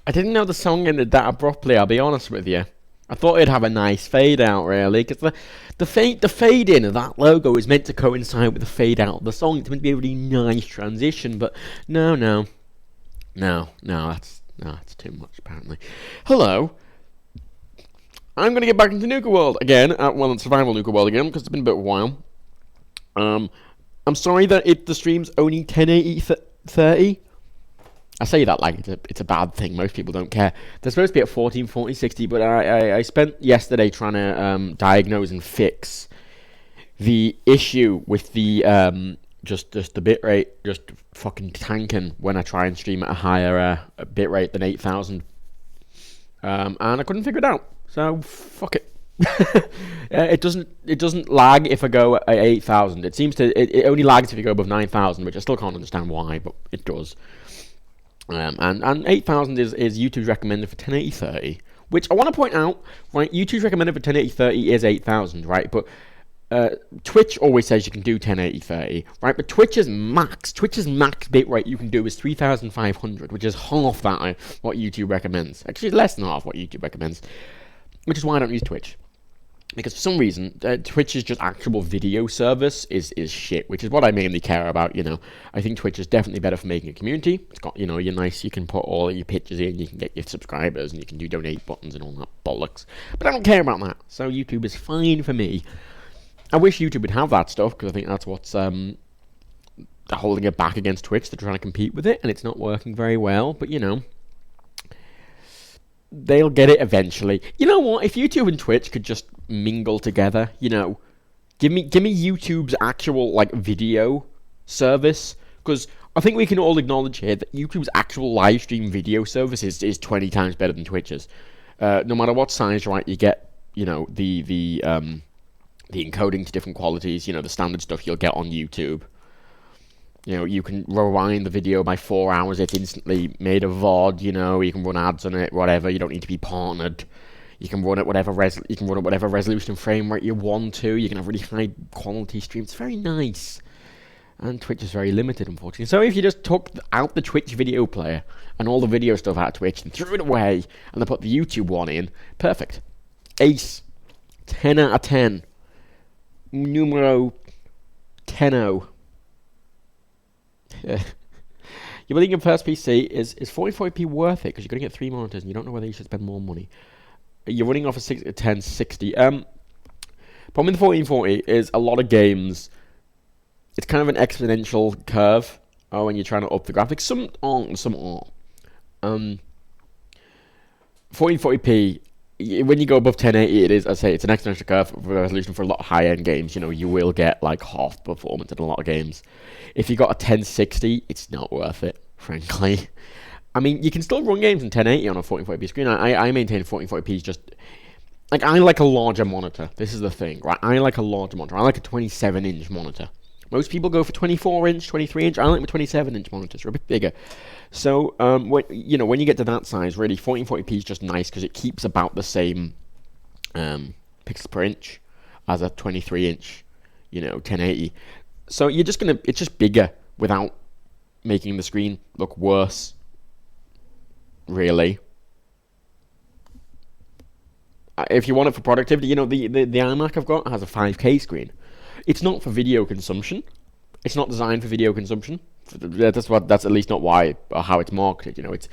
I didn't know the song ended that abruptly, I'll be honest with you. I thought it'd have a nice fade out, really, because the fade in of that logo is meant to coincide with the fade out of the song. It's meant to be a really nice transition, but that's too much apparently. Hello, I'm gonna get back into Nuka World again. Survival Nuka World again because it's been a bit of a while. I'm sorry that the stream's only 1080 30. I say that like it's a bad thing. Most people don't care. They're supposed to be at 1440 60, but I spent yesterday trying to diagnose and fix the issue with the just the bitrate just fucking tanking when I try and stream at a higher bitrate than 8000, and I couldn't figure it out. So fuck it. It doesn't lag if I go at 8000. It seems to it only lags if you go above 9000, which I still can't understand why, but it does. And 8000 is YouTube's recommended for 1080 30, which I want to point out, right? YouTube's recommended for 1080 30 is 8000, right? But Twitch always says you can do 1080 30, right? But Twitch's max bitrate you can do is 3500, which is half that what YouTube recommends. Actually, less than half what YouTube recommends, which is why I don't use Twitch. Because for some reason, Twitch's just actual video service is shit, which is what I mainly care about, you know. I think Twitch is definitely better for making a community. It's got, you know, you're nice, you can put all your pictures in, you can get your subscribers, and you can do donate buttons and all that bollocks. But I don't care about that, so YouTube is fine for me. I wish YouTube would have that stuff, because I think that's what's holding it back against Twitch. They're trying to compete with it, and it's not working very well, but, you know, they'll get it eventually. You know what? If YouTube and Twitch could just mingle together, you know, give me YouTube's actual like video service, because I think we can all acknowledge here that YouTube's actual live stream video service is 20 times better than Twitch's. No matter what size, right, you get, you know, the encoding to different qualities, you know, the standard stuff you'll get on YouTube. You know, you can rewind the video by 4 hours. It's instantly made a VOD. You know, you can run ads on it, whatever. You don't need to be partnered. You can run it whatever resolution and frame rate you want to. You can have really high quality streams. It's very nice. And Twitch is very limited, unfortunately. So if you just took out the Twitch video player and all the video stuff out of Twitch and threw it away and then put the YouTube one in, perfect. Ace. 10 out of 10. Numero 10. Yeah. You're building your first PC. Is 44p worth it? Because you're going to get 3 monitors and you don't know whether you should spend more money. You're running off a 1060. Problem with the 1440 is a lot of games, it's kind of an exponential curve when you're trying to up the graphics. Some aren't and some aren't. 1440p, when you go above 1080, it is, I say, it's an exponential curve for resolution for a lot of high-end games. You know, you will get like half performance in a lot of games. If you got a 1060, it's not worth it, frankly. I mean, you can still run games in 1080 on a 1440p screen. I maintain 1440p is just, like, I like a larger monitor. This is the thing, right? I like a larger monitor. I like a 27-inch monitor. Most people go for 24-inch, 23-inch. I like my 27-inch monitors. They're a bit bigger. So, when you get to that size, really, 1440p is just nice because it keeps about the same pixels per inch as a 23-inch, 1080. So it's just bigger without making the screen look worse, really. If you want it for productivity, the iMac I've got has a 5K screen. It's not for video consumption. It's not designed for video consumption. That's at least not why or how it's marketed. It's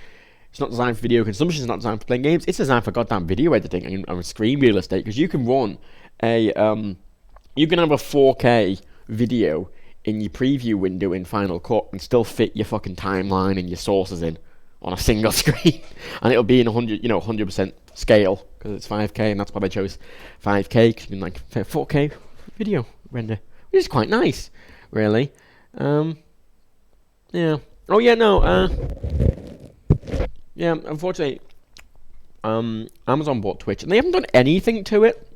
not designed for video consumption. It's not designed for playing games. It's designed for goddamn video editing and screen real estate, because you can run you can have a 4K video in your preview window in Final Cut and still fit your fucking timeline and your sources in on a single screen, and it'll be in 100% scale because it's 5K, and that's why I chose 5K, because you can 4K video render, which is quite nice, really. Yeah. Oh yeah, no. Yeah. Unfortunately, Amazon bought Twitch, and they haven't done anything to it.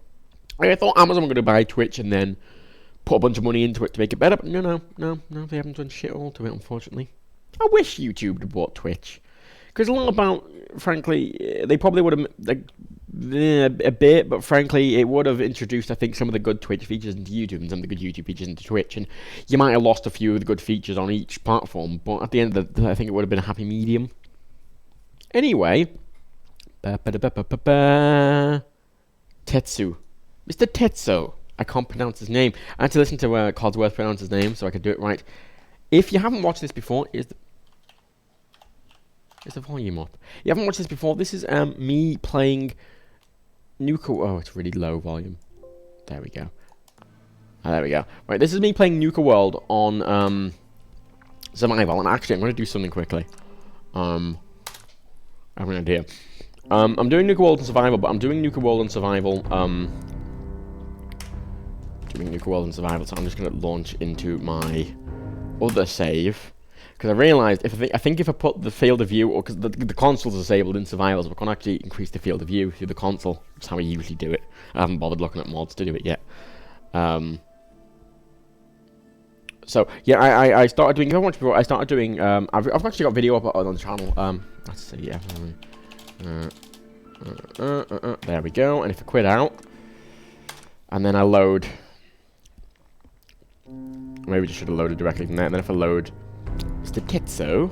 I thought Amazon were going to buy Twitch and then put a bunch of money into it to make it better, but no, they haven't done shit all to it, unfortunately. I wish YouTube had bought Twitch, because a lot about, frankly, they probably would have, a bit, but frankly, it would have introduced, I think, some of the good Twitch features into YouTube and some of the good YouTube features into Twitch, and you might have lost a few of the good features on each platform, but at the end of the day, I think it would have been a happy medium. Anyway, Tetsu. Mr. Tetsu. I can't pronounce his name. I had to listen to Codsworth pronounce his name so I could do it right. If you haven't watched this before, is the volume up? You haven't watched this before, this is me playing Nuka... Oh, it's really low volume. There we go. There we go. Right, this is me playing Nuka World on survival. And actually, I'm going to do something quickly. I have an idea. I'm doing Nuka World on survival, but I'm doing Nuka World on survival. Doing Nuka World on survival, so I'm just going to launch into my other save. Because I realised, I think if I put the field of view, or because the console's disabled in survival, so we can't actually increase the field of view through the console. That's how I usually do it. I haven't bothered looking at mods to do it yet. So yeah, I started doing. If I watched before, I started doing. I've actually got video up on the channel. Let's see. Yeah. There we go. And if I quit out, and then I load. Maybe just should have loaded directly from there. And then if I load Mr. Tetsu.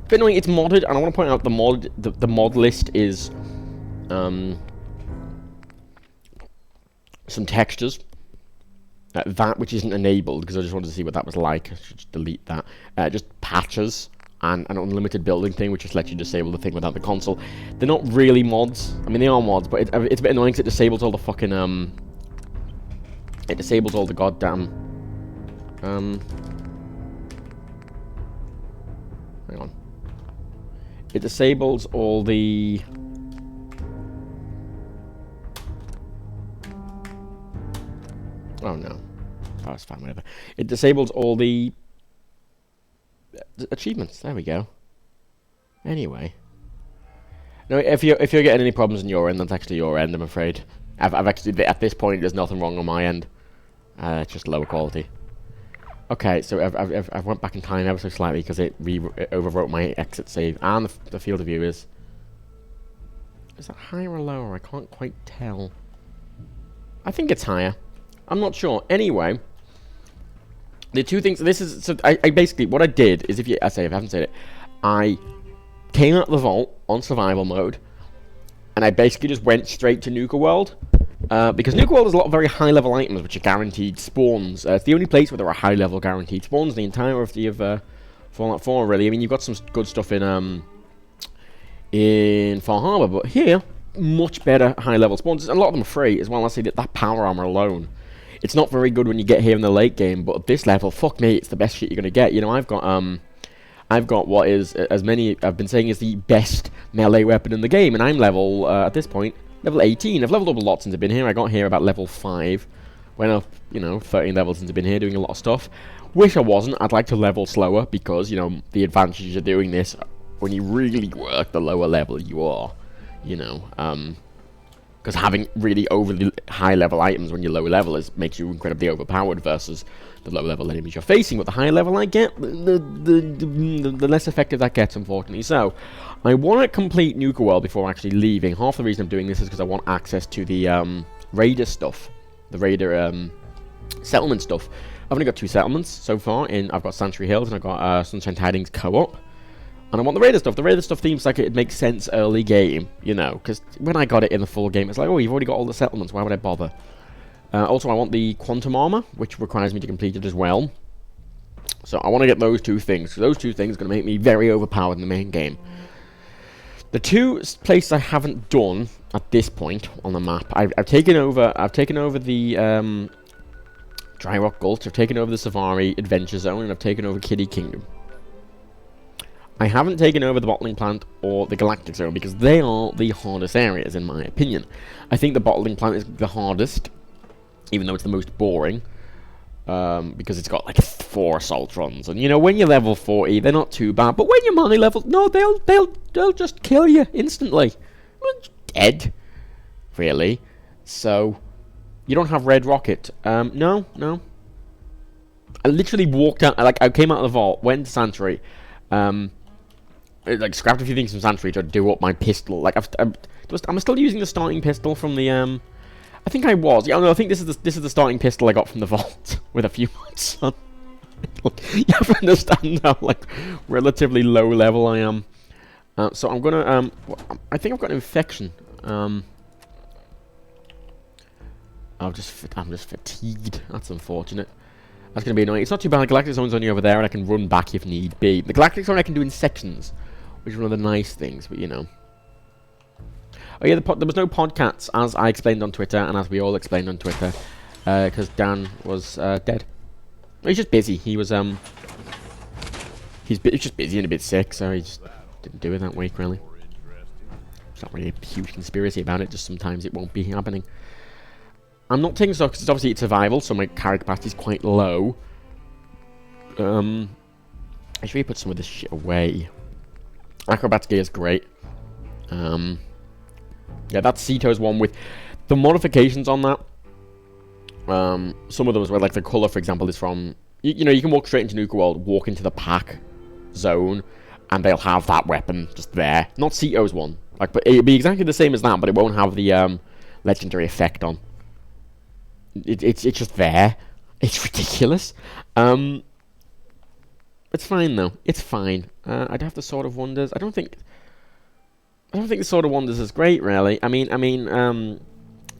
But annoying, it's modded, and I want to point out the mod list is some textures. That which isn't enabled, because I just wanted to see what that was like. I should just delete that. Just patches and an unlimited building thing, which just lets you disable the thing without the console. They're not really mods. I mean, they are mods, but it's a bit annoying because it disables all the fucking it disables all the goddamn hang on. It disables all the oh no. Oh, it's fine, whatever. It disables all the achievements. There we go. Anyway. No, if you're getting any problems on your end, that's actually your end, I'm afraid. I've actually, at this point, there's nothing wrong on my end. It's just lower quality. Okay, so I've went back in time ever so slightly because it overwrote my exit save, and the field of view is that higher or lower? I can't quite tell. I think it's higher. I'm not sure. Anyway, the two things. This is so. I basically what I did is I haven't said it. I came out of the vault on survival mode, and I basically just went straight to Nuka World. Because Nuka World has a lot of very high-level items which are guaranteed spawns. It's the only place where there are high-level guaranteed spawns in the entirety of Fallout 4, really. I mean, you've got some good stuff in Far Harbor, but here, much better high-level spawns. And a lot of them are free as well. I say that power armor alone. It's not very good when you get here in the late game, but at this level, fuck me, it's the best shit you're going to get. You know, I've got what is, as many I've been saying, is the best melee weapon in the game, and I'm level, at this point, level 18. I've leveled up a lot since I've been here. I got here about level 5. Went up, 13 levels since I've been here doing a lot of stuff. Wish I wasn't. I'd like to level slower because, the advantages of doing this, when you really work, the lower level you are, because having really overly high level items when you're low level makes you incredibly overpowered versus the low level enemies you're facing. But the higher level I get, the less effective that gets, unfortunately. So, I want to complete Nuka World before actually leaving. Half the reason I'm doing this is because I want access to the Raider stuff. The Raider settlement stuff. I've only got 2 settlements so far. I've got Sanctuary Hills and I've got Sunshine Tidings Co-op. And I want the Raider stuff. The Raider stuff seems like it makes sense early game, because when I got it in the full game, it's like, oh, you've already got all the settlements, why would I bother? Also, I want the Quantum Armor, which requires me to complete it as well. So I want to get those 2 things. So those 2 things are going to make me very overpowered in the main game. The 2 places I haven't done at this point on the map, I've taken over the Dry Rock Gulch, I've taken over the Safari Adventure Zone, and I've taken over Kiddie Kingdom. I haven't taken over the Bottling Plant or the Galactic Zone because they are the hardest areas, in my opinion. I think the Bottling Plant is the hardest, even though it's the most boring, because it's got like 4 assault runs, and when you're level 40, they're not too bad. But when you're money level, no, they'll just kill you instantly. Dead, really. So you don't have Red Rocket? No. I literally walked out. I came out of the vault, went to Sanctuary. Scrapped a few things from Sanctuary to do up my pistol. I'm still using the starting pistol from the I think I was. Yeah, no, I think this is the starting pistol I got from the vault with a few mods on. You have to understand how relatively low level I am. So I'm gonna, I think I've got an infection. I'm just fatigued. That's unfortunate. That's gonna be annoying. It's not too bad. The Galactic Zone's only over there, and I can run back if need be. The Galactic Zone I can do in sections, which is one of the nice things, but you know. Oh yeah, there was no podcasts, as I explained on Twitter, and as we all explained on Twitter, because Dan was dead. He's just busy. He was he's just busy and a bit sick, so he just didn't do it that week, really. It's not really a huge conspiracy about it, just sometimes it won't be happening. I'm not taking stock, because obviously it's survival, so my character capacity is quite low. I should really put some of this shit away. Acrobatics gear is great. Yeah, that's Cito's one with the modifications on that. Some of them as well, like the colour, for example, is from... You know, you can walk straight into Nuka World, walk into the pack zone, and they'll have that weapon just there. Not Cito's one. Like, but it'll be exactly the same as that, but it won't have the legendary effect on. It's just there. It's ridiculous. It's fine though. It's fine. I'd have the Sword of Wonders. I don't think the Sword of Wonders is great, really. I mean,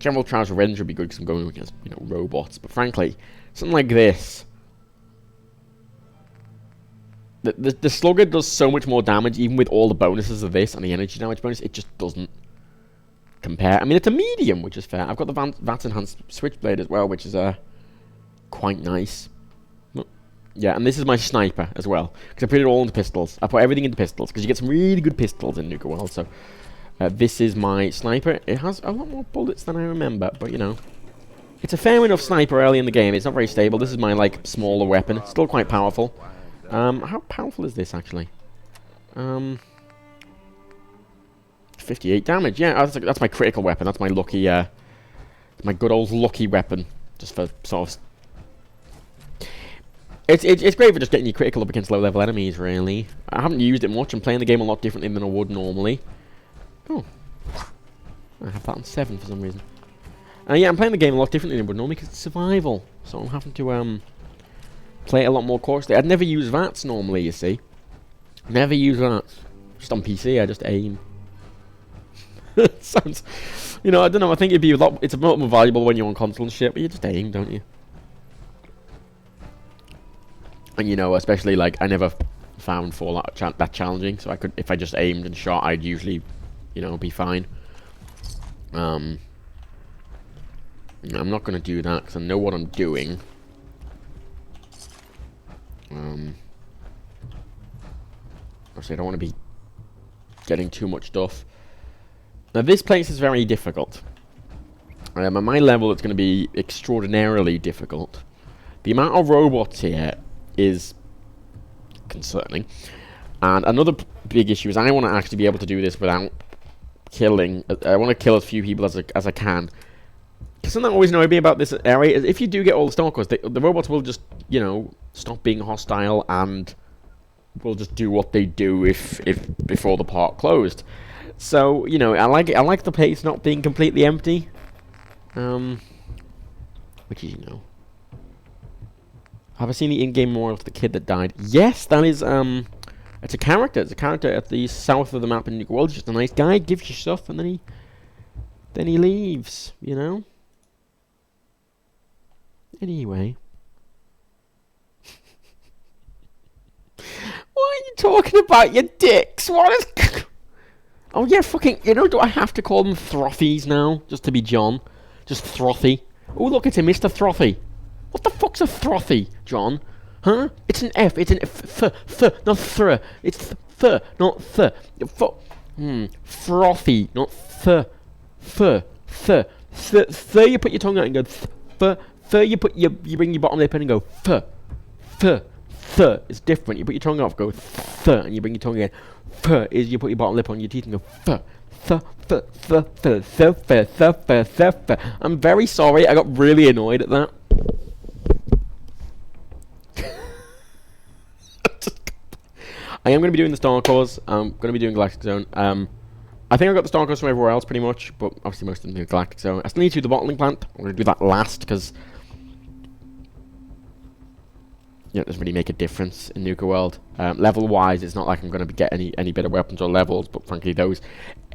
General Trials Revenge would be good because I'm going against, you know, robots. But frankly, something like this, the Slugger does so much more damage, even with all the bonuses of this and the energy damage bonus. It just doesn't compare. I mean, it's a medium, which is fair. I've got the VATS Enhanced Switchblade as well, which is quite nice. Yeah, and this is my sniper as well, because I put it all into pistols. I put everything into pistols, because you get some really good pistols in Nuka World, so... this is my sniper. It has a lot more bullets than I remember, but, you know... It's a fair enough sniper early in the game. It's not very stable. This is my, like, smaller weapon. It's still quite powerful. How powerful is this, actually? 58 damage. Yeah, that's my critical weapon. That's my lucky, my good old lucky weapon. Just for sort of... It's great for just getting you critical up against low-level enemies, really. I haven't used it much. I'm playing the game a lot differently than I would normally. Oh. I have that on 7 for some reason. Yeah, I'm playing the game a lot differently than I would normally because it's survival. So I'm having to play it a lot more cautiously. I'd never use VATS normally, you see. Never use VATS. Just on PC, I just aim. Sounds... You know, I don't know. I think it'd be it's a lot more valuable when you're on console and shit, but you just aim, don't you? And you know, especially like I never found Fallout that challenging, so I could, if I just aimed and shot, I'd usually, you know, be fine. I'm not gonna do that because I know what I'm doing. Obviously, I don't want to be getting too much stuff. Now, this place is very difficult. At my level, it's going to be extraordinarily difficult. The amount of robots here is concerning. And another big issue is I want to actually be able to do this without killing. I want to kill as few people as I can. Something that always annoyed me about this area is if you do get all the stalkers, the robots will just, you know, stop being hostile and will just do what they do if before the park closed. So, you know, I like the place not being completely empty. Which is, you know. Have I seen the in-game memorial of the kid that died? Yes, that is, it's a character. It's a character at the south of the map in Nuka World. He's just a nice guy, gives you stuff, and then he leaves, you know? Anyway. Why are you talking about your dicks? What is... Oh yeah, fucking, you know, do I have to call them Throthies now? Just to be John? Just Throthy? Oh look, it's a Mr. Throthy. What the fuck's a Throthy, John? Huh? It's an F, it's an not thr. It's not th. Frothy, not you put your tongue out and go you bring your bottom lip in and go it's different. You put your tongue off, go and you bring your tongue again. Is you put your bottom lip on your teeth and go I'm very sorry, I got really annoyed at that. I am going to be doing the Star Cores. I'm going to be doing Galactic Zone. I think I got the Star Cores from everywhere else pretty much, but obviously most of them do Galactic Zone. I still need to do the bottling plant. I'm going to do that last because it doesn't really make a difference in Nuka World. Level-wise, it's not like I'm going to get any better weapons or levels, but frankly,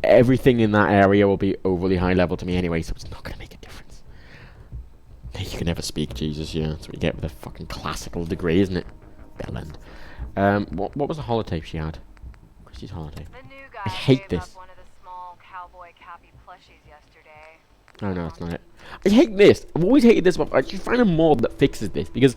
everything in that area will be overly high level to me anyway, so it's not going to make a difference. You can never speak, Jesus, yeah. That's what you get with a fucking classical degree, isn't it? Bellend. What was the holotape she had? Christy's holotape. I hate this. One of the small cowboy cappy plushies yesterday. Oh no, that's not it. I hate this. I've always hated this, but I should find a mod that fixes this, because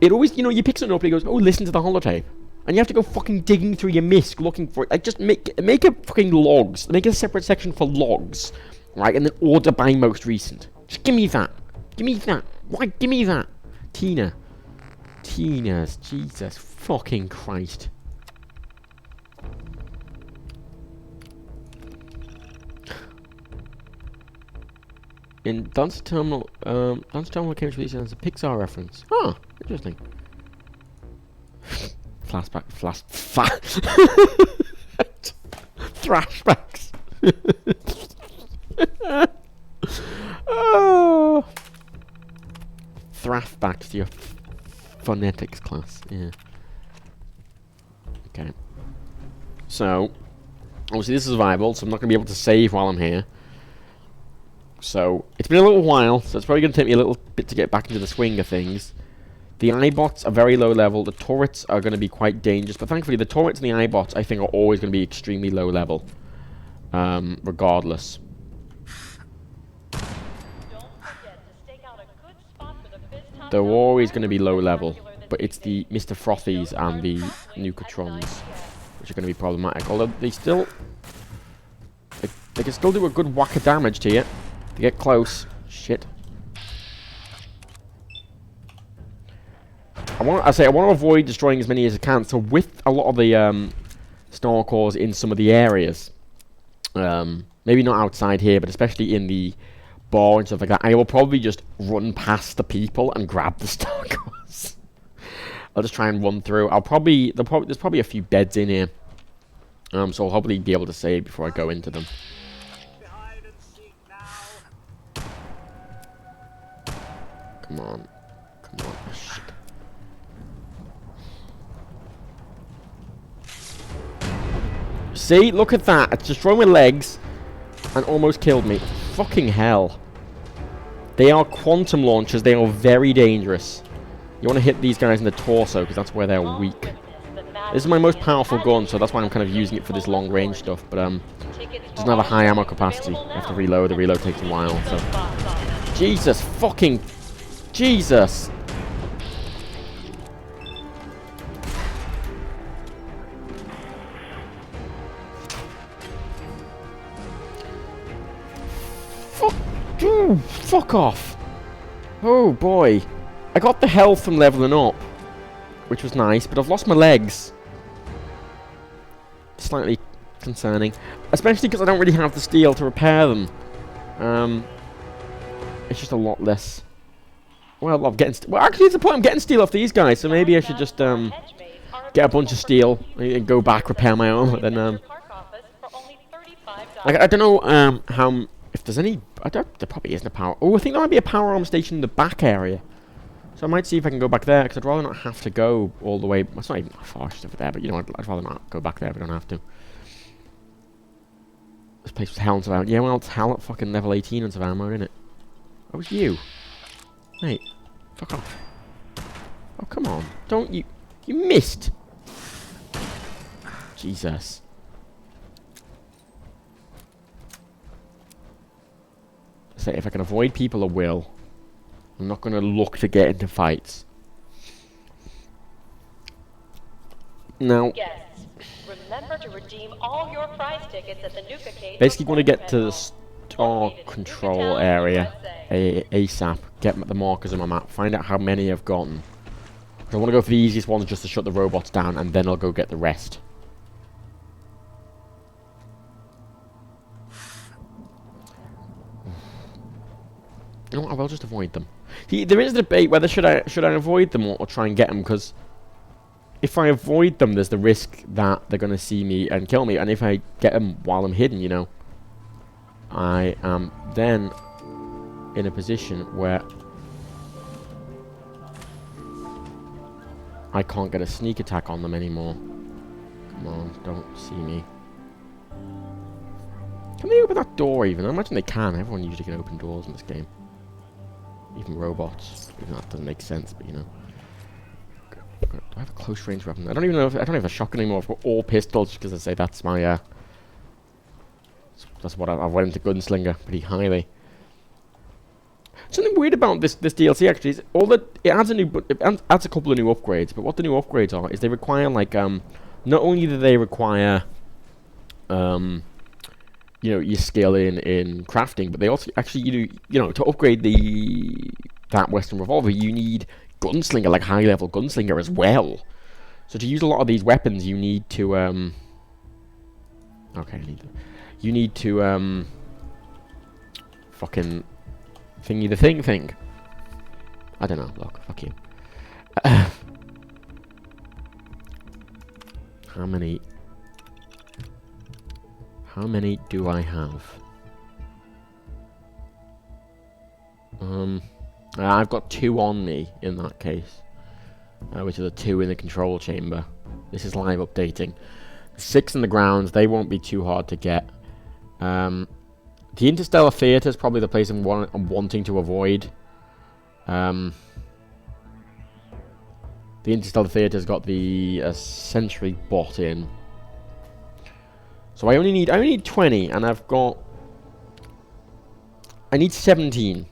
it always, you pick something up and it goes, oh, listen to the holotape. And you have to go fucking digging through your misc looking for it. Like, just make a fucking logs. Make a separate section for logs, right? And then order by most recent. Just give me that. Give me that. Why? Give me that. Tina's. Jesus fucking Christ. In Dance Terminal came to release as a Pixar reference. Oh, interesting. Thrashbacks. Oh. Thrashbacks to your phonetics class. Yeah. Okay. So, obviously this is survival, so I'm not going to be able to save while I'm here. So, it's been a little while, so it's probably going to take me a little bit to get back into the swing of things. The iBots are very low level, the turrets are going to be quite dangerous, but thankfully the turrets and the iBots I think are always going to be extremely low level. Regardless. They're always going to be low level, but it's the Mr. Frothies and the Nukatrons which are going to be problematic, although they still... They can still do a good whack of damage to you. To get close. Shit. I want to avoid destroying as many as I can. So with a lot of the star cores in some of the areas, maybe not outside here, but especially in the bar and stuff like that, I will probably just run past the people and grab the star cores. I'll just try and run through. There's probably a few beds in here, so I'll probably be able to save before I go into them. Come on. Come on. Shit. See? Look at that. It's destroyed my legs and almost killed me. Fucking hell. They are quantum launchers. They are very dangerous. You want to hit these guys in the torso because that's where they're weak. This is my most powerful gun, so that's why I'm kind of using it for this long range stuff. But it doesn't have a high ammo capacity. You have to reload. The reload takes a while. So Jesus fucking... Jesus! Fuck off! Oh boy. I got the health from leveling up, which was nice, but I've lost my legs. Slightly concerning. Especially because I don't really have the steel to repair them. It's just a lot less... Well, actually, it's the point. I'm getting steel off these guys, so maybe I should just get a bunch of steel and go back, repair my own. Then I don't know how if there's any. There probably isn't a power. Oh, I think there might be a power arm station in the back area. So I might see if I can go back there because I'd rather not have to go all the way. It's not even that far just over there, but I'd rather not go back there if I don't have to. This place was hell in survival. Yeah, well, it's hell at fucking level 18 in survival mode, isn't it? What was you? Mate, fuck off. Oh, come on. Don't you... You missed! Jesus. So if I can avoid people, I will. I'm not going to look to get into fights. Now... Guests, remember to redeem all your prize tickets at the Nuka Cave. Basically, want to get to the star control area ASAP. Get the markers on my map. Find out how many I've gotten. I want to go for the easiest ones just to shut the robots down, and then I'll go get the rest. You know what? I will just avoid them. See, there is a debate whether should I avoid them or try and get them, because if I avoid them, there's the risk that they're going to see me and kill me, and if I get them while I'm hidden, you know, I am then in a position where I can't get a sneak attack on them anymore. Come on, don't see me. Can they open that door even? I imagine they can. Everyone usually can open doors in this game. Even robots. Even that doesn't make sense, but you know. Do I have a close range weapon? I don't even know if I don't have a shotgun anymore. I've got all pistols because I say that's my that's what I went into gunslinger pretty highly. Something weird about this DLC actually is all that it adds adds a couple of new upgrades, but what the new upgrades are is they require like not only do they require you know, your skill in crafting, but they also actually you know to upgrade that Western revolver you need gunslinger, like high level gunslinger as well. So to use a lot of these weapons you need to okay, you need to fucking thingy the thing. I don't know, look, fuck you. How many do I have? I've got 2 on me in that case, which are the 2 in the control chamber. This is live updating. 6 in the grounds, they won't be too hard to get. The Interstellar Theatre is probably the place I'm wanting to avoid. The Interstellar Theatre's got the Century bot in. So I only need 20, and I need 17.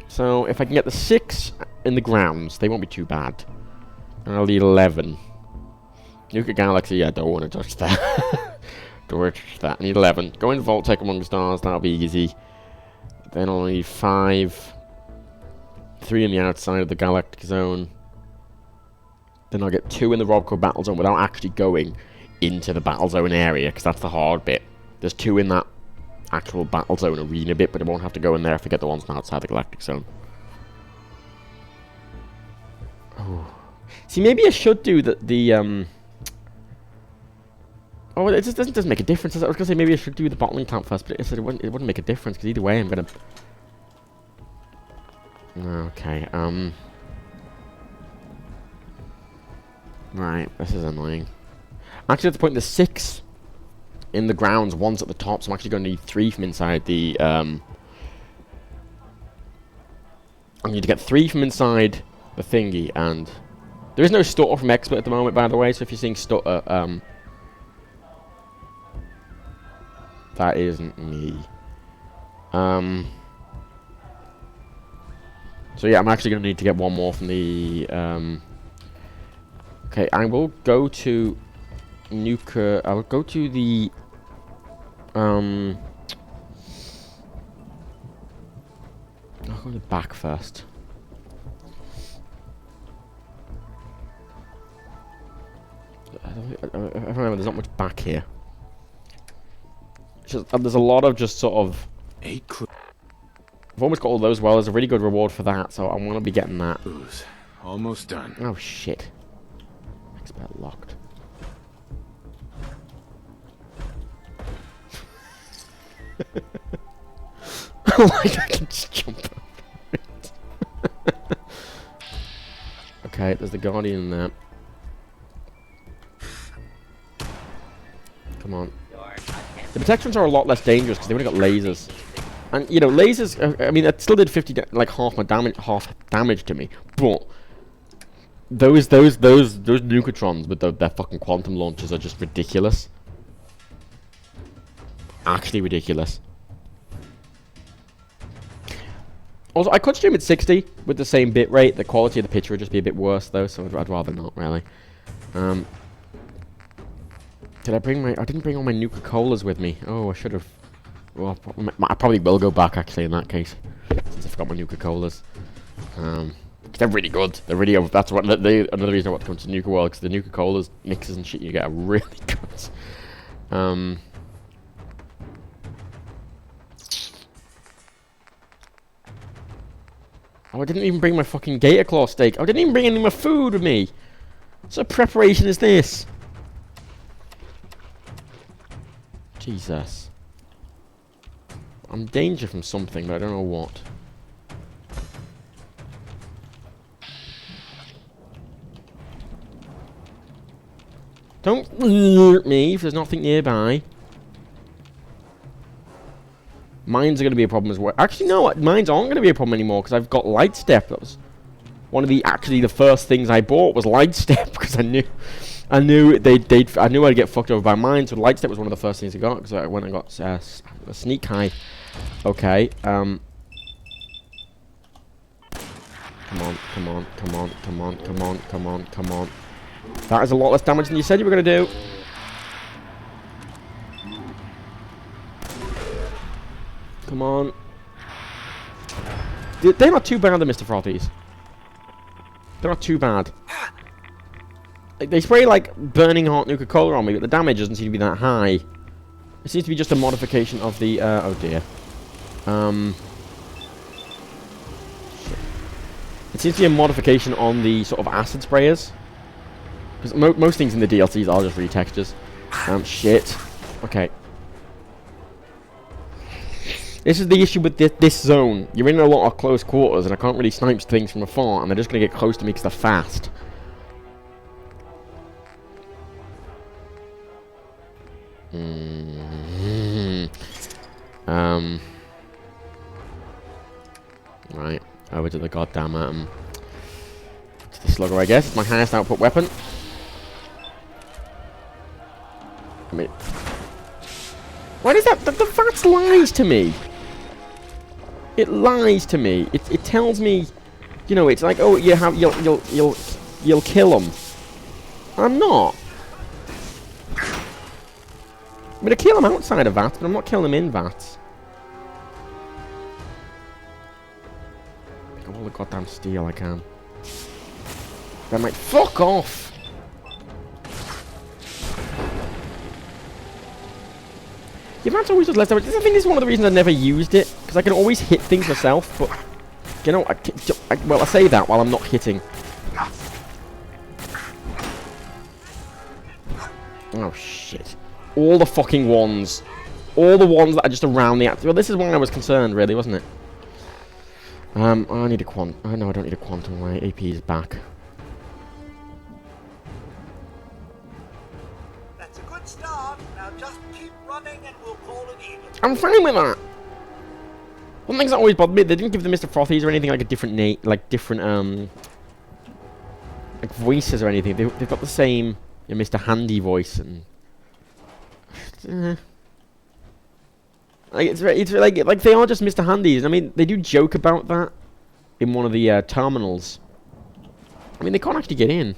So if I can get the 6 in the grounds, they won't be too bad. And I'll need 11. Nuka Galaxy, I don't want to touch that. Don't want to touch that. I need 11. Go in Vault Tech Among Stars, that'll be easy. Then I'll need 5. 3 in the outside of the Galactic Zone. Then I'll get 2 in the Robco Battle Zone without actually going into the Battle Zone area, because that's the hard bit. There's 2 in that actual Battle Zone arena bit, but I won't have to go in there if I get the ones from outside the Galactic Zone. Oh. See, maybe I should do the oh, it just doesn't make a difference. I was going to say maybe I should do the bottling plant first, but it wouldn't make a difference, because either way I'm going to... Okay, right, this is annoying. Actually, at the point, there's 6 in the grounds, 1's at the top, so I'm actually going to need 3 from inside the, I need to get 3 from inside the thingy, and... There is no stutter from Expert at the moment, by the way, so if you're seeing stutter, that isn't me. So yeah, I'm actually going to need to get 1 more from the, okay, I will go to Nuka, I will go to the, I'll go to the back first. I remember there's not much back here. Just, there's a lot of just sort of... I've almost got all those well. There's a really good reward for that, so I want to be getting that. Ooze. Almost done. Oh, shit. Expert locked. Like I can just jump over it. Okay, there's the Guardian in there. Come on. The protections are a lot less dangerous because they've only got lasers. And, you know, lasers, I mean, it still did 50, like, half damage to me. But those Nukatrons with their fucking quantum launchers are just ridiculous. Actually ridiculous. Also, I could stream at 60 with the same bit rate. The quality of the picture would just be a bit worse, though, so I'd rather not, really. Did I bring I didn't bring all my Nuka-Colas with me. Oh, I should have. Well, I probably will go back, actually, in that case. Since I forgot my Nuka-Colas. They're really good. They're really... That's what... Another reason I want to come to Nuka World, because the Nuka-Colas mixes and shit you get are really good. Oh, I didn't even bring my fucking gator claw steak. I didn't even bring any of my food with me. What sort of preparation is this? Jesus. I'm in danger from something, but I don't know what. Don't hurt me if there's nothing nearby. Mines are going to be a problem as well. Actually, no, mines aren't going to be a problem anymore because I've got light step. That was one of the first things I bought was light step because I knew I knew I'd get fucked over by mines. So light step was one of the first things I got because when I got a sneak high. Okay. Come on, come on, come on, come on, come on, come on, come on. That is a lot less damage than you said you were going to do. Come on. They're not too bad, the Mr. Frothies. They're not too bad. Like, they spray, like, burning hot Nuka-Cola on me, but the damage doesn't seem to be that high. It seems to be just a modification of the, oh dear. It seems to be a modification on the sort of acid sprayers. Because most things in the DLCs are just retextures. Shit. Okay. This is the issue with this zone. You're in a lot of close quarters, and I can't really snipe things from afar, and they're just going to get close to me because they're fast. Right, over to the goddamn, to the slugger, I guess. It's my highest output weapon. I mean, why does that, the VATS lies to me? It lies to me. It tells me, you know, it's like, oh, you'll kill them. I'm not. I'm gonna kill them outside of VATS, but I'm not killing them in VATS. Pick up all the goddamn steel I can. Then like, fuck off. Yeah, VATS always does less damage. I think this is one of the reasons I never used it, because I can always hit things myself, but, you know, well, I say that while I'm not hitting. Oh, shit. All the fucking ones. All the ones that are just around the... Well, this is why I was concerned, really, wasn't it? I need a quantum... Oh, no, I don't need a quantum. My AP is back. That's a good start. Now just keep running and we'll call it even. I'm fine with that. One thing's that always bothered me, they didn't give the Mr. Frothies or anything like a different name, like different, like voices or anything. They've got the same, you know, Mr. Handy voice and... Like, it's like they are just Mr. Handies. I mean, they do joke about that in one of the terminals. I mean, they can't actually get in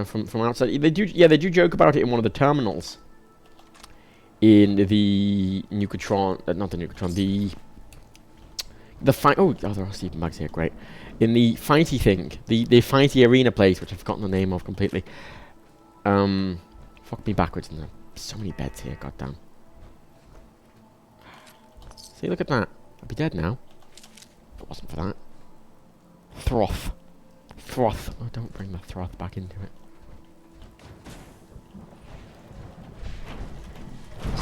from outside. They do joke about it in one of the terminals in the Nucatron, not the Nucatron, the fight. Oh, there are sleeping bags here. Great. In the fighty thing, the fighty arena place, which I've forgotten the name of completely. Fuck me backwards in there. So many beds here, goddamn. See, look at that. I'd be dead now. If it wasn't for that. Throth. Throth. Oh, don't bring the Throth back into it.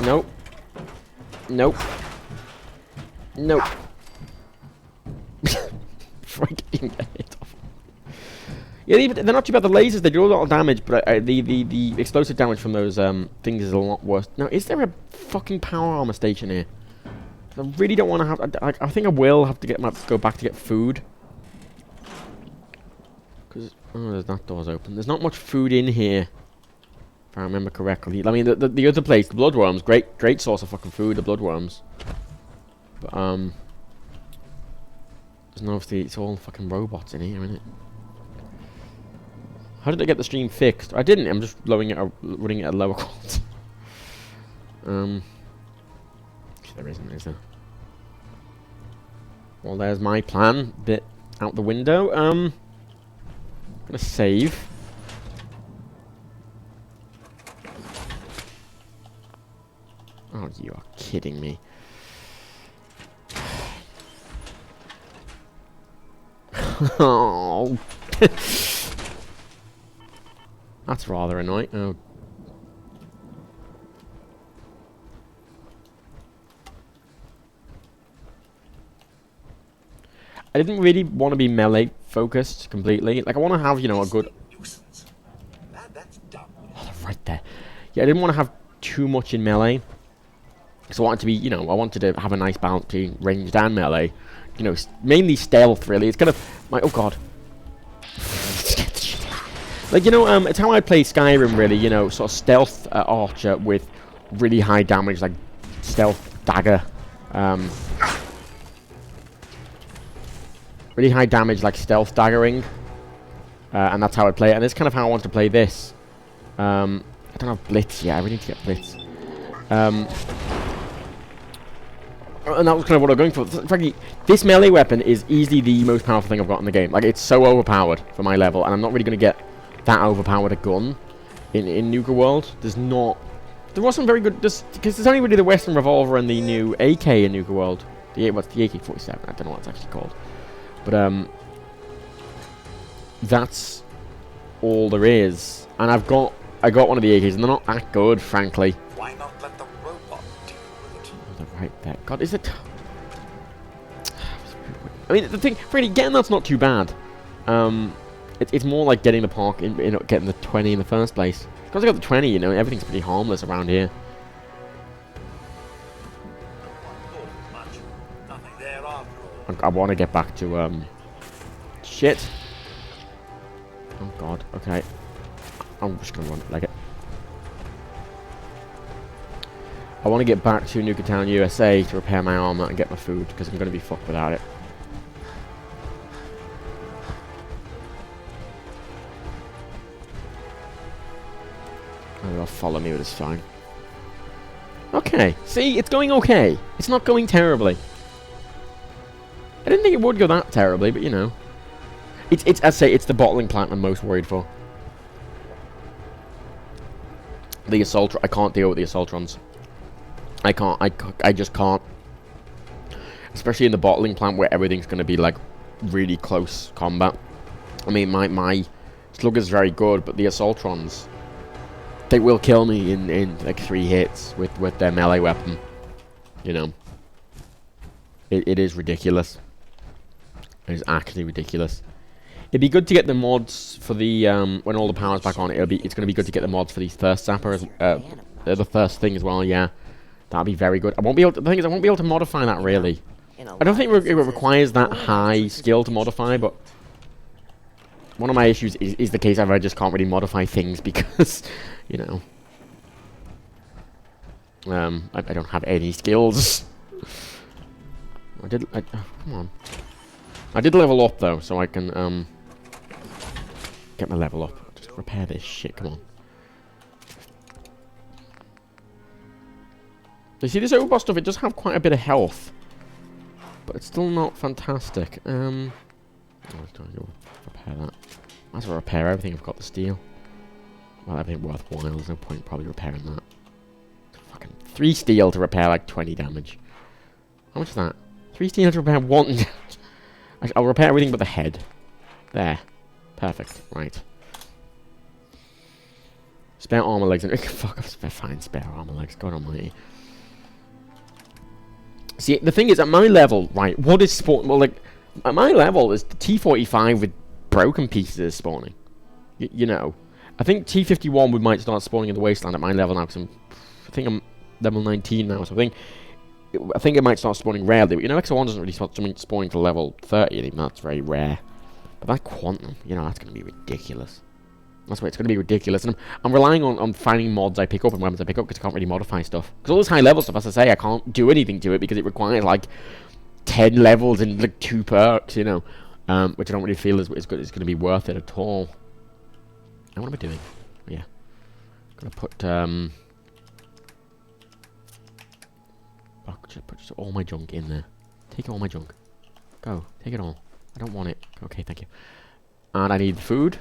Nope. Nope. Nope. Freaking get hit off. Yeah, they're not too bad. The lasers, they do a lot of damage, but the explosive damage from those things is a lot worse. Now, is there a fucking power armor station here? I really don't want to have... I think I will have to go back to get food. Because... Oh, there's that door's open. There's not much food in here. If I remember correctly. I mean, the other place, the bloodworms, great source of fucking food, the bloodworms. But, there's no, obviously, it's all fucking robots in here, isn't it? How did I get the stream fixed? I didn't. I'm just running it at a lower quality. There isn't, is there? Well, there's my plan. Bit out the window. I'm gonna save. Oh, you are kidding me. Oh. That's rather annoying. Oh. I didn't really want to be melee focused completely. Like, I want to have, you know, a good... Nuisance. That's dumb. Yeah, I didn't want to have too much in melee. So I wanted to be, you know, I wanted to have a nice balance between ranged and melee. You know, mainly stealth, really. It's kind of my, oh god. Like, you know, it's how I play Skyrim, really. You know, sort of stealth archer with really high damage, like stealth dagger. Really high damage, like stealth daggering. And that's how I play it. And it's kind of how I want to play this. I don't have blitz yet. I really need to get blitz. And that was kind of what I'm going for. Frankly, this melee weapon is easily the most powerful thing I've got in the game. Like, it's so overpowered for my level, and I'm not really going to get that overpowered a gun in Nuka World. There's not... There was some very good... Because there's only really the Western Revolver and the new AK in Nuka World. What's the AK-47? I don't know what it's actually called. But, that's all there is. And I got one of the AKs, and they're not that good, frankly. Why not let the robot deal with it? Right there. God, is it... I mean, the thing... Really, getting that's not too bad. It's more like getting the park, getting the 20 in the first place. Because I got the 20, you know, everything's pretty harmless around here. Oh, much. Nothing there after all. I want to get back to, shit. Oh, God. Okay. I'm just going to run like it. I want to get back to Nuka Town, USA to repair my armor and get my food, because I'm going to be fucked without it. Oh, they'll follow me, but it's fine. Okay. See, it's going okay. It's not going terribly. I didn't think it would go that terribly, but you know. I'd say it's the bottling plant I'm most worried for. The assault... I can't deal with the assaultrons. I can't. I just can't. Especially in the bottling plant where everything's going to be like really close combat. I mean, my slugger's very good, but the assaultrons, they will kill me in like 3 hits with their melee weapon. You know. It is ridiculous. It is actually ridiculous. It'd be good to get the mods for the when all the power's back on. It's going to be good to get the mods for the thirst zapper the first thing as well. Yeah, that'd be very good. I won't be able to, the thing is, I won't be able to modify that really. I don't think it requires that high skill to modify, but one of my issues is the case of I just can't really modify things because, you know, I don't have any skills. Oh, come on. I did level up though, so I can get my level up. Just repair this shit. Come on. You see, this overboss stuff, it does have quite a bit of health, but it's still not fantastic. Oh, let's go repair that. Might as well repair everything I've got to steal. Well, everything worthwhile. There's no point probably repairing that. Fucking 3 steel to repair like 20 damage. How much is that? 3 steel to repair 1 damage. I'll repair everything but the head. There. Perfect. Right. Spare armor legs. And fuck, I've fine spare armor legs. God almighty. See, the thing is, at my level, right, what is spawn... Well, like, at my level, is the T-45 with broken pieces spawning. You know. I think T-51 we might start spawning in the wasteland at my level now, because I think I'm level 19 now, so I think it might start spawning rarely. But, you know, XO1 doesn't really start spawning to level 30, and even that's very rare. But that quantum, you know, that's going to be ridiculous. That's why it's going to be ridiculous. And I'm relying on finding mods I pick up and weapons I pick up because I can't really modify stuff. Because all this high level stuff, as I say, I can't do anything to it because it requires like 10 levels and like 2 perks, you know. Which I don't really feel is good. It's going to be worth it at all. And what am I doing? Oh, yeah. I'm going to put just all my junk in there. Take all my junk. Go. Take it all. I don't want it. Okay, thank you. And I need food.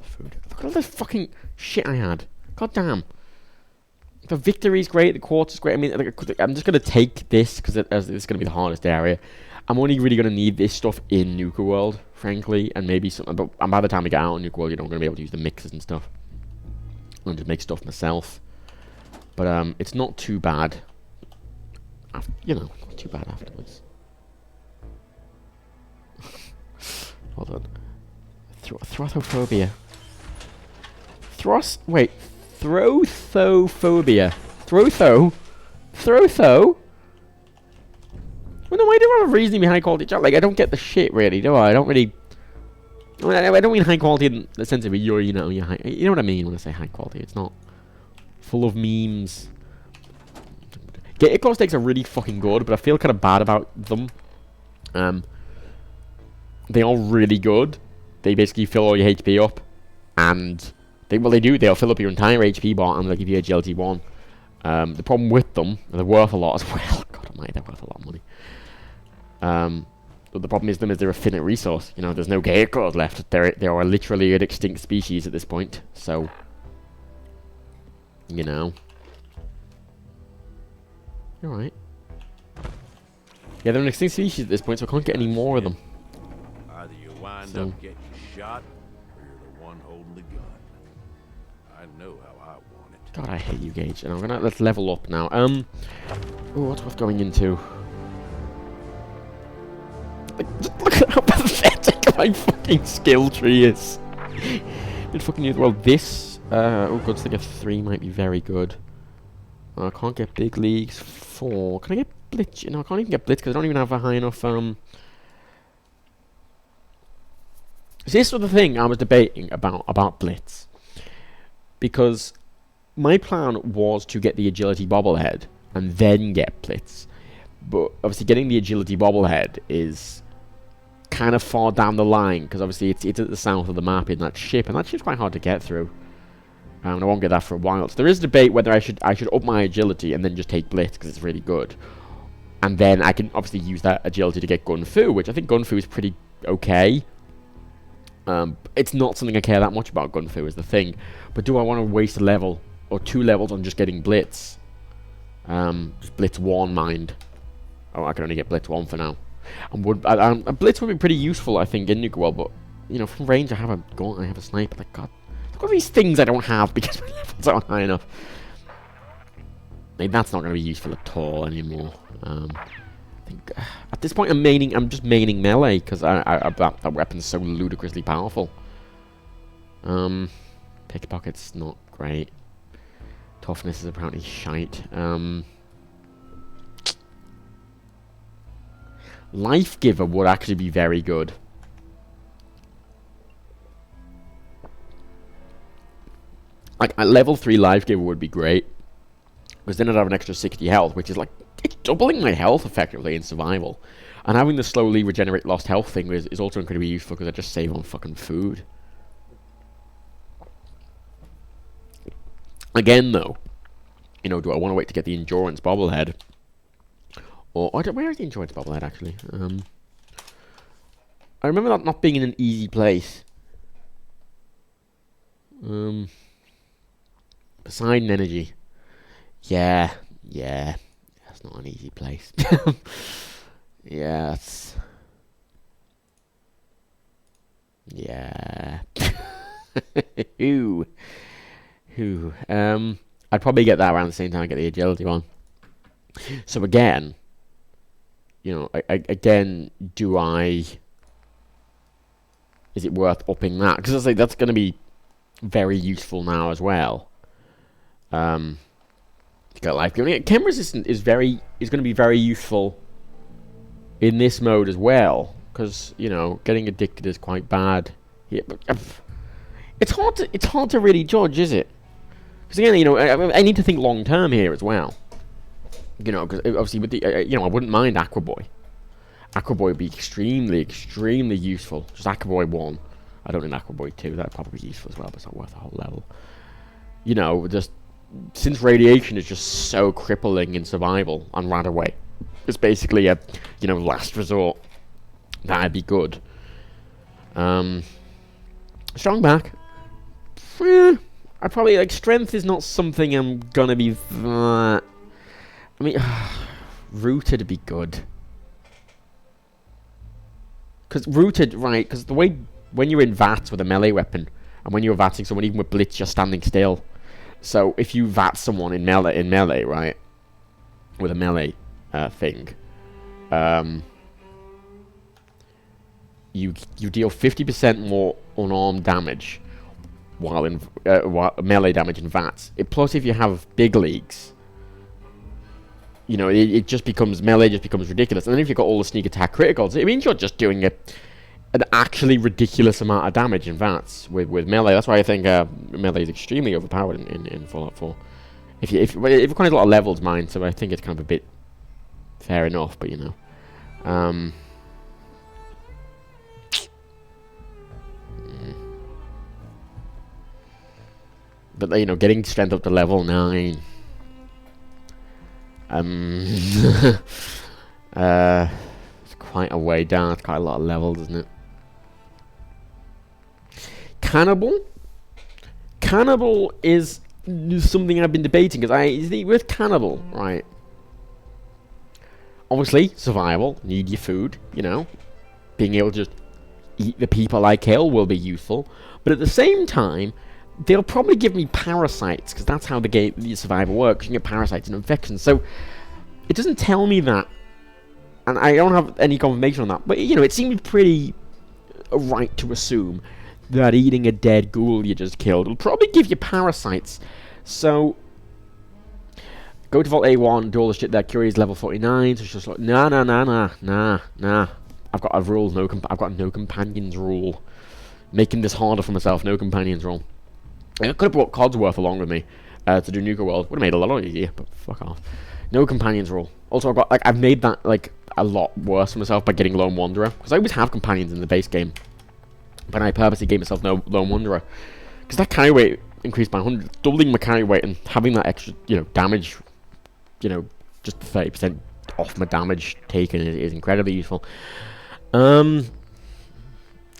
Food. Look at all this fucking shit I had. God damn. The victory's great, the quartz is great. I mean, I'm just going to take this because this is going to be the hardest area. I'm only really going to need this stuff in Nuka World, frankly, and maybe something. But by the time we get out in Nuka World, you know, I'm going to be able to use the mixers and stuff. I'm going to just make stuff myself. But it's not too bad. You know, not too bad afterwards. Hold on. Mattophobia. Wait. Mattophobia. Throtho? Well, no, I do have a reasonably high quality job. Like, I don't get the shit, really, do I? I don't really... I don't mean high quality in the sense of you're high... You know what I mean when I say high quality. It's not full of memes. Gator claw stakes are really fucking good, but I feel kind of bad about them. They are really good. They basically fill all your HP up, and they'll fill up your entire HP bar, and they'll give you agility 1. The problem with them, and they're worth a lot as well. God almighty, they're worth a lot of money. But the problem is they're a finite resource. You know, there's no gator claws left. They are literally an extinct species at this point. So, you know. You're right. Yeah, they're an extinct species at this point, so I can't get any more of them. Either you wind up getting shot, or you're the one holding the gun. I know how I want it. God, I hate you, Gage. And let's level up now. Ooh, what's worth going into? Like, look at how pathetic my fucking skill tree is. In fucking new world, this God Stinger 3 might be very good. I can't get big leagues 4. Can I get blitz? No, I can't even get blitz because I don't even have a high enough So this was the thing I was debating about blitz, because my plan was to get the agility bobblehead and then get blitz, but obviously getting the agility bobblehead is kind of far down the line because obviously it's at the south of the map in that ship, and that ship's quite hard to get through. And I won't get that for a while. So there is a debate whether I should up my agility and then just take blitz because it's really good, and then I can obviously use that agility to get gun fu, which I think gun fu is pretty okay. It's not something I care that much about. Gun fu is the thing, but do I want to waste a level or 2 levels on just getting blitz? Just blitz 1, mind. Oh, I can only get blitz 1 for now. And blitz would be pretty useful, I think, in Nuka World, but you know, from range I have a gun, I have a sniper. Like, God. Look at these things I don't have because my levels aren't high enough. Like, that's not going to be useful at all anymore. I think at this point I'm just maining melee because that weapon's so ludicrously powerful. Pickpocket's not great. Toughness is apparently shite. Life Giver would actually be very good. Like, a level 3 Life Giver would be great, because then I'd have an extra 60 health, which is like, it's doubling my health effectively in survival. And having the slowly regenerate lost health thing is also incredibly useful, because I just save on fucking food. Again, though, you know, do I want to wait to get the Endurance Bobblehead? Or, where is the Endurance Bobblehead, actually? I remember that not being in an easy place. Poseidon Energy. Yeah. That's not an easy place. Yeah, that's... Yeah. Ooh. I'd probably get that around the same time I get the agility one. So again, you know, again, is it worth upping that? Because I say that's going to be very useful now as well. You got life giving. Chem resistant is going to be very useful in this mode as well, because you know, getting addicted is quite bad. Yeah, but it's hard to really judge, is it? Because again, you know, I need to think long term here as well. You know, because obviously with the you know, I wouldn't mind Aquaboy. Aquaboy would be extremely useful. Just Aquaboy 1. I don't need Aquaboy 2. That'd probably be useful as well, but it's not worth a whole level. You know, just since radiation is just so crippling in survival and Radaway, it's basically a, you know, last resort. That'd be good. Strong back. I'd probably, like, strength is not something I'm gonna be that... I mean, rooted would be good. Because rooted, right, because the way, when you're in VATS with a melee weapon, and when you're VATSing someone, even with Blitz, you're standing still. So if you VAT someone in melee, right, with a melee thing, you deal 50% more unarmed damage, while in melee damage in VATS. Plus, if you have big leagues, you know, it just becomes melee just becomes ridiculous. And then if you've got all the sneak attack criticals, it means you're just doing an actually ridiculous amount of damage in VATS with melee. That's why I think melee is extremely overpowered in Fallout 4. If you've got a lot of levels, mine, so I think it's kind of a bit fair enough. But you know. But you know, getting strength up to level 9. It's quite a way down. It's quite a lot of levels, isn't it? Cannibal is something I've been debating because with Cannibal, right? Obviously, survival, need your food, you know. Being able to just eat the people I kill will be useful, but at the same time, they'll probably give me parasites, because that's how the survival works. You get parasites and infections, so it doesn't tell me that, and I don't have any confirmation on that, but you know, it seems pretty right to assume that eating a dead ghoul you just killed will probably give you parasites. So go to Vault A1, do all the shit there. Curious level 49. So it's just like nah. I've got a rule. I've got no companions rule. Making this harder for myself. No companions rule. I could have brought Codsworth along with me to do Nuka World. Would have made it a lot easier, but fuck off. No companions rule. Also, I've made that like a lot worse for myself by getting Lone Wanderer, because I always have companions in the base game, but I purposely gave myself no Lone Wanderer because that carry weight increased by 100, doubling my carry weight and having that extra, you know, damage, you know, just 30% off my damage taken is incredibly useful. A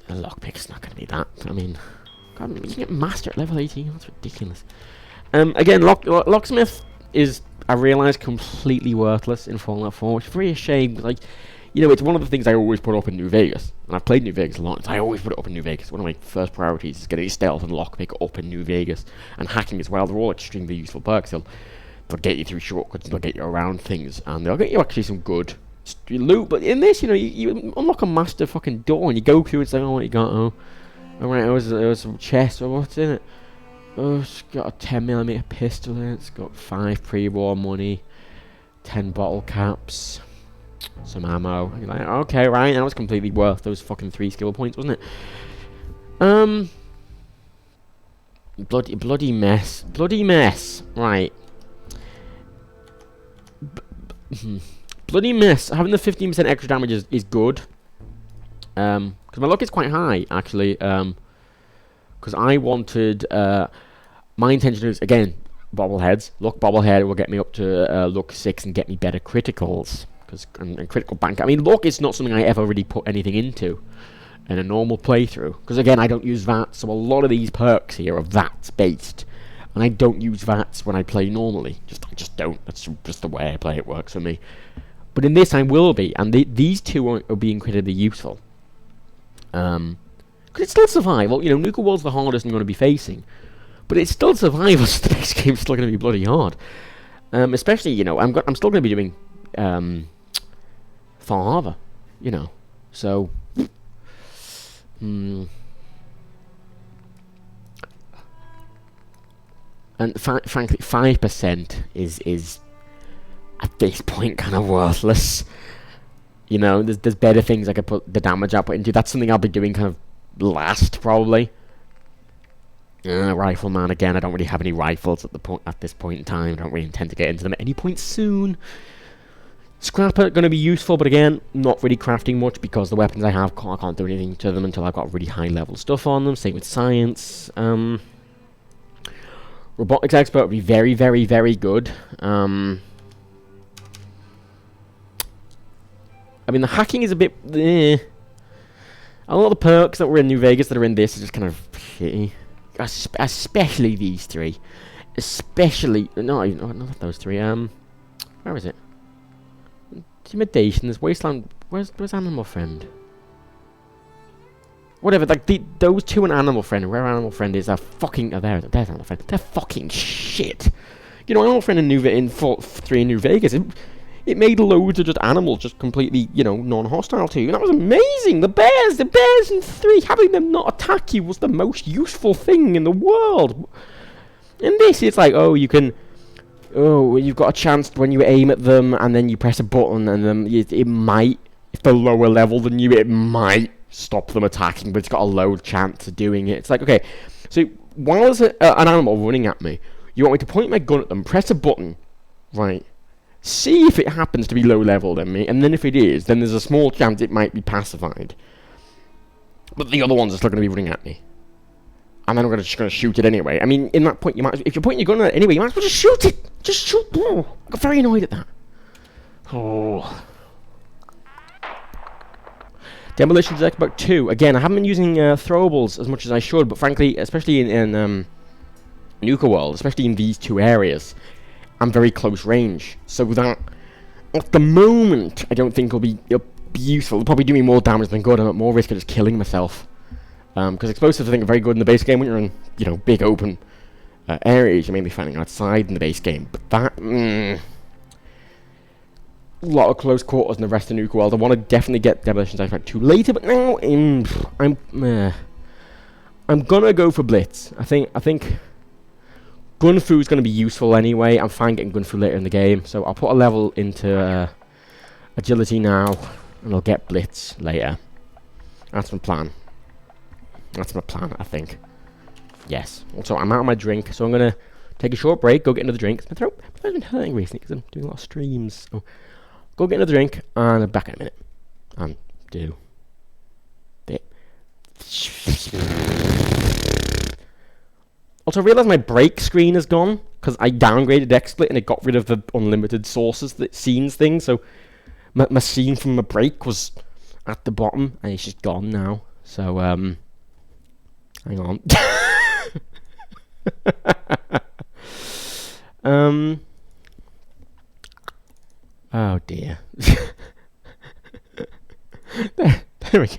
lockpick's not going to be that. I mean, God, you can get master at level 18. That's ridiculous. Again, locksmith is, I realise, completely worthless in Fallout 4, which is very a shame. Like, you know, it's one of the things I always put up in New Vegas, and I've played New Vegas a lot, so I always put it up in New Vegas. One of my first priorities is getting stealth and lockpick up in New Vegas, and hacking as well. They're all extremely useful perks. They'll get you through shortcuts, they'll get you around things, and they'll get you actually some good loot. But in this, you know, you unlock a master fucking door, and you go through and say, oh, what you got? Oh, alright, it was some chest, or what's in it? Oh, it's got a 10mm pistol in it, it's got 5 pre-war money, 10 bottle caps, some ammo. And you're like, okay, right, that was completely worth those fucking 3 skill points, wasn't it? Bloody mess, right. Bloody mess. Having the 15% extra damage is good. Because my luck is quite high, actually. Because I wanted, my intention is, again, bobbleheads. Luck bobblehead will get me up to luck 6 and get me better criticals. And critical bank. I mean, luck is not something I ever really put anything into in a normal playthrough. Because again, I don't use VATS, so a lot of these perks here are VATS based. And I don't use VATS when I play normally. I just don't. That's just the way I play. It works for me. But in this, I will be. And these two are being incredibly useful. Because it's still survival. You know, Nuka World's the hardest I'm going to be facing. But it's still survival, so the next game's still going to be bloody hard. Especially, you know, I'm still going to be doing Far Harbor, you know. So, and frankly, 5% is at this point kind of worthless. You know, there's better things I could put the damage output into. That's something I'll be doing kind of last, probably. Rifleman again. I don't really have any rifles at this point in time. I don't really intend to get into them at any point soon. Scrapper going to be useful, but again, not really crafting much because the weapons I have, I can't do anything to them until I've got really high level stuff on them. Same with science. Robotics expert would be very, very, very good. I mean, the hacking is a bit. A lot of the perks that were in New Vegas that are in this are just kind of shitty. Especially these 3. Especially not those 3. Where is it? Intimidation. There's Wasteland. Where's Animal Friend? Whatever. Like those 2 and Animal Friend. Where Animal Friend is? There's Animal Friend. They're fucking shit. You know, Animal Friend in 3 in New Vegas. it made loads of just animals just completely, non-hostile to you. And that was amazing. The bears in 3, having them not attack you was the most useful thing in the world. In this, it's like, you've got a chance when you aim at them, and then you press a button, and then it might, if they're lower level than you, it might stop them attacking, but it's got a low chance of doing it. It's like, okay, so while there's an animal running at me, you want me to point my gun at them, press a button, right? See if it happens to be low level than me, and then if it is, then there's a small chance it might be pacified. But the other ones are still going to be running at me. And then I'm just going to shoot it anyway. I mean, in that point, if you're pointing your gun at it anyway, you might as well just shoot it! Just shoot! Oh, I got very annoyed at that. Oh. Demolition Deck about 2. Again, I haven't been using throwables as much as I should, but frankly, especially in Nuka World, especially in these 2 areas, I'm very close range. So that, at the moment, I don't think it'll be useful. It'll probably do me more damage than good. I'm at more risk of just killing myself. Because explosives, I think, are very good in the base game when you're in, big open areas. You're mainly fighting outside in the base game. But that, a lot of close quarters in the rest of Nuka World. I want to definitely get Demolition Deck 2 later, but now I'm gonna go for Blitz. I think Gunfu is gonna be useful anyway. I'm fine getting Gunfu later in the game, so I'll put a level into Agility now, and I'll get Blitz later. That's my plan. That's my plan, I think. Yes. Also, I'm out of my drink, so I'm going to take a short break, go get another drink. My throat's been hurting recently because I'm doing a lot of streams. So go get another drink, and I'm back in a minute. And do it. Also, I realised my break screen is gone because I downgraded XSplit and it got rid of the unlimited sources, scenes thing. So my scene from my break was at the bottom, and it's just gone now. So, hang on. Oh dear. there we go.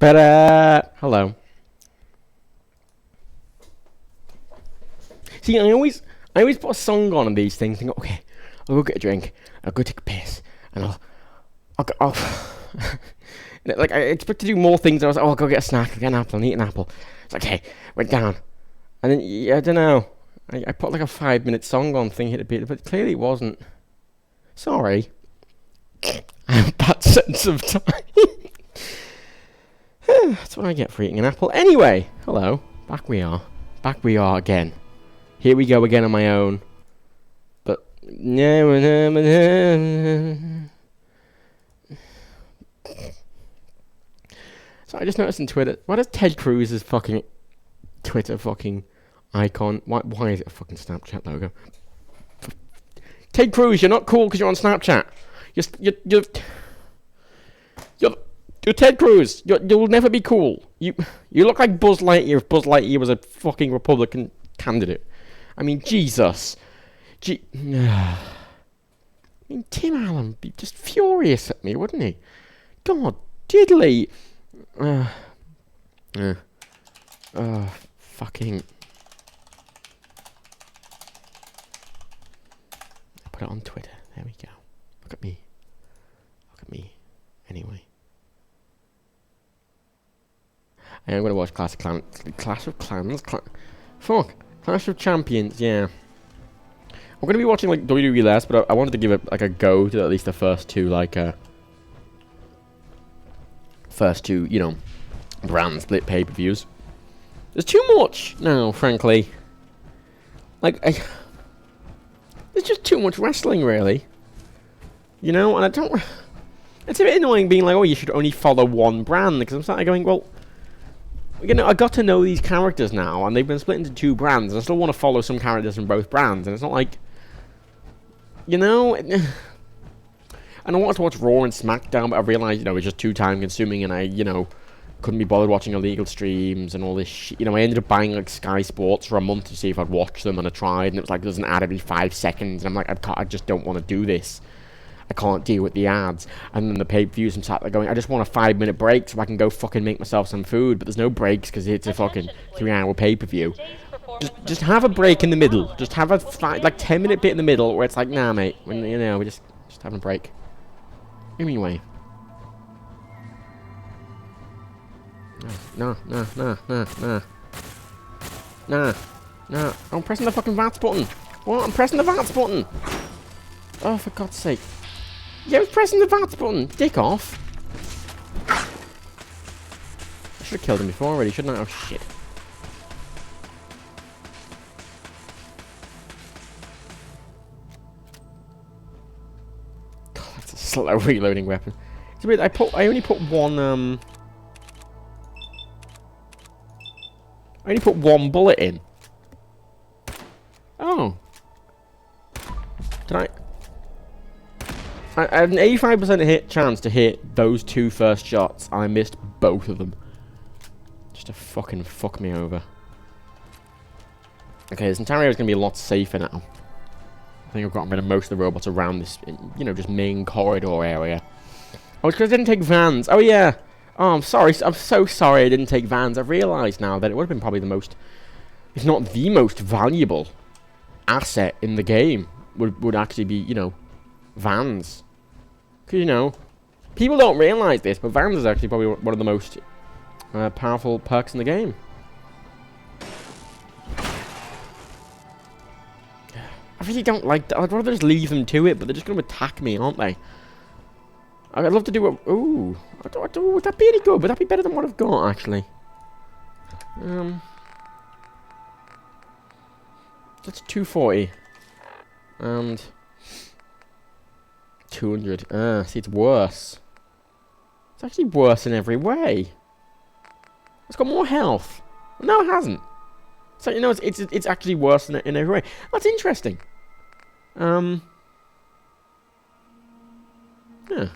Hello. See, I always put a song on these things and go, okay, I'll go get a drink, I'll go take a piss, and I'll like, I expect to do more things. I was like, oh, I'll go get a snack, I'll get an apple, and eat an apple. It's like, okay, went down. And then, yeah, I don't know. I put like a 5-minute song on thinking it'd be, but clearly it wasn't. Sorry. I have a bad sense of time. That's what I get for eating an apple. Anyway, hello. Back we are. Back we are again. Here we go again on my own. But so I just noticed on Twitter, why does Ted Cruz's fucking Twitter fucking icon, why is it a fucking Snapchat logo? Ted Cruz, you're not cool because you're on Snapchat. You're Ted Cruz. You'll never be cool. You look like Buzz Lightyear if Buzz Lightyear was a fucking Republican candidate. I mean, Jesus. I mean, Tim Allen would be just furious at me, wouldn't he? God, diddly. Fucking. Put it on Twitter. There we go. Look at me. Look at me. Anyway. I am going to watch Clash of Clans. Clash of Champions, yeah. I'm going to be watching, like, WWE less, but I wanted to give it, like, a go to at least the first two, like, you know, brand split pay-per-views. There's too much now, frankly. Like, there's just too much wrestling, really. You know, and I don't... It's a bit annoying being like, oh, you should only follow one brand, because I'm starting going, well... You know, I got to know these characters now, and they've been split into two brands, and I still want to follow some characters from both brands, and it's not like... You know... And I wanted to watch Raw and SmackDown, but I realised, you know, it was just too time-consuming, and I, you know, couldn't be bothered watching illegal streams and all this shit. You know, I ended up buying, like, Sky Sports for a month to see if I'd watch them, and I tried, and it was like, there's an ad every 5 seconds, and I'm like, I just don't want to do this. I can't deal with the ads. And then the pay-per-views, I'm sat there going, I just want a 5-minute break so I can go fucking make myself some food, but there's no breaks because it's a fucking 3-hour pay-per-view. Just have a break in the middle. Just have a, like, 10-minute bit in the middle where it's like, nah, mate, when, you know, we're just having a break. Anyway. No. I'm pressing the fucking VATS button. What? I'm pressing the VATS button. Oh, for God's sake. Yeah, I was pressing the VATS button. Dick off. I should have killed him before already, shouldn't I? Oh, shit. God, that's a slow reloading weapon. It's weird, I only put one, I only put one bullet in. Oh. Did I had an 85% chance to hit those two first shots, and I missed both of them. Just to fucking fuck me over. Okay, this entire area is going to be a lot safer now. I think I've gotten rid of most of the robots around this, you know, just main corridor area. Oh, it's because I didn't take vans. Oh, yeah. Oh, I'm sorry. I'm so sorry I didn't take vans. I've realised now that it would have been probably the most, if not the most valuable asset in the game would actually be, you know, vans. Because, you know, people don't realise this, but vans is actually probably one of the most powerful perks in the game. I really don't like that. I'd rather just leave them to it, but they're just going to attack me, aren't they? I'd love to do a... Ooh. Would that be any good? Would that be better than what I've got, actually? That's 240. And... 200. See, it's worse. It's actually worse in every way. It's got more health. No, it hasn't. So, you know, it's actually worse in every way. That's interesting. Yeah. Do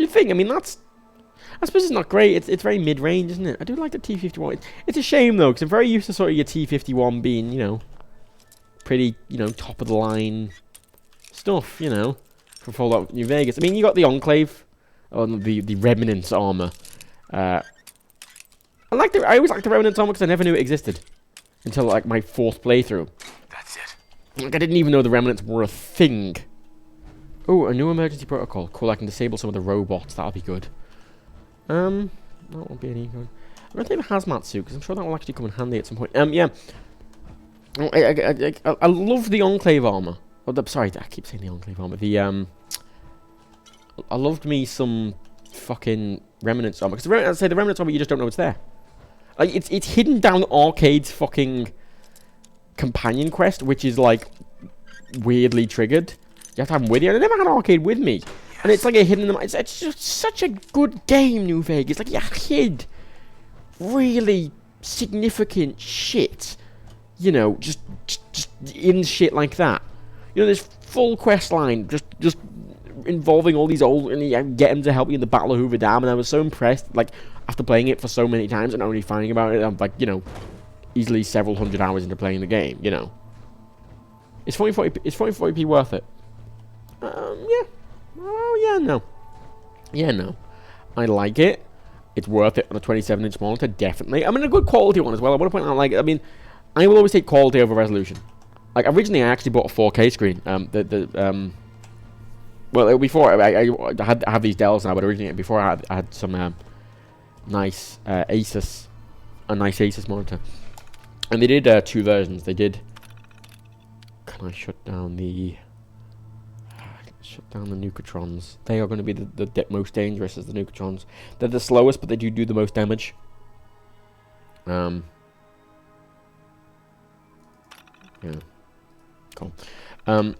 you think? I mean, that's... I suppose it's not great. It's very mid-range, isn't it? I do like the T-51. It's a shame, though, because I'm very used to sort of your T-51 being, you know, pretty, you know, top-of-the-line stuff, you know, for Fallout New Vegas. I mean, you got the Enclave, or the Remnant's armor, I always liked the Remnants on because I never knew it existed until like my 4th playthrough. That's it. Like I didn't even know the Remnants were a thing. Oh, a new emergency protocol. Cool, I can disable some of the robots. That'll be good. That won't be any good. I'm gonna take the hazmat suit because I'm sure that will actually come in handy at some point. Yeah. Oh, I love the Enclave armor. Oh, sorry, I keep saying the Enclave armor. I loved me some fucking Remnants armor because I'd say the Remnants armor you just don't know it's there. Like it's hidden down Arcade's fucking companion quest, which is like weirdly triggered. You have to have them with you. And I never had Arcade with me. And it's like a hidden... It's just such a good game, New Vegas. Like, you hid really significant shit. You know, just in shit like that. You know, this full quest line just involving all these old... And you get them to help you in the Battle of Hoover Dam. And I was so impressed, like, after playing it for so many times and only finding about it, I'm like, you know, easily several hundred hours into playing the game, you know. It's 40p worth it. Yeah. Oh, yeah, no. Yeah, no. I like it. It's worth it on a 27-inch monitor, definitely. I mean, a good quality one as well. I want to point out, like, I mean, I will always take quality over resolution. Like, originally, I actually bought a 4K screen. Well, before, I had these Dells now, but originally, before I had some nice Asus monitor. And they did 2 versions. They did... Can I shut down the... Shut down the Nucatrons. They are going to be the most dangerous as the Nucatrons. They're the slowest, but they do the most damage. Yeah. Cool. You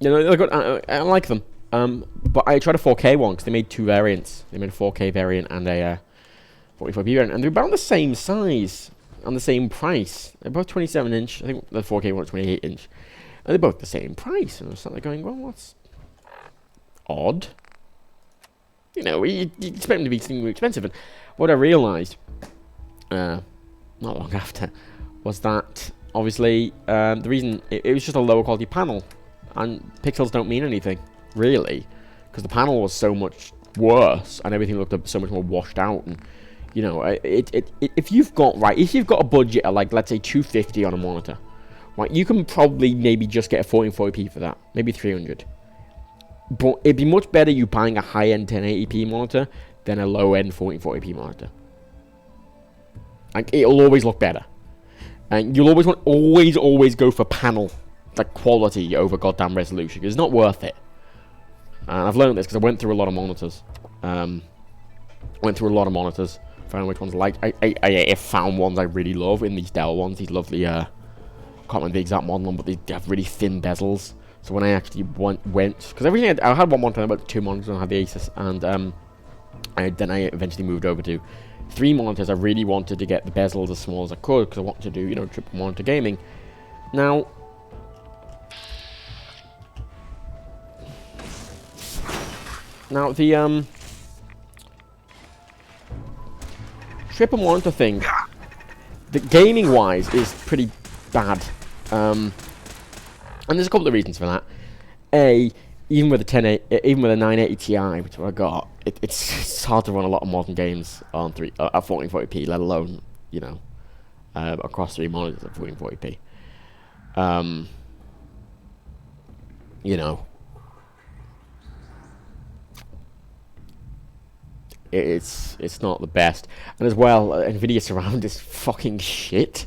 know, they're good. I like them. But I tried a 4K one because they made 2 variants. They made a 4K variant and a 45p variant, and they're about the same size and the same price. They're both 27-inch. I think the 4K one is 28-inch. And they're both the same price. And I was sort of going, well, what's odd? You know, you expect them to be something expensive. And what I realised, not long after, was that, obviously, the reason, it was just a lower quality panel. And pixels don't mean anything, really. Because the panel was so much worse, and everything looked so much more washed out. And, you know, if you've got a budget of, like, let's say $250 on a monitor, right, you can probably maybe just get a 1440p for that, maybe 300. But it'd be much better you buying a high-end 1080p monitor than a low-end 1440p monitor. Like, it'll always look better, and you'll always go for panel, like, quality over goddamn resolution. It's not worth it. And I've learned this because I went through a lot of monitors. Found which ones I like. I found ones I really love in these Dell ones. These lovely can't remember the exact model, but they have really thin bezels. So when I actually went, because everything I had one monitor, about 2 monitors, and I had the Asus, and then I eventually moved over to 3 monitors. I really wanted to get the bezels as small as I could because I wanted to do, you know, triple monitor gaming. Now, the triple monitor thing, the gaming wise, is pretty bad. And there's a couple of reasons for that. A, even with a 980 Ti, which I got, it's hard to run a lot of modern games on at 1440p, let alone, you know, across 3 monitors at 1440p. You know, it's not the best. And as well, Nvidia Surround is fucking shit.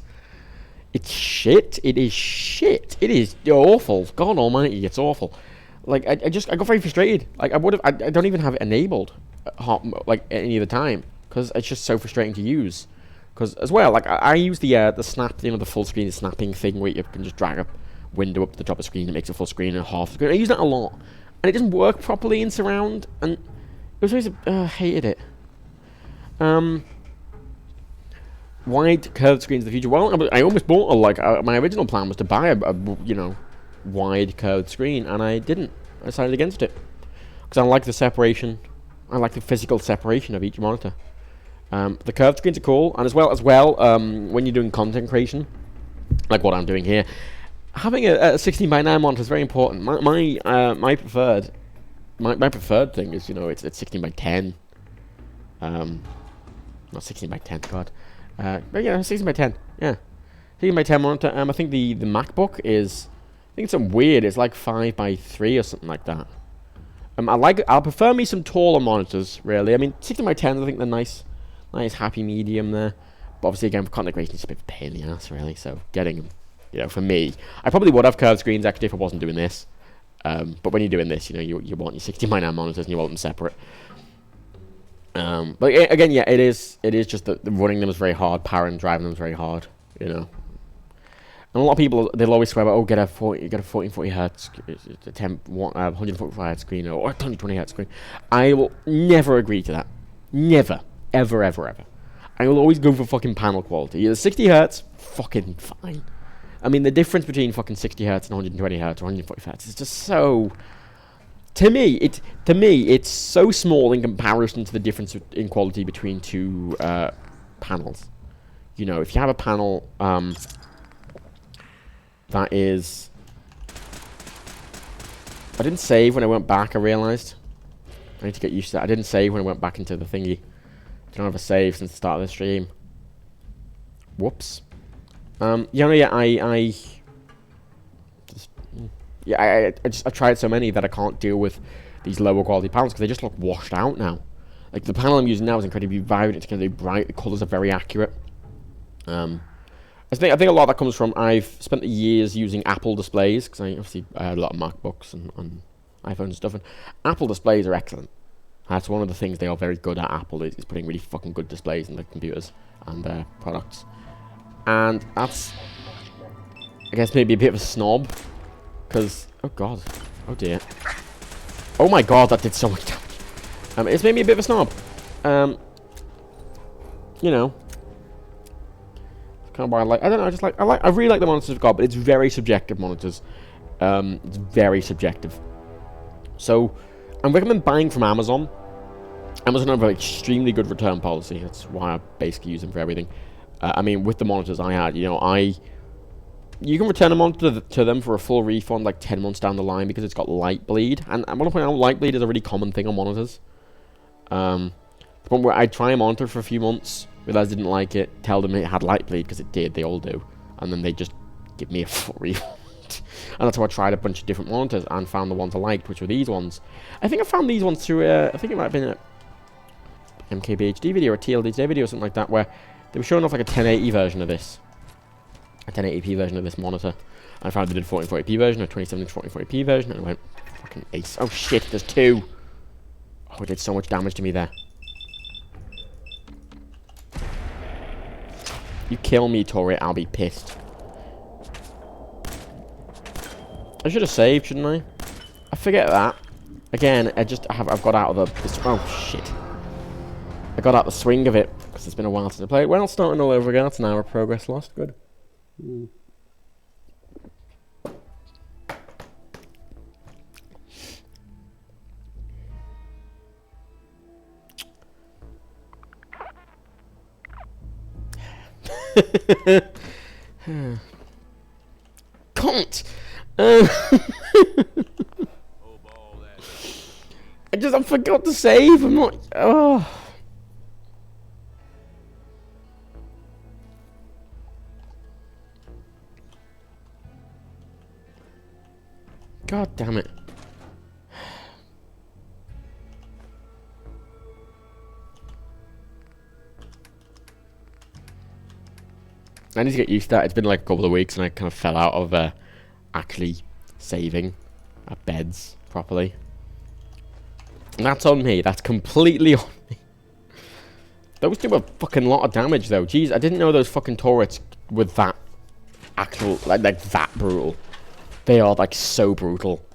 It's shit. It is shit. It is awful. God almighty, it's awful. Like, I got very frustrated. Like, I don't even have it enabled, like, any of the time, because it's just so frustrating to use. Because, as well, like, I use the snap, you know, the full screen snapping thing, where you can just drag a window up to the top of the screen, it makes a full screen and half screen. I use that a lot, and it doesn't work properly in Surround, and it was always, hated it. Wide curved screens in the future. Well, I almost bought my original plan was to buy a you know, wide curved screen, and I didn't. I decided against it because I like the separation. I like the physical separation of each monitor. The curved screens are cool, and as well, when you're doing content creation, like what I'm doing here, having a 16:9 monitor is very important. My preferred thing is, you know, it's 16:10. Not 16 by 10, God. But yeah, 16 by 10. Yeah. 16 by 10 monitor. I think the MacBook is... I think it's something weird. It's like 5 by 3 or something like that. I'll prefer me some taller monitors, really. I mean, 16 by 10, I think they're nice happy medium there. But obviously, again, for content creation, it's a bit of a pain in the ass, really. So, getting them, you know, for me, I probably would have curved screens, actually, if I wasn't doing this. But when you're doing this, you know, you want your 16 by 9 monitors and you want them separate. But again, yeah, it is just that running them is very hard, powering and driving them is very hard, you know. And a lot of people, they'll always swear about, oh, get a 1440 hertz, 144 hertz screen, or 120 hertz screen. I will never agree to that. Never. Ever, ever, ever. I will always go for fucking panel quality. Either 60 hertz, fucking fine. I mean, the difference between fucking 60 hertz and 120 hertz or 140 hertz is just so... To me, it's so small in comparison to the difference in quality between two panels. You know, if you have a panel... that is... I didn't save when I went back, I realised. I need to get used to that. I didn't save when I went back into the thingy. I don't have a save since the start of the stream. Whoops. I tried so many that I can't deal with these lower quality panels because they just look washed out now. Like, the panel I'm using now is incredibly vibrant, it's incredibly bright, the colours are very accurate. I think a lot of that comes from I've spent years using Apple displays because I obviously had a lot of MacBooks and iPhones and stuff, and Apple displays are excellent. That's one of the things they are very good at. Apple is putting really fucking good displays in their computers and their products, and that's, I guess, maybe a bit of a snob because oh god, oh dear, oh my god, that did so much damage. It's made me a bit of a snob. You know. Kind of why I don't know, I really like the monitors I've got, but it's very subjective monitors. It's very subjective. So, I recommend buying from Amazon. Amazon have an extremely good return policy. That's why I basically use them for everything. I mean, with the monitors I had, you know, you can return a monitor to them for a full refund like 10 months down the line because it's got light bleed. And I want to point out, light bleed is a really common thing on monitors. The point where I try a monitor for a few months, realised I didn't like it, tell them it had light bleed, because it did, they all do, and then they just give me a full refund. And that's how I tried a bunch of different monitors and found the ones I liked, which were these ones. I think I found these ones through, I think it might have been a MKBHD video or a TLDJ video or something like that, where they were showing off like a 1080 version of this. A 1080p version of this monitor. And I found they did a 1440p version, a 27-inch 1440p version, and I went, fucking ace. Oh shit, there's two! Oh, it did so much damage to me there. You kill me, Tori, I'll be pissed. I should have saved, shouldn't I? I forget that. Again, I've got out of the oh shit. I got out the swing of it because it's been a while since I played. Well, starting all over again. That's an hour of progress lost. Good. Cunt! I forgot to save. I'm not. Oh. God damn it. I need to get used to that. It's been like a couple of weeks and I kind of fell out of actually saving beds properly. And that's on me. That's completely on me. Those do a fucking lot of damage though. Jeez, I didn't know those fucking turrets were that actual, like that brutal. They are like so brutal.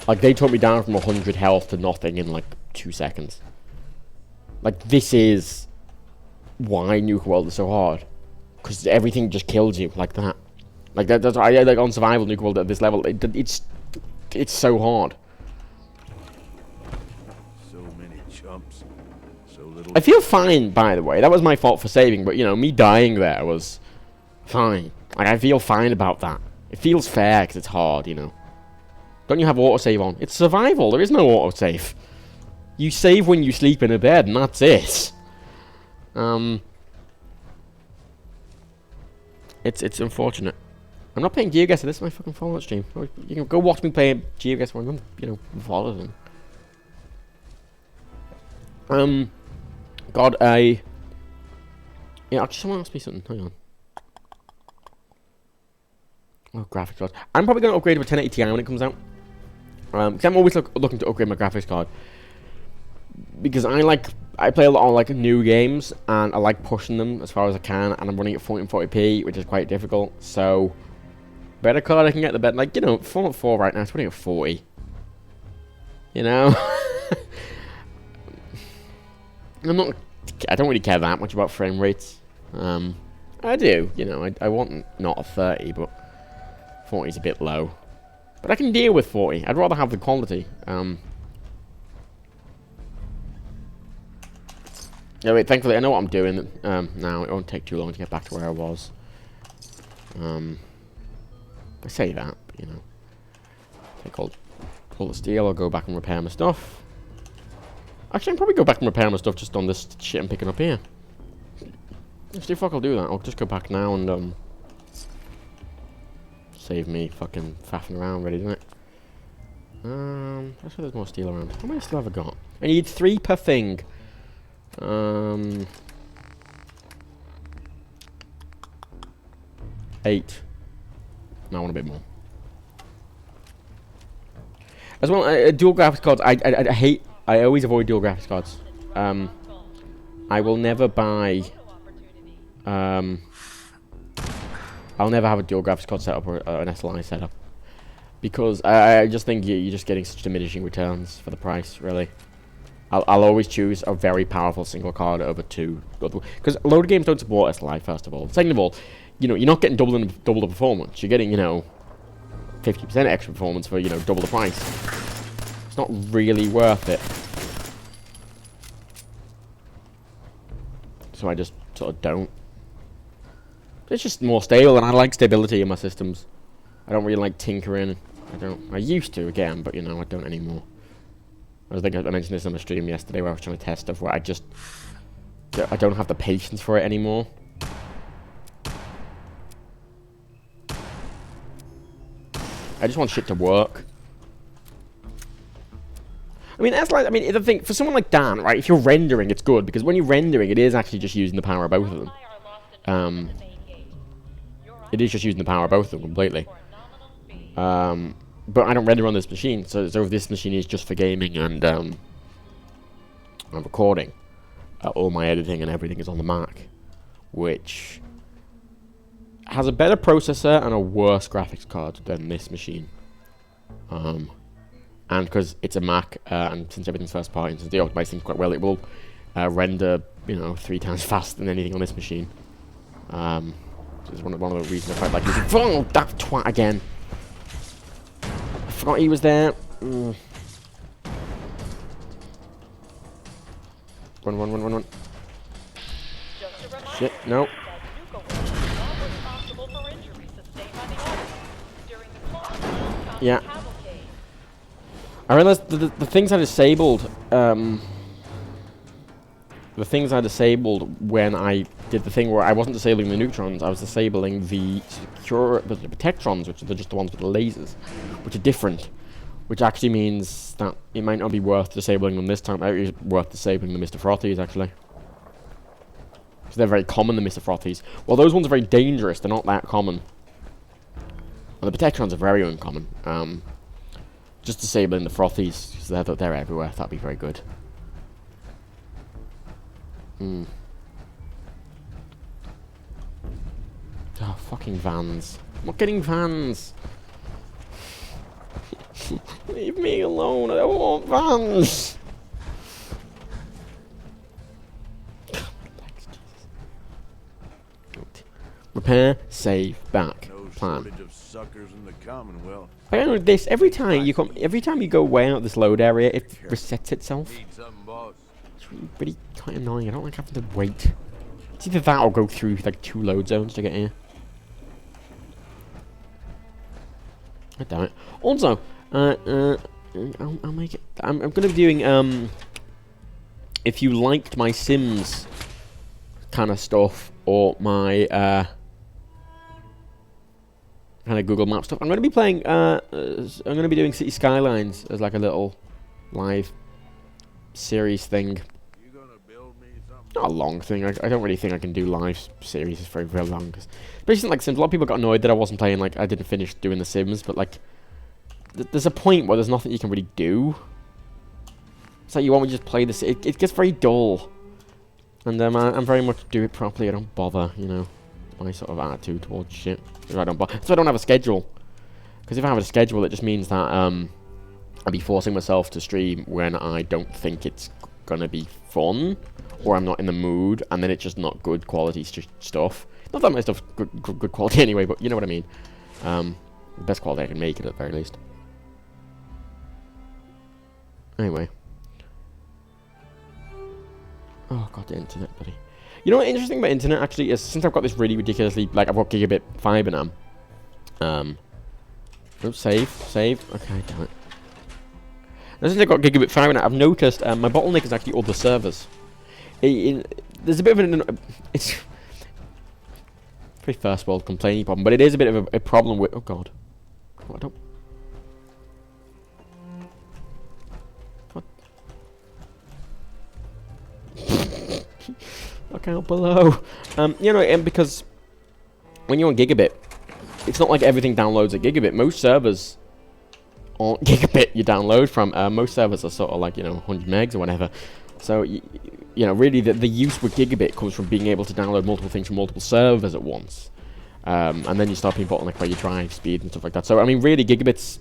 Like they took me down from 100 health to nothing in like 2 seconds. Like this is why Nuka World is so hard. Because everything just kills you like that. Like that's I like on survival Nuka World at this level. It's so hard. So many chumps. So little. I feel fine, by the way. That was my fault for saving, but you know, me dying there was fine. Like I feel fine about that. It feels fair because it's hard, you know. Don't you have autosave on? It's survival. There is no autosave. You save when you sleep in a bed, and that's it. It's unfortunate. I'm not playing GeoGuessr. This is my fucking Fallout stream. You can go watch me play GeoGuessr when I'm, you know, following. God, yeah, actually, someone asked me something. Hang on. Oh, graphics cards. I'm probably going to upgrade to a 1080 Ti when it comes out. Because I'm always looking to upgrade my graphics card. Because I play a lot on like new games, and I like pushing them as far as I can, and I'm running at 1440p, which is quite difficult. So, better card I can get, the better. Like, you know, Fallout 4 right now, it's running at 40. You know? I don't really care that much about frame rates. I do, you know, I want not a 30, but 40 is a bit low. But I can deal with 40. I'd rather have the quality. Yeah, wait, thankfully I know what I'm doing now. It won't take too long to get back to where I was. I say that, but, you know. Take all the steel, I'll go back and repair my stuff. Actually, I can probably go back and repair my stuff just on this shit I'm picking up here. Actually, fuck, I'll do that. I'll just go back now and, save me fucking faffing around, ready, doesn't it? That's why there's more steel around. How many steel have I got? I need 3 per thing. 8. No, I want a bit more. As well, dual graphics cards. I always avoid dual graphics cards. I will never buy. I'll never have a dual graphics card setup or an SLI setup, because I just think you're just getting such diminishing returns for the price, really. I'll always choose a very powerful single card over 2. Because a load of games don't support SLI, first of all. Second of all, you know, you're not getting double the performance. You're getting, you know, 50% extra performance for, you know, double the price. It's not really worth it. So I just sort of don't. It's just more stable, and I like stability in my systems. I don't really like tinkering. I used to, again, but, you know, I don't anymore. I think I mentioned this on the stream yesterday where I was trying to test stuff where I don't have the patience for it anymore. I just want shit to work. I mean, that's like, I mean, the thing, for someone like Dan, right, if you're rendering, it's good, because when you're rendering, it is actually just using the power of both of them. It is just using the power of both of them completely. But I don't render on this machine, so this machine is just for gaming and recording. All my editing and everything is on the Mac, which has a better processor and a worse graphics card than this machine. And because it's a Mac, and since everything's first party, and since they optimize things quite well, it will render, you know, 3 times faster than anything on this machine. Which is one of the reasons I quite like using. Oh, that twat again! I forgot he was there. Run. Shit, no. Yeah. I realized the things I disabled, when I did the thing where I wasn't disabling the neutrons, I was disabling the protectrons, which are just the ones with the lasers, which are different. Which actually means that it might not be worth disabling them this time. It's worth disabling the Mr. Frothies, actually. Because they're very common, the Mr. Frothies. Well, those ones are very dangerous. They're not that common. Well, the protectrons are very uncommon. Just disabling the Frothies, because they're everywhere. That'd be very good. Oh, fucking vans. I'm not getting vans. Leave me alone, I don't want vans. Repair, save, back. No Plan. shortage of suckers in the Commonwealth. I don't know this. Every time you go way out this load area, it resets itself. Need something, boss. It's really quite annoying. I don't like having to wait. It's either that or go through like 2 load zones to get here. God damn it. Also, I'll make it. I'm gonna be doing if you liked my Sims kind of stuff, or my kind of Google Map stuff, I'm going to be playing, I'm going to be doing City Skylines as like a little live series thing. You gonna build me something? Not a long thing. I don't really think I can do live series for very long. Cause especially like Sims, a lot of people got annoyed that I wasn't playing, like, I didn't finish doing the Sims, but like, there's a point where there's nothing you can really do. It's like you want me to just play this. It gets very dull. And I'm very much do it properly. I don't bother, you know. It's my sort of attitude towards shit. So I don't bother. So I don't have a schedule. Because if I have a schedule, it just means that I'll be forcing myself to stream when I don't think it's gonna be fun, or I'm not in the mood, and then it's just not good quality stuff. Not that my stuff's good quality anyway, but you know what I mean. The best quality I can make it at the very least. Anyway. Oh god, the internet, buddy. You know what interesting about internet actually is, since I've got this really ridiculously, like, I've got gigabit fiber now. Oh, save. Okay, damn it. Now, since I've got gigabit fiber now, I've noticed my bottleneck is actually other servers. There's a bit of an... It's... Pretty first world complaining problem, but it is a bit of a problem with... Oh god. What, I don't... What? Look out below. You know, and because when you're on gigabit, it's not like everything downloads at gigabit. Most servers aren't gigabit you download from. Most servers are sort of like, you know, 100 megs or whatever. So, you know, really the use with gigabit comes from being able to download multiple things from multiple servers at once. And then you start being bottlenecked by your drive speed and stuff like that. So, I mean, really, gigabit's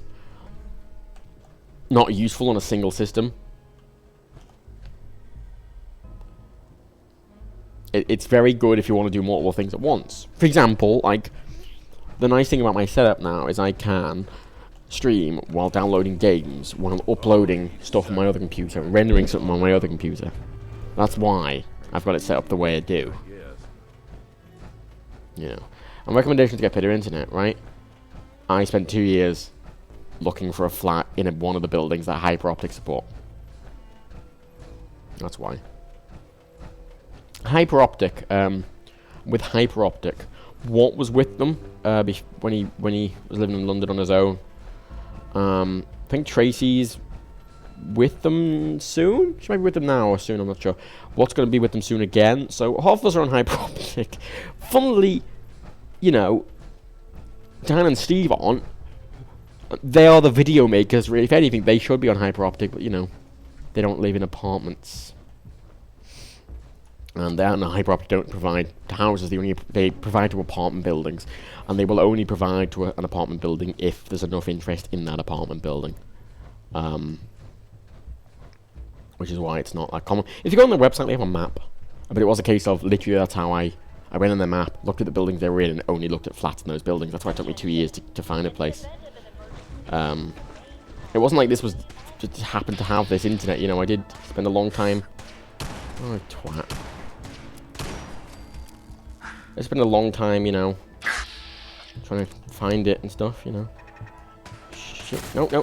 not useful on a single system. It's very good if you want to do multiple things at once. For example, like, the nice thing about my setup now is I can stream while downloading games, while uploading stuff on my other computer, and rendering something on my other computer. That's why I've got it set up the way I do. You know. And recommendation to get better internet, right? I spent 2 years looking for a flat in one of the buildings that hyper optic support. That's why. Hyper optic, with hyper optic, what was with them when he was living in London on his own? I think Tracy's with them soon. She might be with them now or soon. I'm not sure. What's going to be with them soon again? So half of us are on hyper optic. Funnily, you know, Dan and Steve aren't. They are the video makers. Really, if anything, they should be on hyper optic. But you know, they don't live in apartments. And hyper optic don't provide to houses. They provide to apartment buildings, and they will only provide to an apartment building if there's enough interest in that apartment building. Which is why it's not that common. If you go on their website, they have a map, but it was a case of literally that's how I went on their map, looked at the buildings they were in, and only looked at flats in those buildings. That's why it took me 2 years to find a place. It wasn't like this was just happened to have this internet. You know, I did spend a long time. Oh, twat. I spent a long time, you know, trying to find it and stuff, you know. Shit. No. He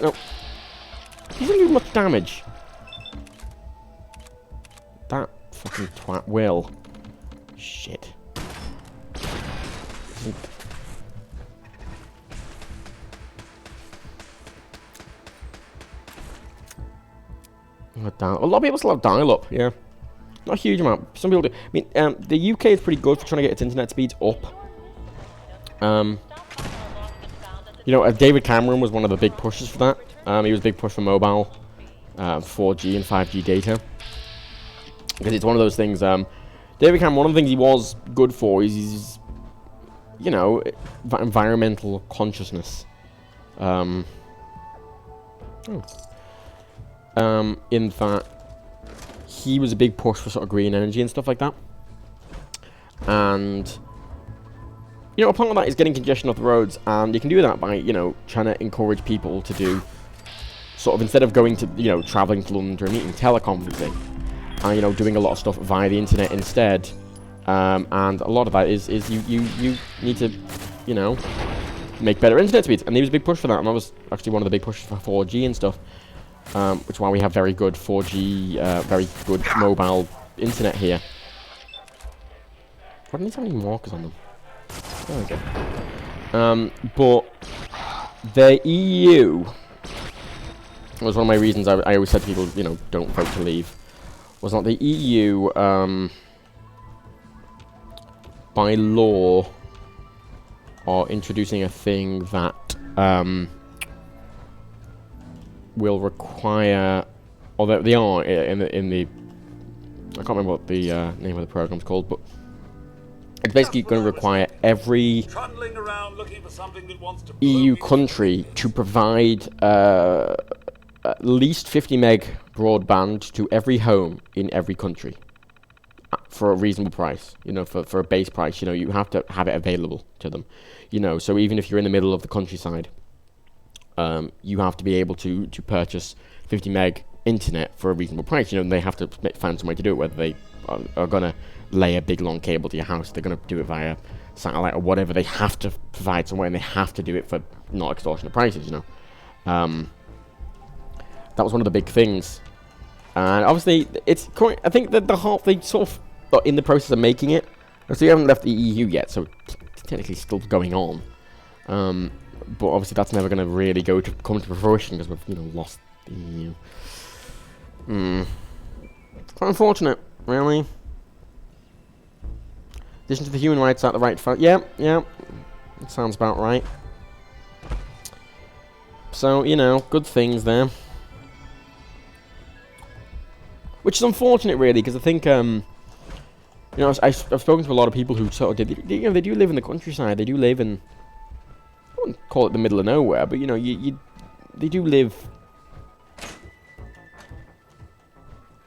doesn't do much damage. That fucking twat will. Shit. A lot of people still have dial-up, yeah. Not a huge amount. Some people do. I mean, the UK is pretty good for trying to get its internet speeds up. You know, David Cameron was one of the big pushes for that. He was a big push for mobile, 4G and 5G data. Because it's one of those things, David Cameron, one of the things he was good for is you know, environmental consciousness. In that he was a big push for sort of green energy and stuff like that. And, you know, a part of that is getting congestion off the roads, and you can do that by, you know, trying to encourage people to do, sort of, instead of going to, you know, travelling to London to a meeting, teleconferencing, and, you know, doing a lot of stuff via the internet instead. And a lot of that is you need to, you know, make better internet speeds, and there was a big push for that, and that was actually one of the big pushes for 4G and stuff. which is why we have very good 4G, very good mobile internet here. Why don't these have any markers on them? There we go. But the EU was one of my reasons I always said to people, you know, don't vote to leave. Was not the EU, by law, are introducing a thing that will require, or they are in the I can't remember what the name of the program's called, but it's basically going to require every Trundling around looking for something that wants to EU country to provide at least 50 meg broadband to every home in every country for a reasonable price. You know, for a base price. You know, you have to have it available to them. You know, so even if you're in the middle of the countryside, you have to be able to purchase 50 meg internet for a reasonable price. You know, and they have to find some way to do it, whether they are going to lay a big long cable to your house, they're going to do it via satellite or whatever. They have to provide some way, and they have to do it for not extortionate prices, you know. That was one of the big things. And obviously, it's quite, I think that they sort of are in the process of making it. So you haven't left the EU yet, so it's technically still going on. But obviously that's never going to really come to fruition because we've, you know, lost the EU. Quite unfortunate, really. Addition to the human rights at the right front. Yeah, that sounds about right. So, you know, good things there. Which is unfortunate, really, because I think, you know, I've spoken to a lot of people who sort of did, you know, they do live in the countryside. They do live in, I wouldn't call it the middle of nowhere, but, you know, they do live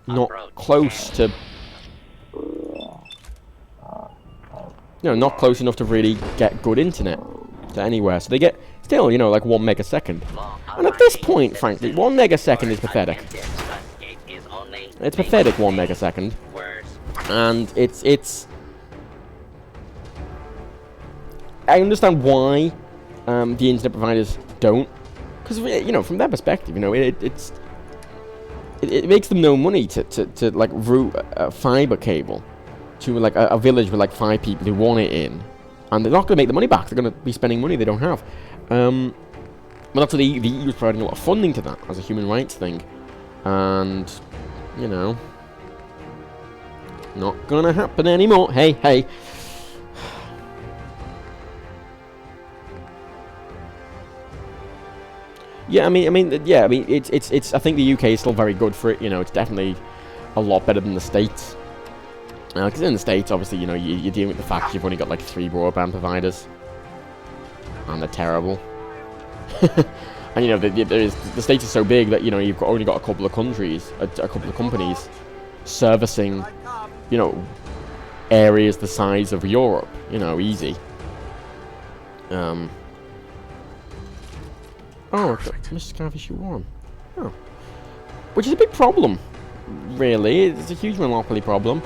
not close to, you know, not close enough to really get good internet to anywhere. So they get, still, you know, like 1 megasecond. And at this point, frankly, 1 megasecond is pathetic. It's pathetic, 1 megasecond. And it's I understand why the internet providers don't. Because, you know, from their perspective, you know, it makes them no money to like, route a fiber cable to, like, a village with, like, 5 people who want it in. And they're not going to make the money back. They're going to be spending money they don't have. But that's what the EU is providing a lot of funding to that as a human rights thing. And, you know, not going to happen anymore. Hey. Yeah, I mean, it's. I think the UK is still very good for it. You know, it's definitely a lot better than the States. Because in the States, obviously, you know, you're dealing with the fact you've only got like 3 broadband providers, and they're terrible. And you know, the States is so big that, you know, you've only got a couple of countries, a couple of companies servicing, you know, areas the size of Europe. You know, easy. Oh, Mrs. Carfish, you won. Oh. Which is a big problem, really. It's a huge monopoly problem.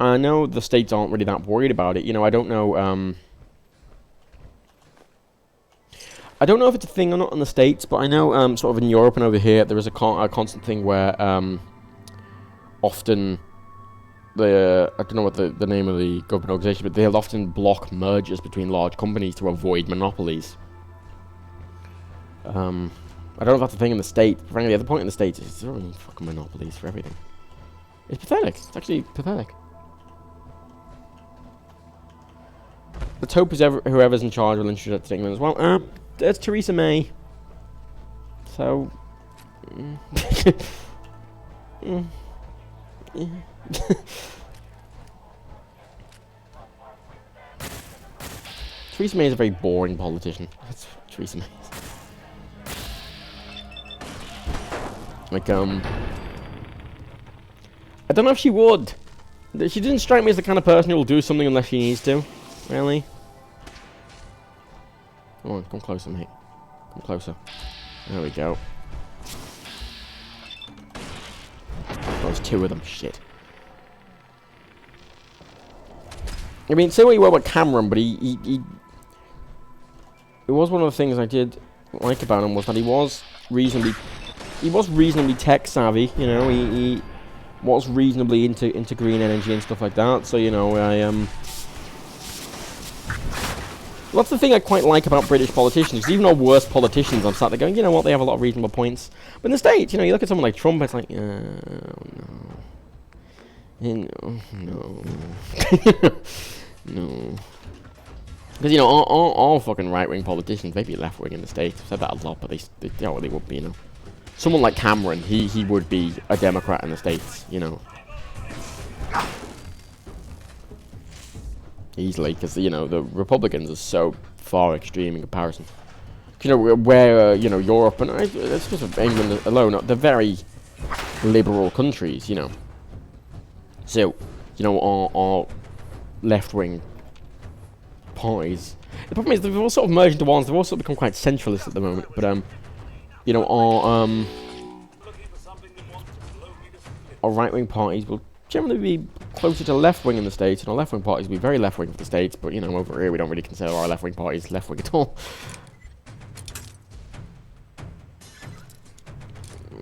I know the States aren't really that worried about it. You know, I don't know, I don't know if it's a thing or not in the States, but I know, sort of in Europe and over here, there is a constant thing where, often, I don't know what the name of the government organization, but they'll often block mergers between large companies to avoid monopolies. I don't know if that's a thing in the States. Frankly, the point in the States is there are fucking monopolies for everything. It's pathetic. It's actually pathetic. Let's hope whoever's in charge will introduce it to England as well. There's Theresa May. So... Theresa May is a very boring politician. That's Theresa May. Like, I don't know if she would. She didn't strike me as the kind of person who will do something unless she needs to. Really? Come on, come closer, mate. Come closer. There we go. There's 2 of them. Shit. I mean, say what you will about Cameron, but it was one of the things I did like about him, was that he was reasonably, was reasonably tech savvy. You know, he was reasonably into green energy and stuff like that. So you know, well, that's the thing I quite like about British politicians. Because even our worst politicians, I'm sat there going, you know what, they have a lot of reasonable points. But in the States, you know, you look at someone like Trump, it's like, no. No. No. Because, you know, all fucking right-wing politicians, maybe left-wing in the States, I've said that a lot, but they would be, you know. Someone like Cameron, he would be a Democrat in the States, you know. Easily, because, you know, the Republicans are so far extreme in comparison. You know, where, you know, Europe, and it's just England alone, they're very liberal countries, you know. So, you know, our left-wing parties, the problem is they've all sort of merged into ones, they've all sort of become quite centralist at the moment, but, you know, our right-wing parties will generally be closer to left-wing in the States, and our left-wing parties will be very left-wing for the States, but, you know, over here we don't really consider our left-wing parties left-wing at all.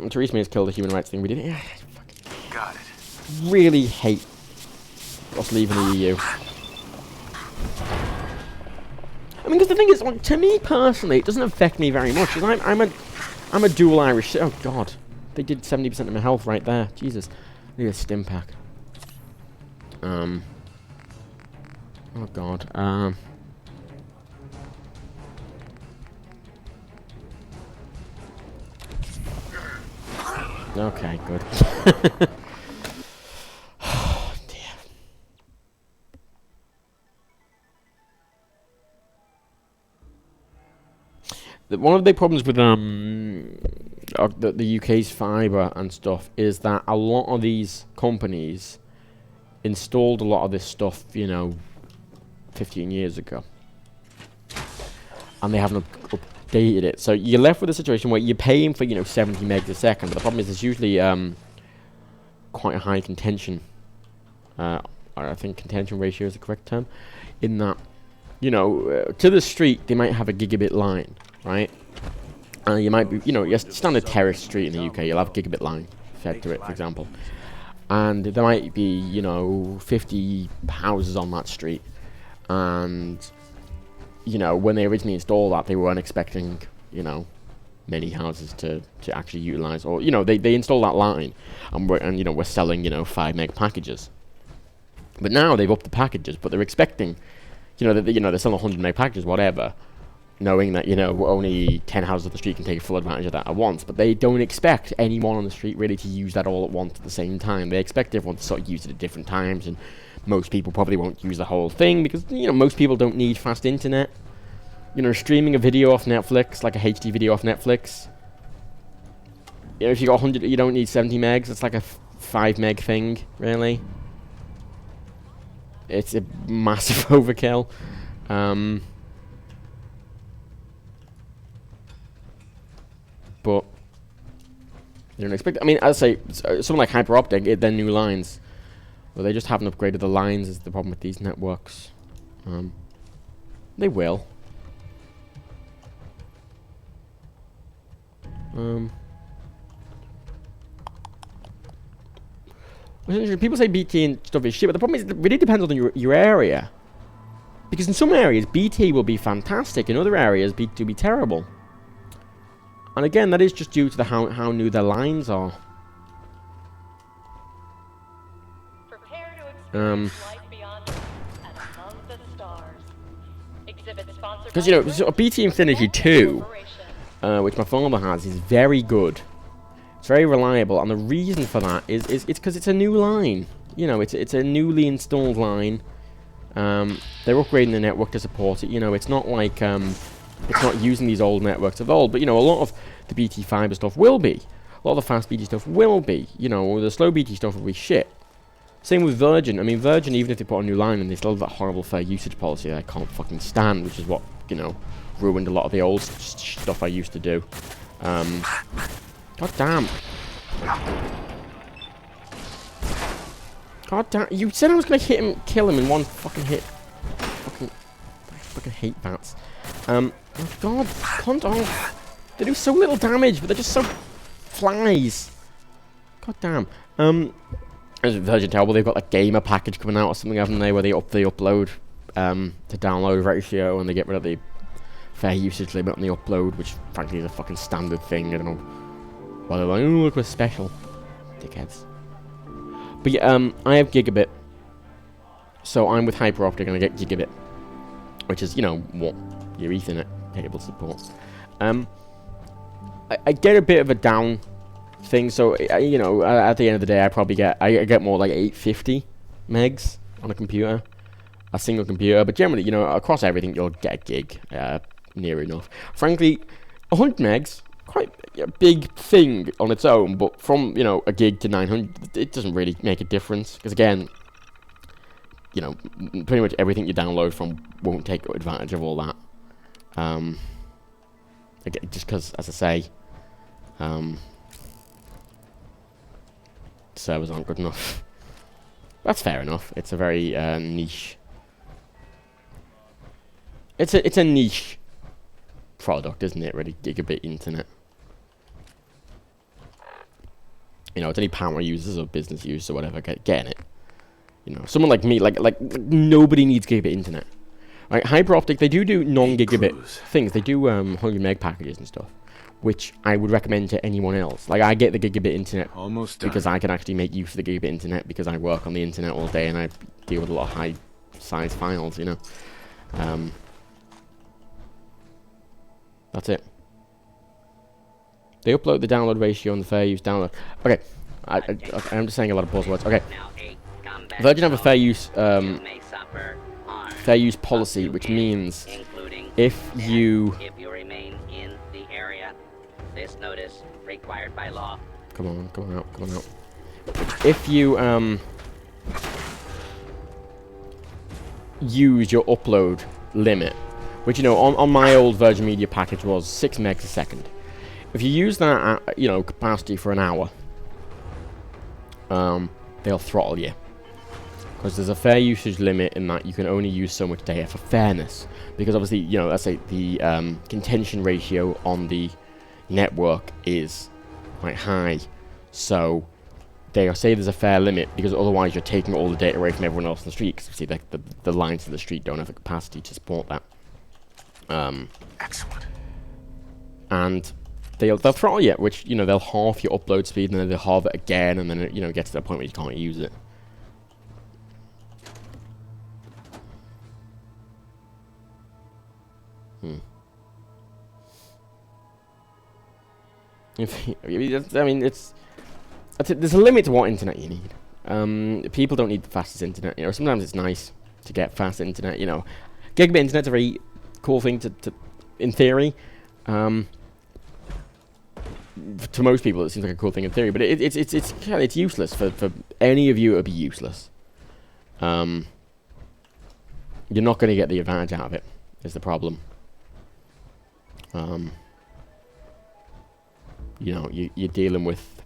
Theresa May has killed the human rights thing we did. Yeah, Got it. really hate us leaving the EU. I mean, because the thing is, like, to me personally, it doesn't affect me very much, because I'm a dual Irish... Oh, God. They did 70% of my health right there. Jesus. I need a stim pack. Oh, God. Okay, good. Oh, dear. One of the big problems with the UK's fibre and stuff is that a lot of these companies installed a lot of this stuff, you know, 15 years ago. And they haven't updated it. So you're left with a situation where you're paying for, you know, 70 megs a second. But the problem is there's usually quite a high contention. I think contention ratio is the correct term. In that, you know, to the street, they might have a gigabit line, right? You might be, you know, your standard terrace street in the UK, you'll have a gigabit line fed to it, for example. And there might be, you know, 50 houses on that street. And, you know, when they originally installed that, they weren't expecting, you know, many houses to actually utilize, or, you know, they installed that line, and you know, we're selling, you know, 5 meg packages. But now they've upped the packages, but they're expecting, you know, they're selling 100 meg packages, whatever, knowing that, you know, only 10 houses on the street can take full advantage of that at once. But they don't expect anyone on the street really to use that all at once at the same time. They expect everyone to sort of use it at different times, and most people probably won't use the whole thing because, you know, most people don't need fast internet. You know, streaming a video off Netflix, like a HD video off Netflix, you know, if you got 100, you don't need 70 megs. It's like a 5 meg thing, really. It's a massive overkill. But you don't expect. I mean, as I say, something like Hyper Optic, their new lines, well, they just haven't upgraded the lines. Is the problem with these networks? They will. People say BT and stuff is shit, but the problem is it really depends on your area. Because in some areas, BT will be fantastic. In other areas, BT will be terrible. And again, that is just due to how new their lines are. Prepare to experience life beyond Earth and among the stars. Exhibit sponsored Because, you know, so BT Infinity 2, which my father has, is very good. It's very reliable, and the reason for that is it's because it's a new line. You know, it's a newly installed line. They're upgrading the network to support it. You know, it's not like it's not using these old networks of old, but, you know, a lot of the BT fiber stuff will be. A lot of the fast BT stuff will be. You know, the slow BT stuff will be shit. Same with Virgin. I mean, Virgin, even if they put a new line in, they still have that horrible fair usage policy that I can't fucking stand, which is what, you know, ruined a lot of the old stuff I used to do. God damn. God damn. You said I was going to kill him in one fucking hit. I fucking hate bats. Oh God, cunt off. They do so little damage, but they're just so flies. God damn. As Virgin Terrible, they've got a gamer package coming out or something, haven't they? Where they up the upload to download ratio, and they get rid of the fair usage limit on the upload, which frankly is a fucking standard thing. I don't know why they're like, oh look, we're special, dickheads. But yeah, I have gigabit, so I'm with hyper optic and I get gigabit, which is, you know, what your Ethernet cable supports. I get a bit of a down thing, so you know, at the end of the day, I get more like 850 megs on a computer, a single computer. But generally, you know, across everything, you'll get a gig, near enough. Frankly, 100 megs, quite a big thing on its own. But from, you know, a gig to 900, it doesn't really make a difference, because again, you know, pretty much everything you download from won't take advantage of all that. Again, just because, as I say, servers aren't good enough. That's fair enough. It's a very niche. It's a niche product, isn't it? Really, gigabit internet. You know, it's only power users or business users or whatever getting it. You know, someone like me, like nobody needs gigabit internet. Right, hyper optic, they do non-gigabit things. They do 100 meg packages and stuff, which I would recommend to anyone else. Like, I get the gigabit internet because I can actually make use of the gigabit internet because I work on the internet all day and I deal with a lot of high-size files, you know. That's it. They upload the download ratio and the fair use download. Okay, I'm just saying a lot of buzzwords. Okay, Virgin have a fair use policy, which means if you remain in the area, this notice required by law. Come on out. If you use your upload limit, which, you know, on my old Virgin Media package was 6 megs a second. If you use that at, you know, capacity for an hour, they'll throttle you. Because there's a fair usage limit in that you can only use so much data for fairness. Because obviously, you know, let's say the contention ratio on the network is quite high. So they say there's a fair limit, because otherwise you're taking all the data away from everyone else in the street. Because you see, like, the lines to the street don't have the capacity to support that. Excellent. And they'll throttle you, which, you know, they'll halve your upload speed, and then they'll halve it again, and then it, you know, gets to the point where you can't use it. I mean, there's a limit to what internet you need. People don't need the fastest internet. You know, sometimes it's nice to get fast internet. You know, gigabit internet's a very cool thing to in theory. To most people, it seems like a cool thing in theory, but it's useless for any of you. It would be useless. You're not going to get the advantage out of it. Is the problem. You know, you're dealing with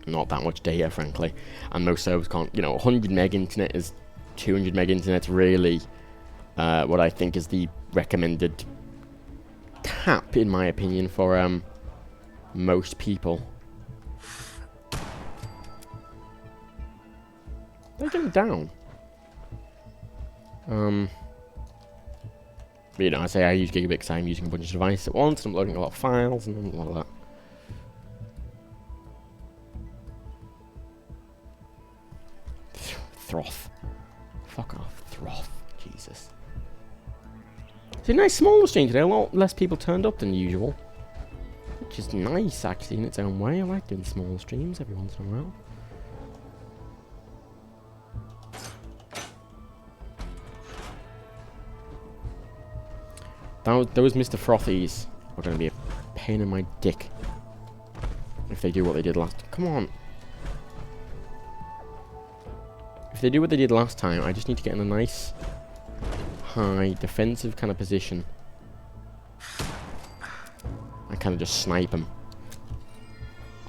not that much data, frankly, and most servers can't. You know, 100 meg internet is 200 meg internet's really what I think is the recommended cap, in my opinion, for most people. They're getting down. You know, I say I use gigabit because I'm using a bunch of devices at once, and I'm loading a lot of files and a lot of that. Throth. Fuck off, Throth. Jesus. It's a nice smaller stream today. A lot less people turned up than usual, which is nice, actually, in its own way. I like doing small streams every once in a while. Those Mr. Frothies are going to be a pain in my dick if they do what they did last. Come on. If they do what they did last time, I just need to get in a nice, high, defensive kind of position. I kind of just snipe them.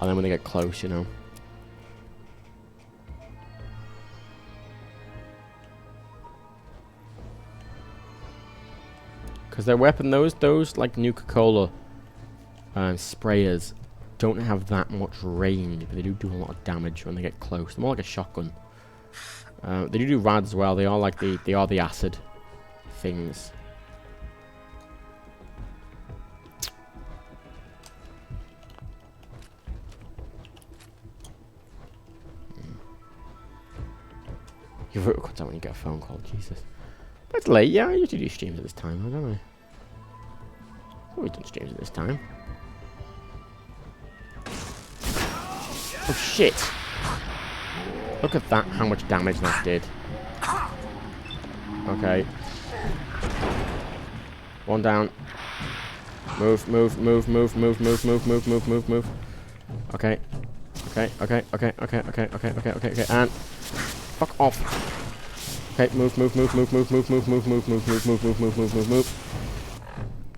And then when they get close, you know. Because their weapon, those like Nuka-Cola sprayers, don't have that much range, but they do a lot of damage when they get close. They're more like a shotgun. They do rads as well. They are like they are the acid things. You wrote cuts out when you get a phone call, Jesus. But it's late, yeah, I usually do streams at this time, don't I? I've always done streams at this time. Oh shit! Look at that, how much damage that did. Okay. One down. Move, move, move, move, move, move, move, move, move, move, move. Okay. Okay, okay, okay, okay, okay, okay, okay, okay, okay, and fuck off. Okay, move, move, move, move, move, move, move, move, move, move, move, move, move, move, move, move, move.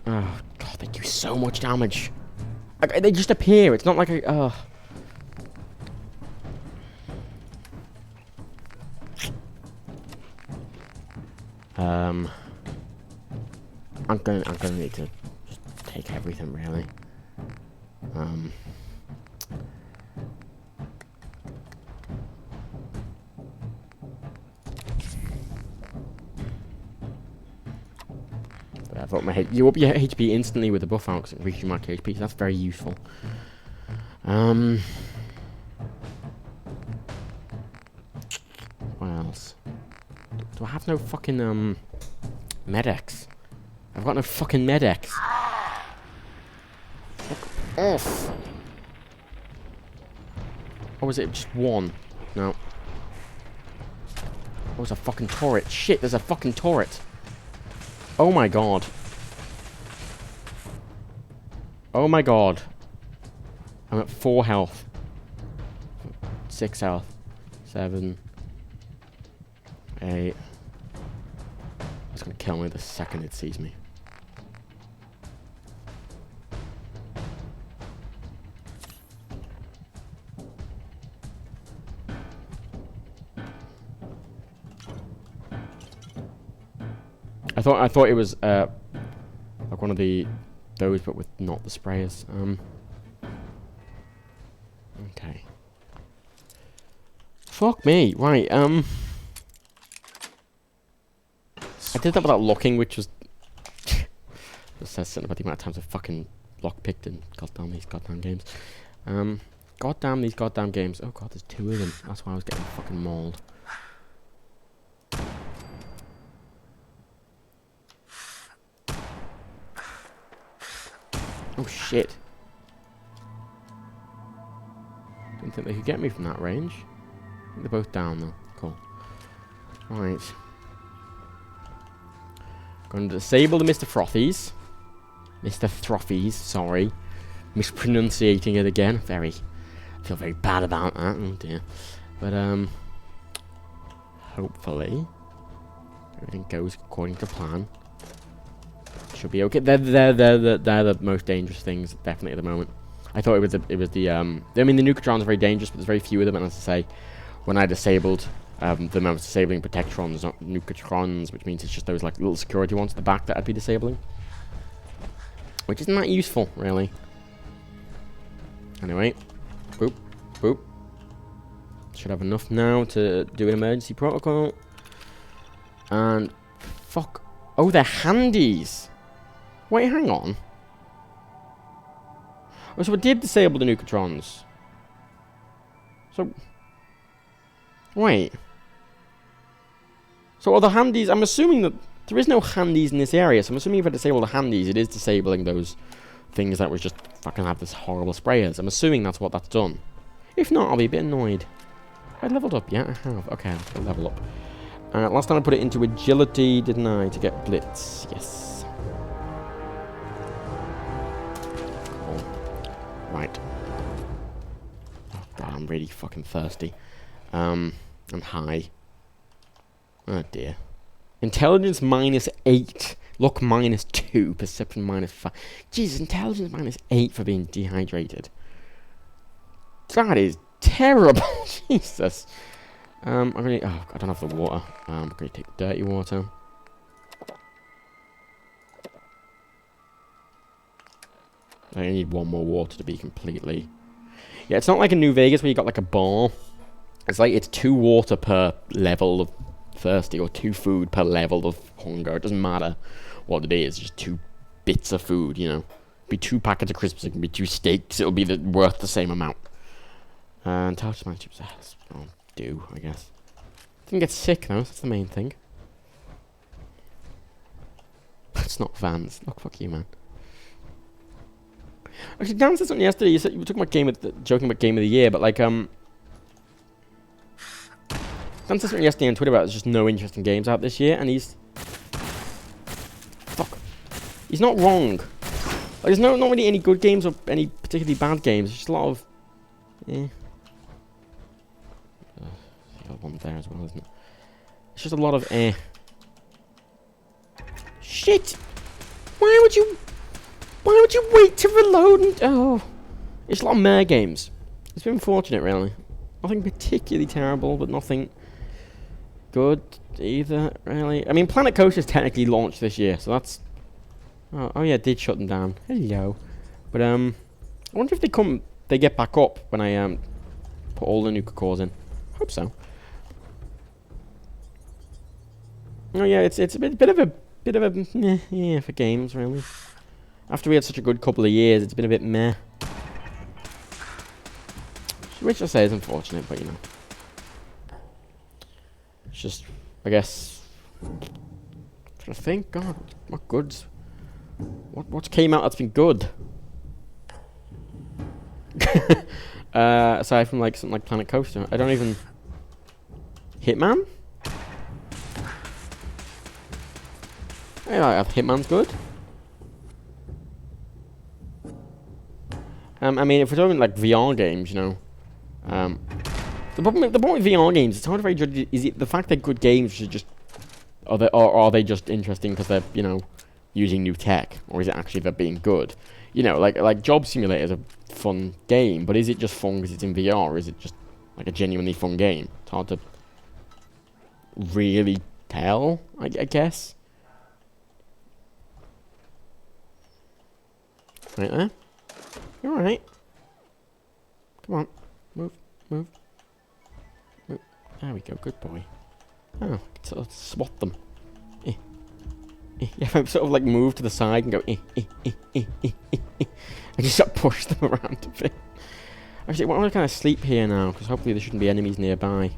Oh god, they do so much damage. Okay, they just appear. It's not like a I'm gonna need to just take everything really. I thought you up your HP instantly with the buff out because it increases your max HP, so that's very useful. What else? Do I have no fucking medics? I've got no fucking medics. Fuck off. Or was it just one? No. Oh, it's a fucking turret. Shit, there's a fucking turret. Oh my god. Oh my god. I'm at 4 health. 6 health. 7. 8. It's gonna kill me the second it sees me. I thought it was like one of those, but with not the sprayers. Okay. Fuck me. Right. I did that without looking, which was just says something about the amount of times I fucking lockpicked and goddamn these goddamn games. Goddamn these goddamn games. Oh god, there's 2 of them. That's why I was getting fucking mauled. Oh shit. Didn't think they could get me from that range. I think they're both down though. Cool. Right. Going to disable the Mr. Frothies. Mr. Throffies, sorry. Mispronunciating it again. I feel very bad about that. Oh dear. But hopefully everything goes according to plan. Should be okay. They're the most dangerous things, definitely at the moment. I thought it was the I mean the Nucatrons are very dangerous, but there's very few of them, and as I say, when I disabled them, I was disabling Protectrons, not Nucatrons, which means it's just those like little security ones at the back that I'd be disabling. Which isn't that useful, really. Anyway. Boop. Boop. Should have enough now to do an emergency protocol. And fuck. Oh, they're handies. Wait, hang on. Oh, so I did disable the Nucatrons. So... Wait. So are the handies... I'm assuming that there is no handies in this area, so I'm assuming if I disable the handies, it is disabling those things that was just fucking have this horrible sprayers. I'm assuming that's what that's done. If not, I'll be a bit annoyed. I leveled up, yeah, I have. Okay, I'll level up. Last time I put it into agility, didn't I, to get blitz? Yes. Cool. Right. Oh god, I'm really fucking thirsty. I'm high. Oh dear. Intelligence -8. Luck -2. Perception -5. Jesus, intelligence -8 for being dehydrated. That is terrible. Jesus. I'm gonna. Oh, I don't have the water. I'm gonna take the dirty water. I need one more water to be completely... Yeah, it's not like in New Vegas where you got like a bar. It's like it's 2 water per level of thirsty, or 2 food per level of hunger. It doesn't matter what it is, just 2 bits of food, you know. Be 2 packets of crisps, it can be 2 steaks, it'll be worth the same amount. And touch my chips, I'll do, I guess. Didn't get sick though, that's the main thing. It's not Vans. Look, fuck you, man. Actually, Dan said something yesterday. You said you were talking about joking about game of the year, but like Dan said something yesterday on Twitter about there's just no interesting games out this year, and he's not wrong. Like, there's not really any good games or any particularly bad games. There's just a lot of got one there as well, isn't it? It's just a lot of Shit! Why would you wait to reload and... Oh. It's a lot of meh games. It's been fortunate, really. Nothing particularly terrible, but nothing good either, really. I mean, Planet Coaster's technically launched this year, so that's... Oh yeah, it did shut them down. Hello. But, I wonder if they get back up when I, put all the nuka cores in. Hope so. Oh yeah, it's a bit of a meh, yeah, for games, really. After we had such a good couple of years, it's been a bit meh. Which I say is unfortunate, but you know. It's just, I guess... I'm trying to think, God, what goods... What's came out that's been good? Aside from like something like Planet Coaster, I don't even... Hitman? Yeah, Hitman's good. I mean, if we're talking like VR games, you know, the problem with VR games, it's hard to judge. Is it the fact they're good games, should just, or are they just interesting because they're, you know, using new tech, or is it actually they're being good? You know, like Job Simulator is a fun game, but is it just fun because it's in VR, or is it just like a genuinely fun game? It's hard to really tell, I guess. Right there. You're alright. Come on. Move. There we go. Good boy. Oh, I can sort of swat them. Yeah, if I sort of like move to the side and go I just sort of push them around a bit. Actually, I want to kind of sleep here now, because hopefully there shouldn't be enemies nearby.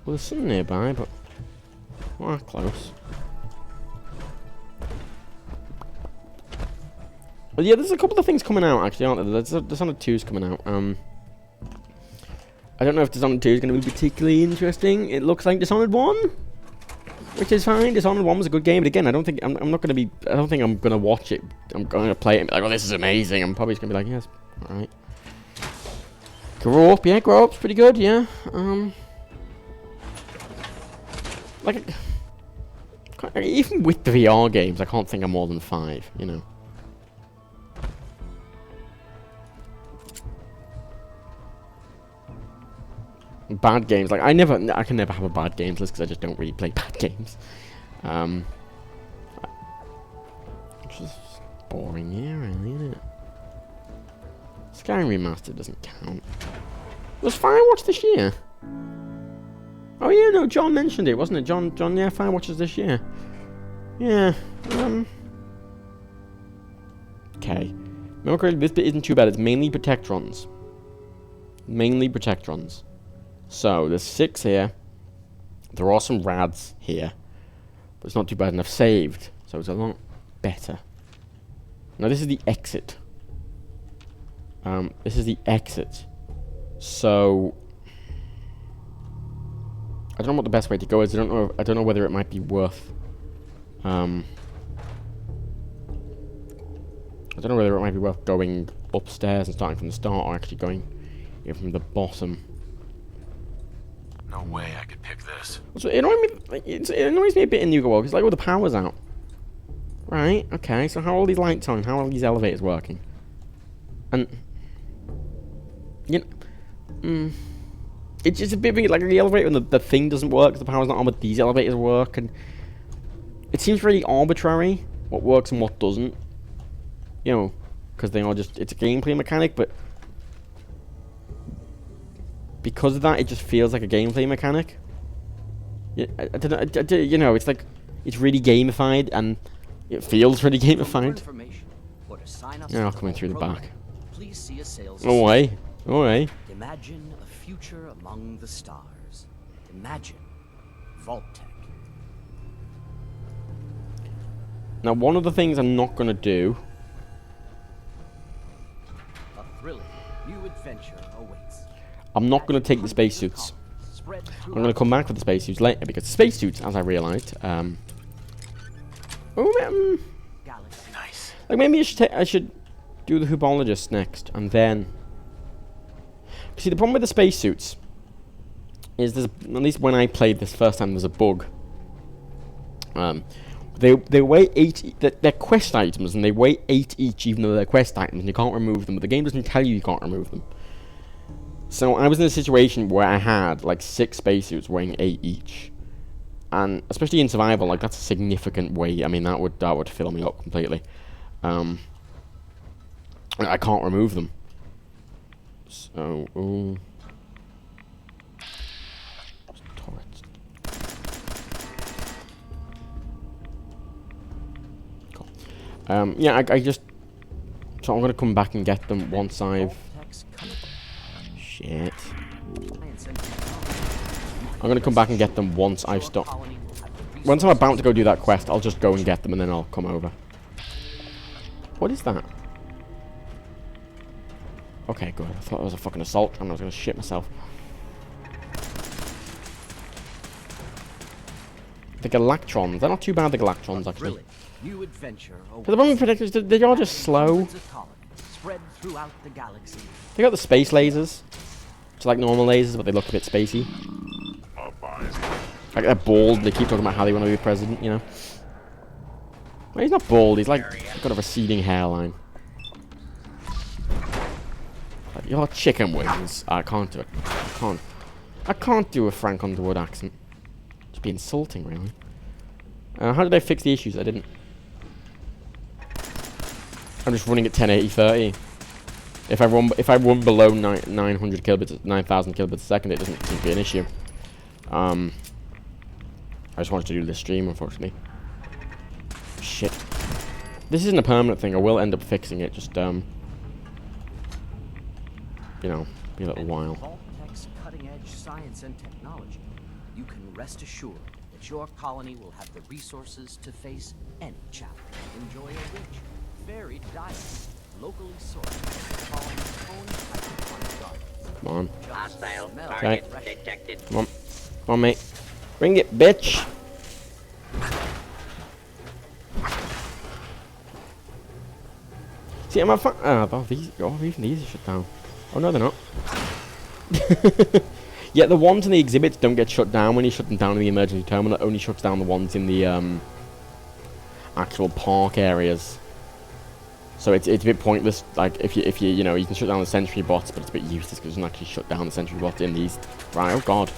Well, there's some nearby, but we're close. But yeah, there's a couple of things coming out, actually, aren't there? There's Dishonored 2's coming out. I don't know if Dishonored 2 is going to be particularly interesting. It looks like Dishonored 1, which is fine. Dishonored 1 was a good game, but again, I don't think I'm not going to be... I don't think I'm going to watch it. I'm going to play it and be like, oh, this is amazing. I'm probably just going to be like, yes, alright. Grow Up, yeah, Grow Up's pretty good, yeah. Like, even with the VR games, I can't think of more than 5, you know. Bad games, like I can never have a bad games list because I just don't really play bad games. Which is boring, yeah, really, isn't it? Skyrim Remastered doesn't count. Was Firewatch this year? Oh yeah, no, John mentioned it, wasn't it? John, yeah, Firewatch is this year. Yeah, okay. Remember correctly, this bit isn't too bad. It's mainly Protectrons. So, there's 6 here. There are some rads here. But it's not too bad enough saved. So it's a lot better. Now this is the exit. So... I don't know what the best way to go is. I don't know whether it might be worth... I don't know whether it might be worth going upstairs and starting from the start, or actually going from the bottom. No way I could pick this. So it annoys me a bit in Nuka World, because like, oh, the power's out. Right, okay, so how are all these lights on? How are these elevators working? And... You know... It's just a bit like the elevator and the thing doesn't work, the power's not on, but these elevators work, and... It seems really arbitrary what works and what doesn't. you know, because they are just, it's a gameplay mechanic, but because of that, it just feels like a gameplay mechanic. Yeah, I don't know, you know, it's like, it's really gamified, and it feels really gamified. Yeah, I'll come in through the back. Please see a sales Oh, way. Oh, way. Imagine a future among the stars. Imagine Vault Tech. Now, one of the things I'm not going to do... A thrilling new adventure awaits. I'm not going to take the spacesuits. I'm going to come back for the spacesuits later, because the spacesuits, as I realised, Nice. like, maybe I should do the Hoobologist next, and then... See, the problem with the spacesuits is there's, at least when I played this first time, there's a bug. They weigh 8, they're quest items, and they weigh 8 each, even though they're quest items, and you can't remove them, but the game doesn't tell you can't remove them. So I was in a situation where I had, like, 6 spacesuits weighing 8 each. And, especially in survival, like, that's a significant weight. I mean, that would fill me up completely. I can't remove them. So, ooh. Turrets. Cool. Yeah, I just... So I'm gonna come back and get them once I've... Shit. I'm gonna come back and get them once I've stopped. Once I'm about to go do that quest, I'll just go and get them and then I'll come over. What is that? Okay, good. I thought it was a fucking assault and I was gonna shit myself. The Galactrons. They're not too bad, the Galactrons, actually. New adventure But the problem with predictors is they are just slow. spread throughout the galaxy. They got the space lasers. It's like normal lasers, but they look a bit spacey. Like, they're bald. They keep talking about how they want to be president, you know? Well, he's not bald. He's like, got a receding hairline. Like, your chicken wings. I can't do it. I can't do a Frank Underwood accent. Just be insulting, really. How did I fix the issues? I didn't. I'm just running at 1080-30. If I run below 900 kilobits, 9,000 kilobits a second, it doesn't seem to be an issue. I just wanted to do this stream, unfortunately. Shit. This isn't a permanent thing. I will end up fixing it. Just you know, be a little while. Vault-Tech's cutting-edge science and technology. You can rest assured that your colony will have the resources to face any challenge. Enjoy a rich, varied diet, locally sourced, colony's own hydroponic gardens. Come on. Hostile Okay. target detected. Come on. Come on, mate. Bring it, bitch. See, am I even these are shut down. Oh, no, they're not. Yeah, the ones in the exhibits don't get shut down when you shut them down in the emergency terminal. It only shuts down the ones in the actual park areas. So it's a bit pointless. Like if you know, you can shut down the sentry bots, but it's a bit useless because it doesn't actually shut down the sentry bots in these. Right? Oh god, it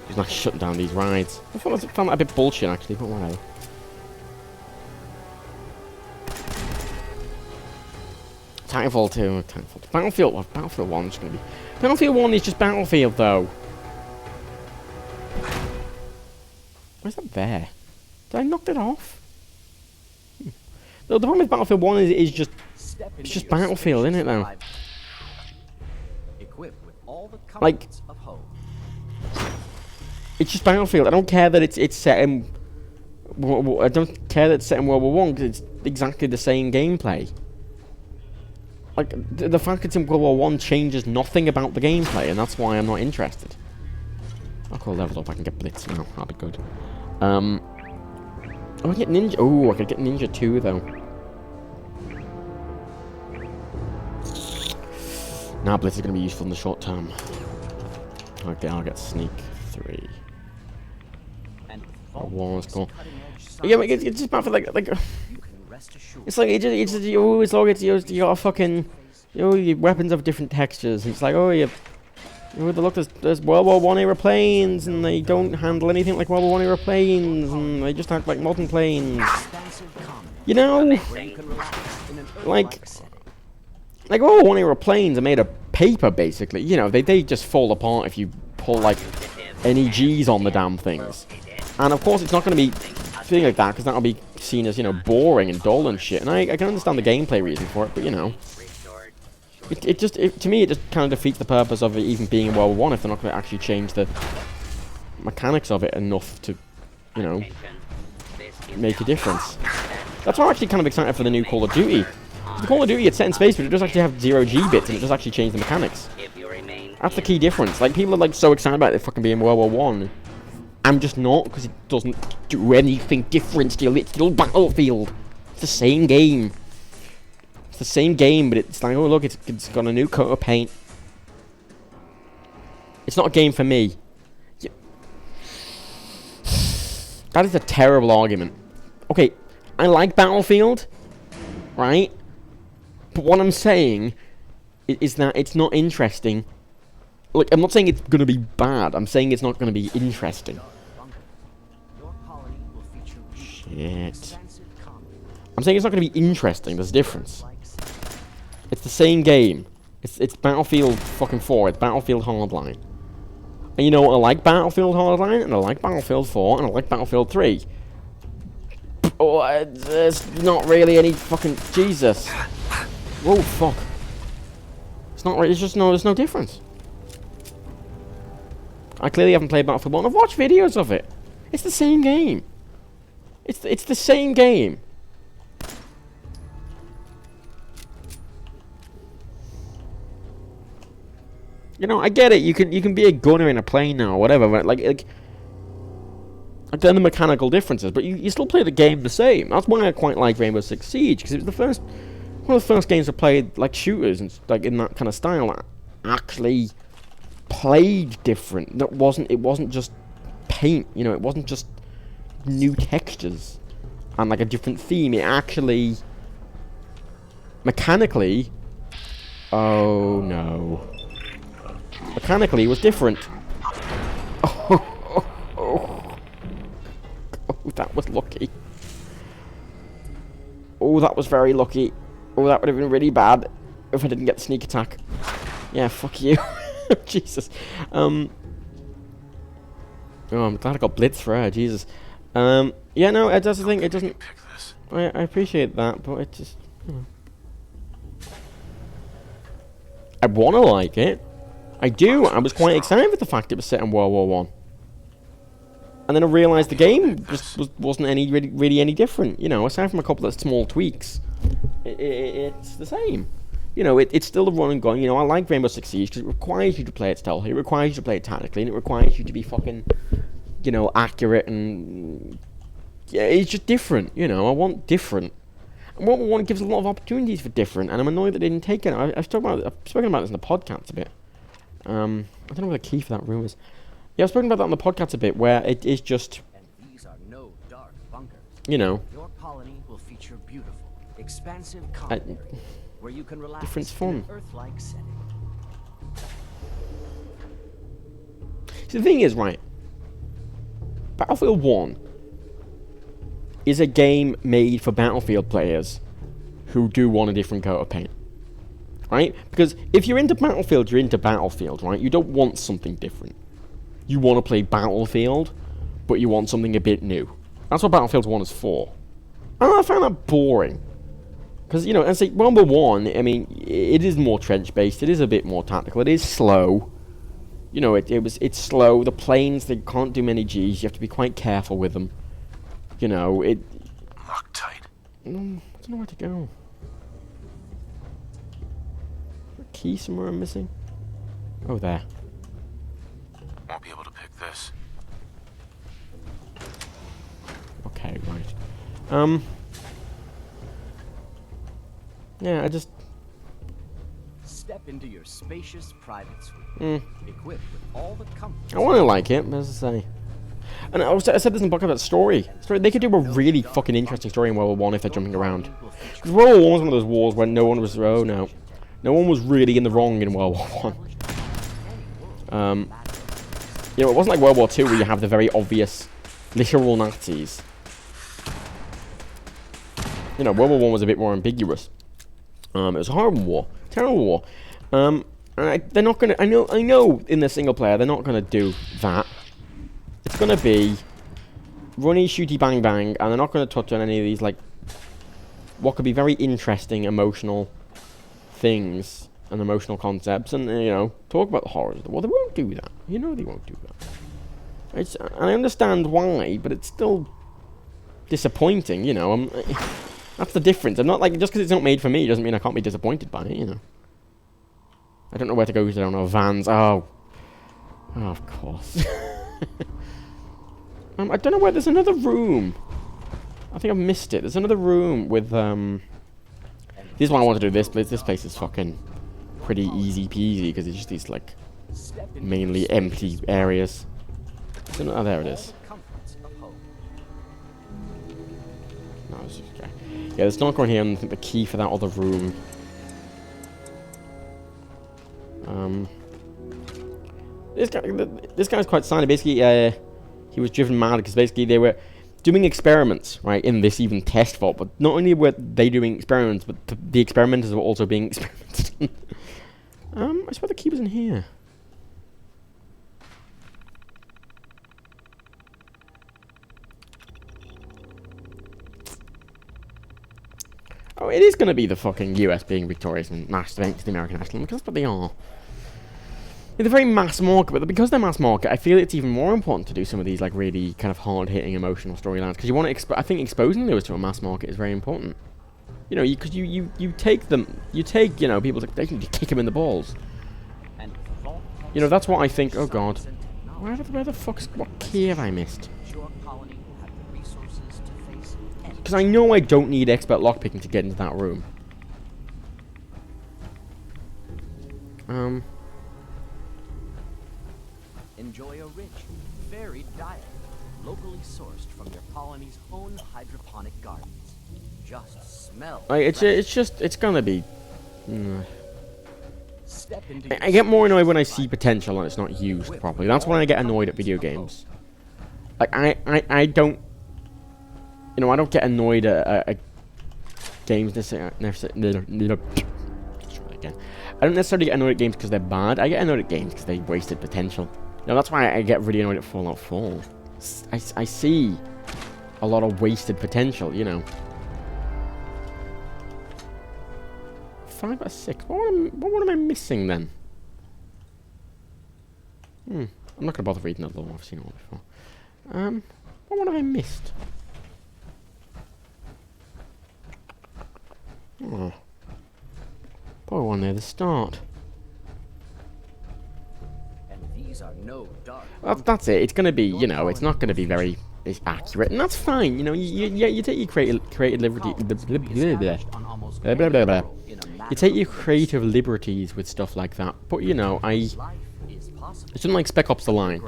doesn't actually shut down these rides. I found that a bit bullshit actually, but whatever. Titanfall 2, Titanfall. Battlefield. What? Battlefield 1 is going to be. Battlefield 1 is just Battlefield though. Where's that there? Did I knock that off? The problem with Battlefield 1 is just... It's just Battlefield, isn't it, though? Equipped with all the Like... comforts of home. It's just Battlefield. I don't care that it's set in... I don't care that it's set in World War 1, because it's exactly the same gameplay. Like, the fact it's in World War 1 changes nothing about the gameplay, and that's why I'm not interested. I'll call level up, I can get Blitz now. That'll be good. Oh, I get Ninja. Oh, I could get Ninja 2 though. Now Blitz is going to be useful in the short term. Okay, I'll get Sneak 3. War is cool. Yeah, it's just about for like. It's like you always log it. You got a fucking. Your weapons have different textures. And it's like, oh, you Look, there's World War One era planes, and they don't handle anything like World War One era planes, and they just act like modern planes. You know, like World War One era planes are made of paper, basically. You know, they just fall apart if you pull like any G's on the damn things. And of course, it's not going to be feeling like that because that'll be seen as, you know, boring and dull and shit. And I can understand the gameplay reason for it, but you know. To me, it just kind of defeats the purpose of it even being in World War One if they're not going to actually change the mechanics of it enough to, you know, make a difference. That's why I'm actually kind of excited for the new Call of Duty. The Call of Duty, it's set in space, but it does actually have 0G bits, and it does actually change the mechanics. That's the key difference. Like, people are like so excited about it fucking being World War One. I'm just not, because it doesn't do anything different still. It's still Battlefield. It's the same game. It's the same game, but it's like, oh look, it's got a new coat of paint. It's not a game for me. That is a terrible argument. Okay, I like Battlefield, right? But what I'm saying is that it's not interesting. Look, I'm not saying it's going to be bad. I'm saying it's not going to be interesting. Shit. I'm saying it's not going to be interesting. There's a difference. It's the same game. It's Battlefield fucking 4. It's Battlefield Hardline. And you know what? I like Battlefield Hardline, and I like Battlefield 4, and I like Battlefield 3. Oh, there's not really any fucking... Jesus. Whoa, fuck. It's not really... It's just no... There's no difference. I clearly haven't played Battlefield 1. I've watched videos of it. It's the same game. It's the same game. You know, I get it. You can be a gunner in a plane now or whatever. But like then the mechanical differences, but you still play the game the same. That's why I quite like Rainbow Six Siege, because it was one of the first games I played like shooters and like in that kind of style that actually played different. It wasn't just paint. You know, it wasn't just new textures and like a different theme. It actually mechanically. Oh no. Mechanically, it was different. Oh, that was lucky. Oh, that was very lucky. Oh, that would have been really bad if I didn't get the sneak attack. Yeah, fuck you. Jesus. Oh, I'm glad I got blitz for her. Jesus. Yeah, no, that's the thing. It doesn't... I appreciate that, but it just... You know. I want to like it. I do. I was quite excited with the fact it was set in World War One, and then I realised the game just wasn't really any different. You know, aside from a couple of small tweaks, it's the same. You know, it's still the run and gun. You know, I like Rainbow Six Siege because it requires you to play it stealthily, it requires you to play it tactically, and it requires you to be fucking, you know, accurate and yeah, it's just different. You know, I want different. And World War One gives a lot of opportunities for different, and I'm annoyed that they didn't take it. I've spoken about this in the podcast a bit. I don't know what the key for that room is. Yeah, I've spoken about that on the podcast a bit, where it is just, And these are no dark bunkers. you know, Your colony will feature beautiful, expansive common area where you can relax different in fun. an Earth-like setting. See, the thing is, right, Battlefield 1 is a game made for Battlefield players who do want a different coat of paint. Right? Because if you're into Battlefield, you're into Battlefield, right? You don't want something different. You want to play Battlefield, but you want something a bit new. That's what Battlefield 1 is for. And I found that boring. Because, you know, as I say, World War 1, I mean, it is more trench-based, it is a bit more tactical, it is slow. You know, it's slow, the planes, they can't do many Gs, you have to be quite careful with them. You know, Lock tight. I don't know where to go. Key somewhere I'm missing? Oh, there. Won't be able to pick this. Okay, right. Yeah, I just... Step into your spacious private suite, equipped with all the comforts. I want to like it, as I say. And I said this in the book about story. They could do a really fucking interesting story in World War 1 if they're jumping around. Because World War 1 was one of those wars where no one was... Oh, no. No one was really in the wrong in World War 1. You know, it wasn't like World War II where you have the very obvious literal Nazis. You know, World War I was a bit more ambiguous. It was a horrible war, terrible war. And they're not gonna. I know in the single player they're not gonna do that. It's gonna be runny, shooty, bang, bang, and they're not gonna touch on any of these like what could be very interesting, emotional things and emotional concepts, and you know, talk about the horrors of the war. They won't do that. You know, they won't do that. And I understand why, but it's still disappointing. You know, that's the difference. I'm not like, just because it's not made for me doesn't mean I can't be disappointed by it. You know. I don't know where to go because I don't know. Vans. Oh, of course. I don't know where. There's another room. I think I've missed it. There's another room with this is why I want to do this place. This place is fucking pretty easy peasy because it's just these like mainly empty areas. Oh, there it is. No, it's just, okay. Yeah, there's not going here, and I think the key for that other room. This guy's quite silent. Basically, he was driven mad because basically they were doing experiments, right, in this even test vault. But not only were they doing experiments, but the experimenters were also being experimented on. I swear the key was in here. Oh, it is going to be the fucking US being victorious and masturbating to the American national, because that's what they are. They're very mass market, but because they're mass market, I feel it's even more important to do some of these like really kind of hard-hitting emotional storylines, because you want to. I think exposing those to a mass market is very important. You know, because you take them, you know, people like they can kick them in the balls. You know, that's what I think. Oh God, where the fuck's what key have I missed? Because I know I don't need expert lockpicking to get into that room. Enjoy a rich, varied diet, locally sourced from your colony's own hydroponic gardens. Just smell. It's gonna be. I get more annoyed when I see potential and it's not used properly. That's when I get annoyed at video games. Like I don't. You know, I don't get annoyed at games necessarily. I don't necessarily get annoyed at games because they're bad. I get annoyed at games because they wasted potential. You know, that's why I get really annoyed at Fallout 4. I see a lot of wasted potential, you know. 5 out of 6. What am I missing then? I'm not gonna bother reading that law. I've seen it all before. What have I missed? Oh. Probably one near the start. And these are no dark. Well, that's it. It's gonna be, you know, it's not gonna be very accurate, and that's fine. You know, you take your creative liberty. You take your creative liberties with stuff like that. But you know, it's something like Spec Ops: The Line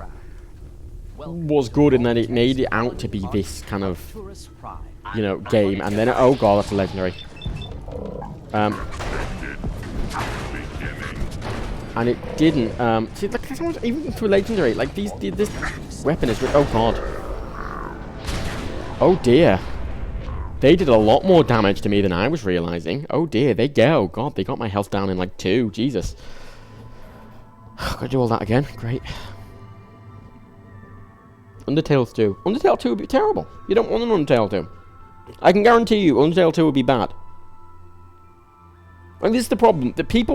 was good in that it made it out to be this kind of, you know, game, and then oh god, that's a legendary. And it didn't. See, like, even for legendary, like this weapon is. Oh god. Oh dear. They did a lot more damage to me than I was realizing. Oh dear, they go. Oh god, they got my health down in like 2. Jesus. Gotta do all that again. Great. Undertale 2. Undertale 2 would be terrible. You don't want an Undertale 2. I can guarantee you, Undertale 2 would be bad. And this is the problem.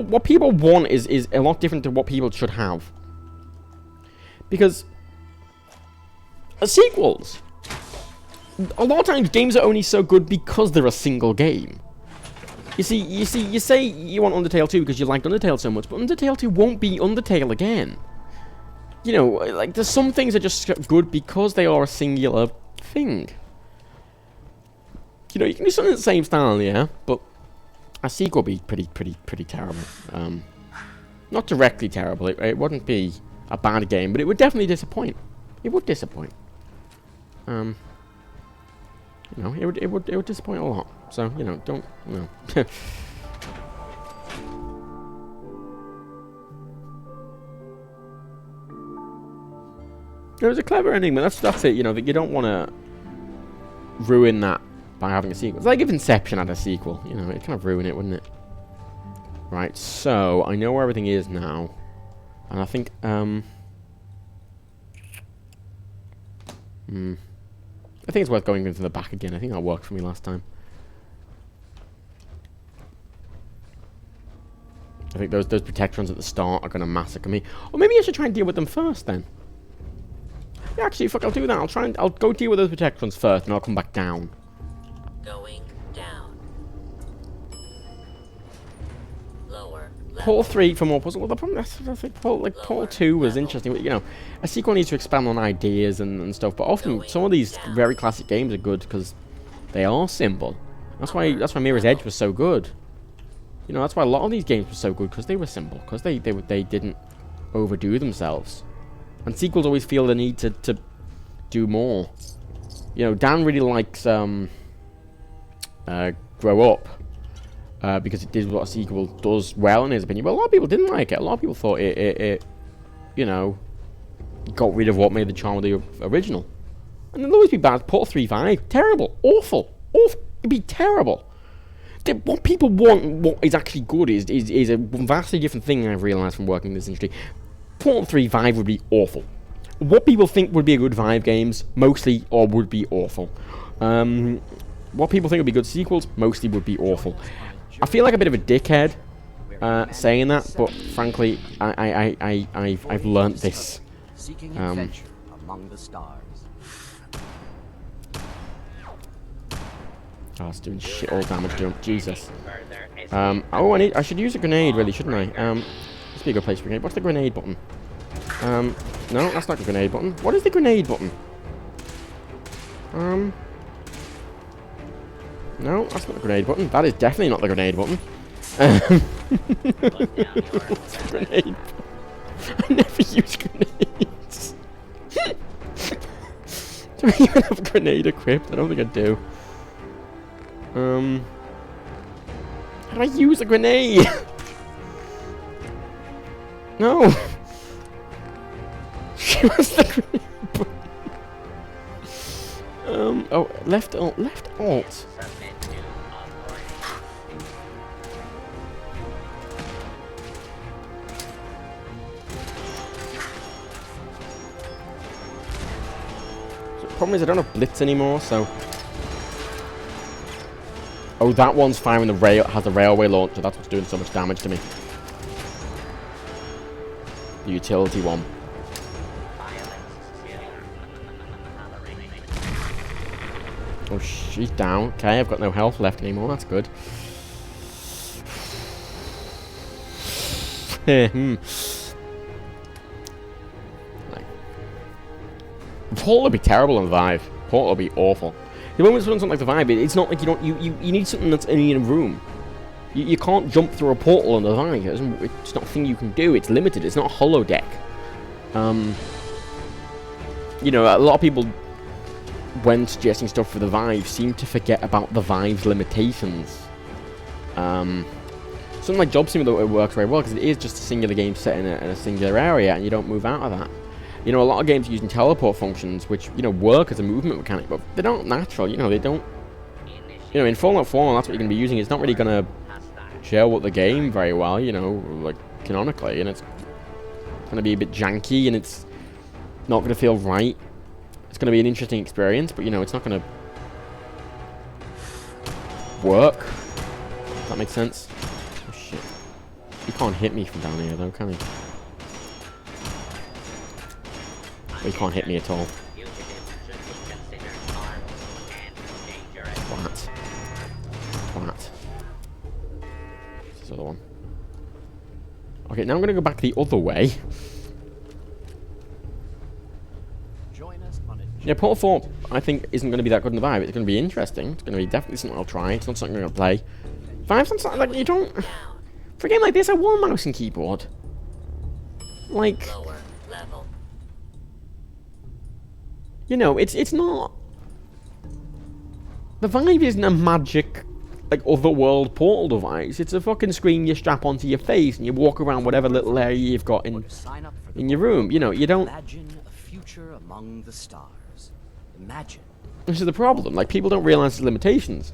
What people want is a lot different to what people should have. Because sequels, a lot of times games are only so good because they're a single game. You say you want Undertale 2 because you liked Undertale so much, but Undertale 2 won't be Undertale again. You know, like there's some things that are just good because they are a singular thing. You know, you can do something in the same style, yeah, but a sequel would be pretty terrible. Not directly terrible. It wouldn't be a bad game, but it would definitely disappoint. It would disappoint. You know, it would disappoint a lot. So you know, don't you know. It was a clever ending, but that's it. You know that you don't want to ruin that by having a sequel. It's like if Inception had a sequel. You know, it'd kind of ruin it, wouldn't it? Right. So I know where everything is now, and I think I think it's worth going into the back again. I think that worked for me last time. I think those protectrons at the start are going to massacre me. Or maybe I should try and deal with them first then. Yeah, actually, fuck, I'll do that. I'll go deal with those protectrons first, and I'll come back down. Going down. Lower. Portal 3 for more puzzle. Well, the problem is, I think Portal 2 was interesting. You know, a sequel needs to expand on ideas and stuff, but often some of these very classic games are good because they are simple. That's why Mirror's Edge was so good. You know, that's why a lot of these games were so good, because they were simple, because they didn't overdo themselves. And sequels always feel the need to do more. You know, Dan really likes Grow Up, because it did what a sequel does well in his opinion. But a lot of people didn't like it. A lot of people thought it you know, got rid of what made the charm of the original. And there'll always be bad. Portal 3.5, terrible, awful, it'd be terrible. What people want, what is actually good, is a vastly different thing. I've realised from working in this industry. Portal 3.5 would be awful. What people think would be a good Vive games, mostly, or would be awful. What people think would be good sequels, mostly would be awful. I feel like a bit of a dickhead saying that, but frankly, I've learnt this. Seeking adventure among the stars. Oh, it's doing shit all damage to him. Jesus. Oh, I should use a grenade, really, shouldn't I? This would be a good place for a grenade. What's the grenade button? No, that's not the grenade button. What is the grenade button? No, that's not the grenade button. That is definitely not the grenade button. What's the grenade button? I never use grenades. Do I even have a grenade equipped? I don't think I do. How do I use a grenade? No. What's the grenade button? Oh, left alt. So the problem is I don't have blitz anymore, so. Oh, that one's firing the rail, has a railway launcher. That's what's doing so much damage to me. The utility one. Oh, she's down. Okay, I've got no health left anymore. That's good. Portal would be terrible on Vive. Portal would be awful. The moment it's something like the Vive, it's not like you need something that's in a room. You can't jump through a portal on the Vive. It's not a thing you can do. It's limited. It's not a holodeck. You know, a lot of people, when suggesting stuff for the Vive, seem to forget about the Vive's limitations. Something like Job Simulator, it works very well because it is just a singular game set in a singular area, and you don't move out of that. You know, a lot of games are using teleport functions, which, you know, work as a movement mechanic, but they're not natural. You know, they don't. You know, in Fallout 4, that's what you're going to be using. It's not really going to gel with the game very well, you know, like canonically, and it's going to be a bit janky, and it's not going to feel right. It's going to be an interesting experience, but, you know, it's not going to work. Does that make sense? Oh, shit. You can't hit me from down here, though, can you? Well, you can't hit me at all. Flat. This other one. Okay, now I'm going to go back the other way. Yeah, Portal 4, I think, isn't going to be that good in the Vive. It's going to be interesting. It's going to be definitely something I'll try. It's not something I'm going to play. Vive's not something, like, you don't... For a game like this, I want mouse and keyboard. Like... You know, it's not... The Vive isn't a magic, like, otherworld portal device. It's a fucking screen you strap onto your face and you walk around whatever little area you've got in your room. You know, you don't... future among the stars. Imagine. This is the problem. Like, people don't realize the limitations.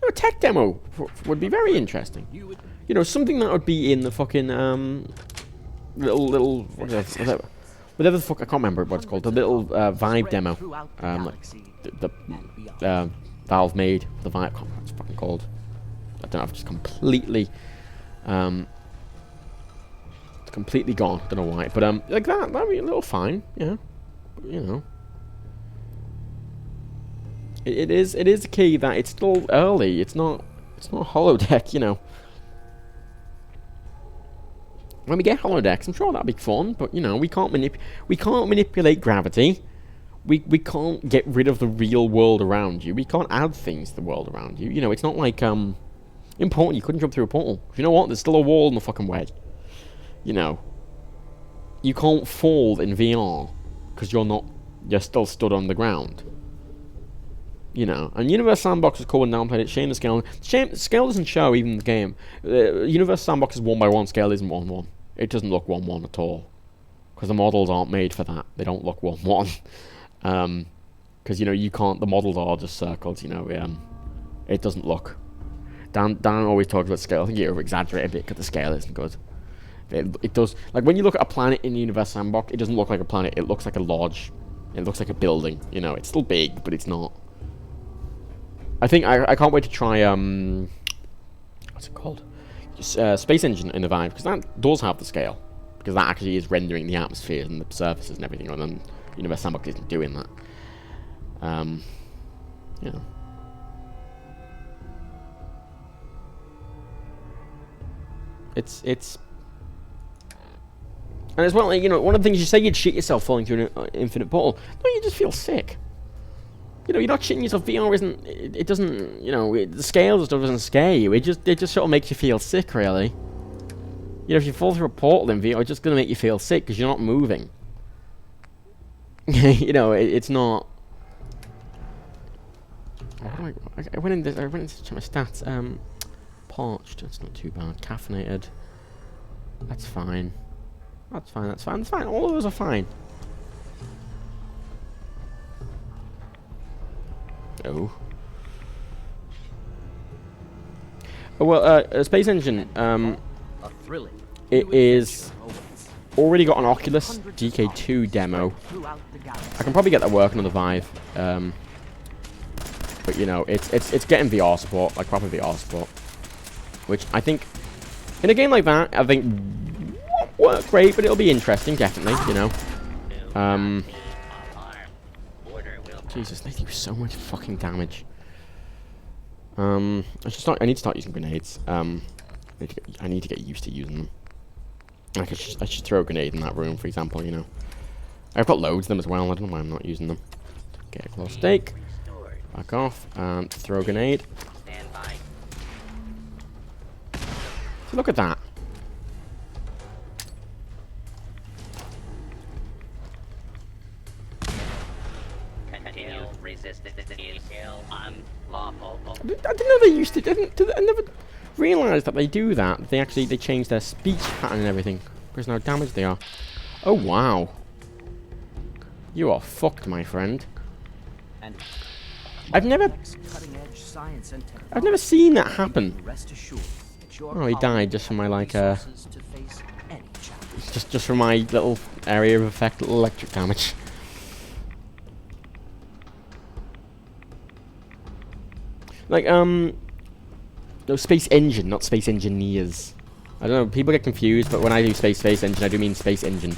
A tech demo would be very interesting. You know, something that would be in the fucking little whatever the fuck, I can't remember what it's called. The little Vive demo, like the Valve made the Vive. I can't remember what it's fucking called. I don't know. I've just completely gone. Don't know why, but like that'd be a little fine. Yeah, but, you know. It is the key that it's still early. It's not holodeck, you know. When we get holodecks, I'm sure that'll be fun, but you know, we can't manipulate gravity. We can't get rid of the real world around you. We can't add things to the world around you. You know, it's not like important. You couldn't jump through a portal. You know what? There's still a wall in the fucking way. You know, you can't fall in VR because you're still stood on the ground. You know, and Universe Sandbox is cool and downplayed it. Shame the scale. Scale doesn't show even in the game. Universe Sandbox is 1x1. Scale isn't 1:1. It doesn't look 1:1 at all. Because the models aren't made for that. They don't look 1:1. Because, you know, you can't... The models are just circles, you know. It doesn't look... Dan always talks about scale. I think you over-exaggerate a bit because the scale isn't good. It does... Like, when you look at a planet in Universe Sandbox, it doesn't look like a planet. It looks like a lodge. It looks like a building. You know, it's still big, but it's not... I think I can't wait to try what's it called? Space Engine in the Vive, because that does have the scale, because that actually is rendering the atmospheres and the surfaces and everything, and then Universe Sandbox isn't doing that. You know. It's and as well, you know, one of the things you say, you'd shit yourself falling through an infinite portal. No, you just feel sick. You know, you're not shitting yourself. VR isn't... It doesn't... You know, the scale and stuff doesn't scare you. It just sort of makes you feel sick, really. You know, if you fall through a portal in VR, it's just going to make you feel sick because you're not moving. You know, it's not... Oh, I went into check my stats. Parched. That's not too bad. Caffeinated. That's fine. That's fine. All of those are fine. Oh. Oh well, Space Engine. It is already got an Oculus GK2 demo. I can probably get that working on the Vive. But you know, it's getting VR support, like proper VR support, which I think in a game like that, I think won't work great, but it'll be interesting, definitely. You know. Jesus, they do so much fucking damage. I need to start using grenades. I need to get used to using them. Like I should throw a grenade in that room, for example. You know, I've got loads of them as well. I don't know why I'm not using them. Get a close stake. Back off and throw a grenade. So look at that. I didn't know they used it. I never realised that they do that. They change their speech pattern and everything. Because how damaged they are. Oh wow. You are fucked, my friend. I've never seen that happen. Oh, he died just from my like just from my little area of effect, little electric damage. Like, no, Space Engine, not Space Engineers. I don't know, people get confused, but when I do Space Engine, I do mean Space Engine.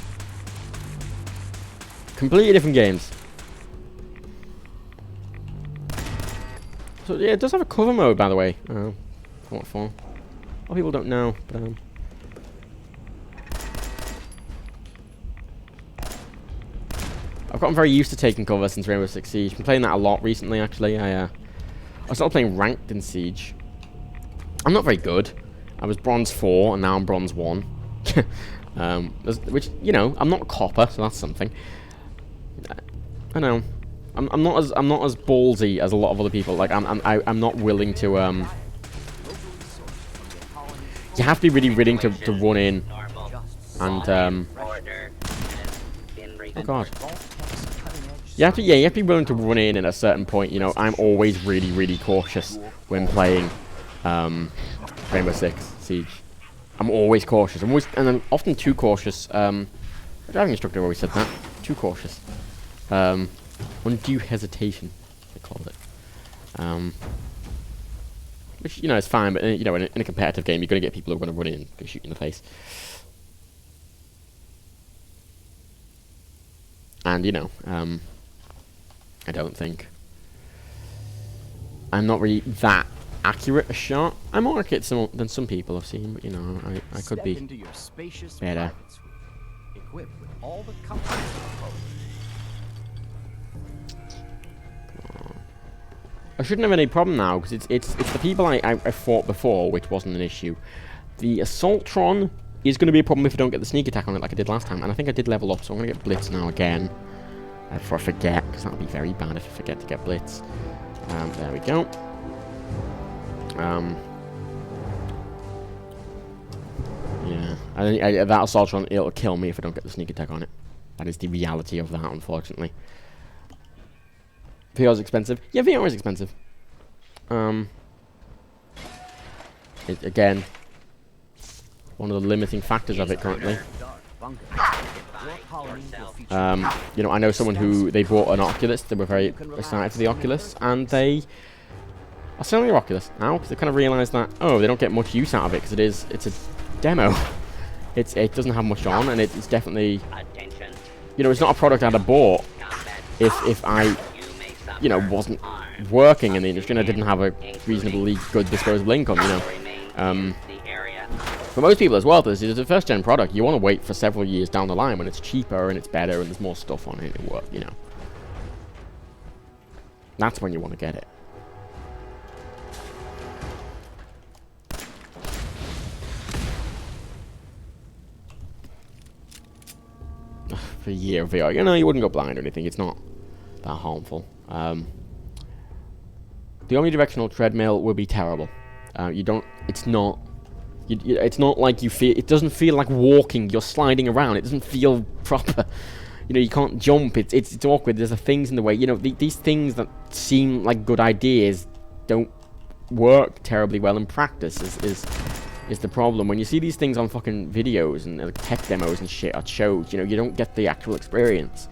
Completely different games. So, yeah, it does have a cover mode, by the way. For what for? A lot of people don't know, but, I've gotten very used to taking cover since Rainbow Six Siege. I've been playing that a lot recently, actually. I started playing Ranked in Siege. I'm not very good. I was Bronze 4, and now I'm Bronze 1. Which, you know, I'm not copper, so that's something. I know. I'm not as ballsy as a lot of other people. Like I'm not willing to you have to be really willing to run in Normal. and Order has been oh god. Cutting-edge You have to be willing to run in at a certain point. You know, I'm always really cautious when playing Rainbow Six Siege. I'm always cautious. And I'm often too cautious. The driving instructor always said that. Too cautious. Undue hesitation, they call it. Which, you know, is fine, but you know, in a competitive game, you're going to get people who are going to run in and go shoot you in the face. And you know, I don't think I'm not really that accurate a shot. I'm more accurate than some people I've seen, but you know, I could be into your spacious better. private suite, equipped with all the comforts of home. I shouldn't have any problem now, because it's the people I fought before, which wasn't an issue. The Assaultron is going to be a problem if I don't get the sneak attack on it like I did last time, and I think I did level up, so I'm going to get Blitz now again. Before I forget, because that would be very bad if I forget to get Blitz. There we go. Yeah, that Assaultron, it'll kill me if I don't get the sneak attack on it. That is the reality of that, unfortunately. VR is expensive. Yeah, VR is expensive. Again, one of the limiting factors of it currently. You know, I know someone who, they bought an Oculus, they were very excited for the Oculus, and they are selling their Oculus now, because they kind of realised that, oh, they don't get much use out of it, because it's a demo. It doesn't have much on, and it's definitely, you know, it's not a product I'd have bought if I, you know, wasn't working in the industry and I didn't have a reasonably good disposable income, you know. For most people as well, this is a first-gen product. You want to wait for several years down the line when it's cheaper and it's better and there's more stuff on it to work, you know. That's when you want to get it. For a year of VR, you know, you wouldn't go blind or anything. It's not that harmful. The omnidirectional treadmill would be terrible. It's not like you feel, it doesn't feel like walking, you're sliding around, it doesn't feel proper. You know, you can't jump, it's awkward, there's things in the way, you know, these things that seem like good ideas don't work terribly well in practice is the problem. When you see these things on fucking videos and like, tech demos and shit at shows, you know, you don't get the actual experience.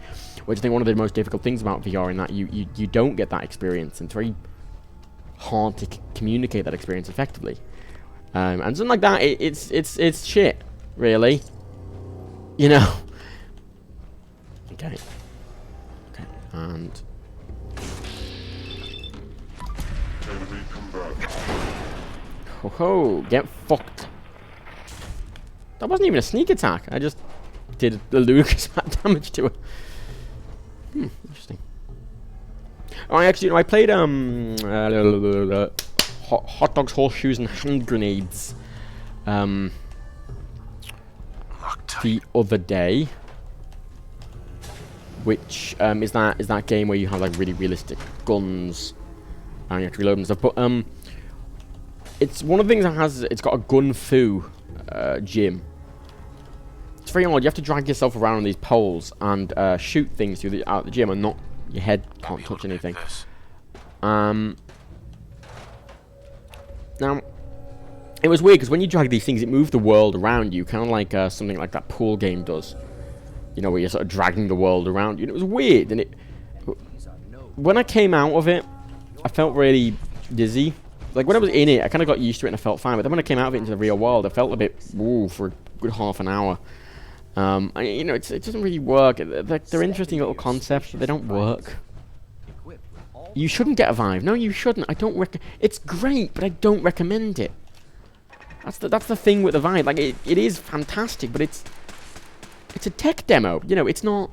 Which I think one of the most difficult things about VR in that you don't get that experience, and it's very hard to communicate that experience effectively. And something like that, it's shit, really. You know. Okay, and ho ho, get fucked. That wasn't even a sneak attack. I just did a ludicrous amount of damage to it. Interesting. Oh, actually, you know, I played hot dogs, horseshoes, and hand grenades the other day, which is that game where you have like really realistic guns and you have to reload and stuff. But it's one of the things that it's got a gun fu gym. It's very odd. You have to drag yourself around on these poles and shoot things out the gym, and not your head can't touch anything. Now, it was weird because when you drag these things, it moved the world around you, kind of like something like that pool game does. You know, where you're sort of dragging the world around you. And it was weird, and when I came out of it, I felt really dizzy. Like when I was in it, I kind of got used to it and I felt fine. But then when I came out of it into the real world, I felt a bit for a good half an hour. And, you know, it doesn't really work. They're interesting little concepts, but they don't work. You shouldn't get a Vive. No, you shouldn't. I don't it's great, but I don't recommend it. That's the thing with the Vive. Like, it is fantastic, but it's a tech demo. You know, it's not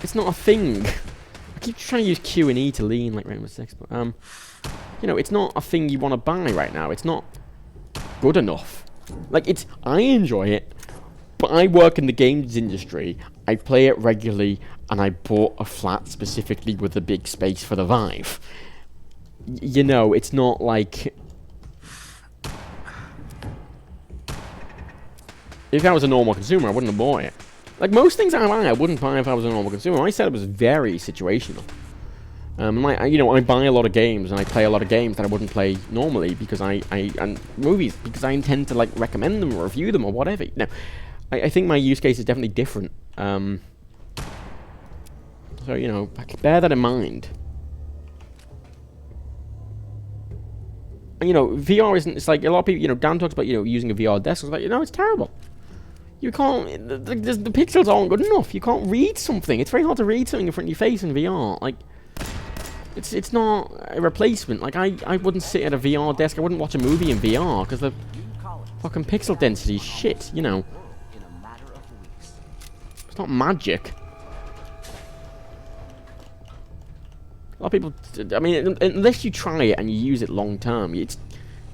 a thing. I keep trying to use Q and E to lean like Rainbow Six, but you know, it's not a thing you want to buy right now. It's not good enough. Like, I enjoy it, but I work in the games industry. I play it regularly, and I bought a flat specifically with a big space for the Vive. You know, it's not like If I was a normal consumer, I wouldn't have bought it. Like, most things I buy, I wouldn't buy if I was a normal consumer. I said it was very situational. You know, I buy a lot of games, and I play a lot of games that I wouldn't play normally, because and movies, because I intend to, like, recommend them or review them or whatever. You know, I think my use case is definitely different. So, you know, bear that in mind. And, you know, VR isn't, it's like, a lot of people, you know, Dan talks about, you know, using a VR desk. It's like, you know, it's terrible. You can't, the pixels aren't good enough. You can't read something. It's very hard to read something in front of your face in VR. Like, it's not a replacement. Like, I wouldn't sit at a VR desk. I wouldn't watch a movie in VR, because the fucking pixel density is shit, you know. It's not magic. A lot of people, I mean, unless you try it and you use it long term, you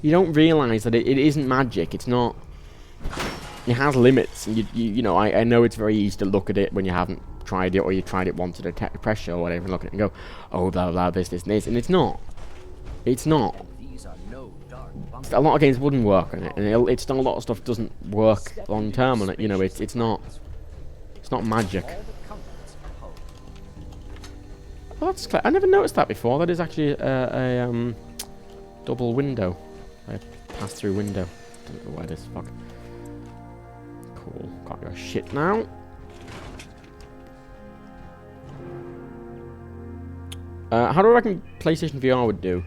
don't realize that it isn't magic. It's not. It has limits, and you know, I know it's very easy to look at it when you haven't tried it, or you tried it once to detect the pressure or whatever, and look at it and go, oh, blah blah, this and this, and it's not. It's not. A lot of games wouldn't work on it, and it's done a lot of stuff doesn't work long term on it. You know, it's not magic. Oh, that's clear. I never noticed that before. That is actually a double window, a pass-through window. Don't know why this. Fuck. Cool. Got your shit now. How do I reckon PlayStation VR would do?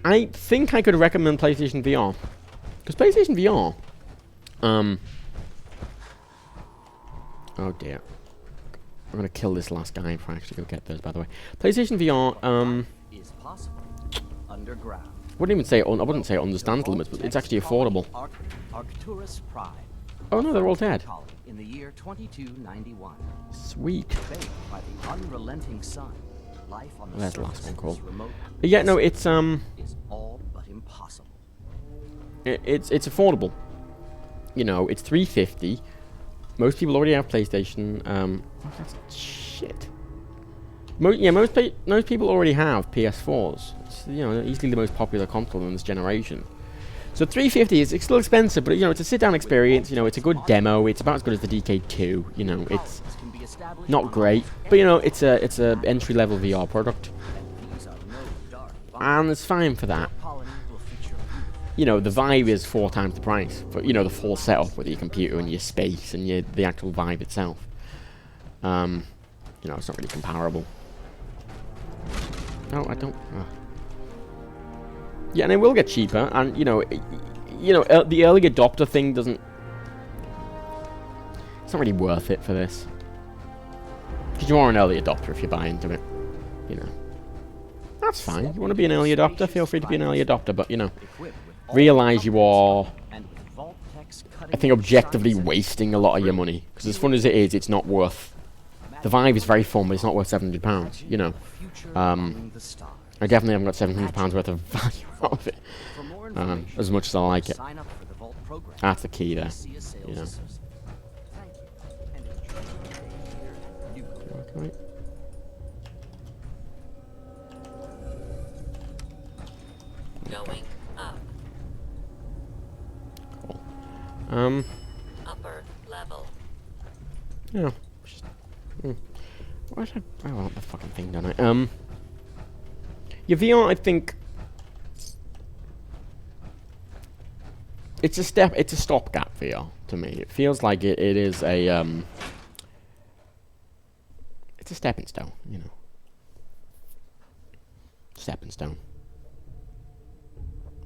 I think I could recommend PlayStation VR, because PlayStation VR. Oh dear. I'm gonna kill this last guy before I actually go get those. By the way, PlayStation VR. Is possible underground. Wouldn't even say I wouldn't say it understands limits, but it's actually affordable. Arcturus Prime. Oh no, they're all dead. In the year 2291. Sweet. Baked by the unrelenting sun, life on the There's the last one called. remote Yeah, no, it's is all but impossible. It's affordable. You know, it's $350. Most people already have PlayStation. Oh, that's shit. Most people already have PS4s. It's, you know, easily the most popular console in this generation. So $350 is still expensive, but you know, it's a sit-down experience. You know, it's a good demo. It's about as good as the DK2. You know, it's not great, but you know, it's a entry-level VR product, and it's fine for that. You know, the Vive is 4 times the price for, you know, the full setup with your computer and your space and the actual Vive itself. You know, it's not really comparable. No, I don't. Yeah, and it will get cheaper, and you know, the early adopter thing doesn't. It's not really worth it for this, because you are an early adopter if you buy into it. You know, that's fine. You want to be an early adopter? Feel free to be an early adopter, but you know, realize you are, I think, objectively wasting a lot of your money, because as fun as it is, it's not worth. The Vive is very fun, but it's not worth £700. You know, I definitely haven't got £700 worth of value out of it, as much as I like it. That's the key there. You know. Okay. Going up. Cool. Upper level. Yeah. Why should I want the fucking thing, don't I? Your VR, I think, it's a stopgap VR to me. It feels like it is a it's a stepping stone, you know. Stepping stone.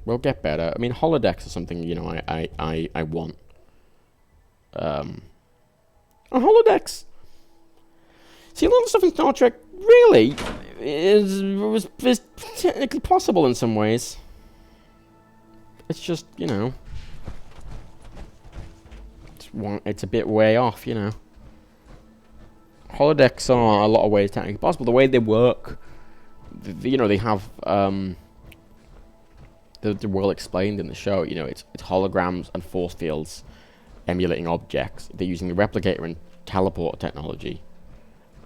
We'll get better. I mean, holodecks are something, you know, I want. And holodecks. See, a lot of stuff in Star Trek really was technically possible in some ways. It's just, you know, it's a bit way off, you know. Holodecks are a lot of ways technically possible. The way they work, you know, they have they're well explained in the show. You know, it's holograms and force fields emulating objects. They're using the replicator and teleporter technology.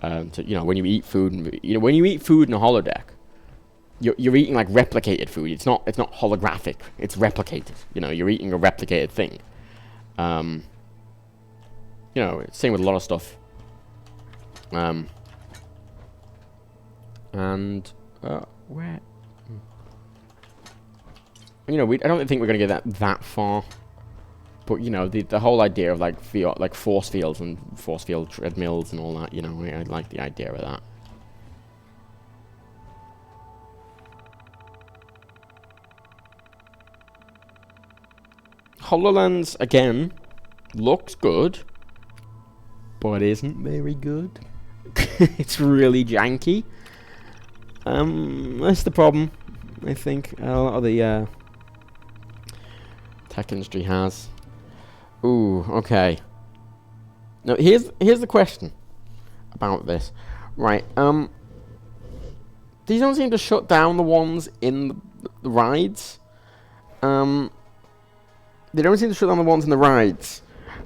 To, you know, when you eat food, when you eat food in a holodeck, you're eating like replicated food. It's not holographic. It's replicated. You know, you're eating a replicated thing. You know, same with a lot of stuff. And where? You know, I don't think we're gonna get that far. But you know, the whole idea of like force fields and force field treadmills and all that. You know, I like the idea of that. HoloLens again looks good, but isn't very good. It's really janky. That's the problem. I think a lot of the tech industry has. Ooh, okay. Now here's the question about this. Right, these don't seem to shut down the ones in the rides. They don't seem to shut down the ones in the rides.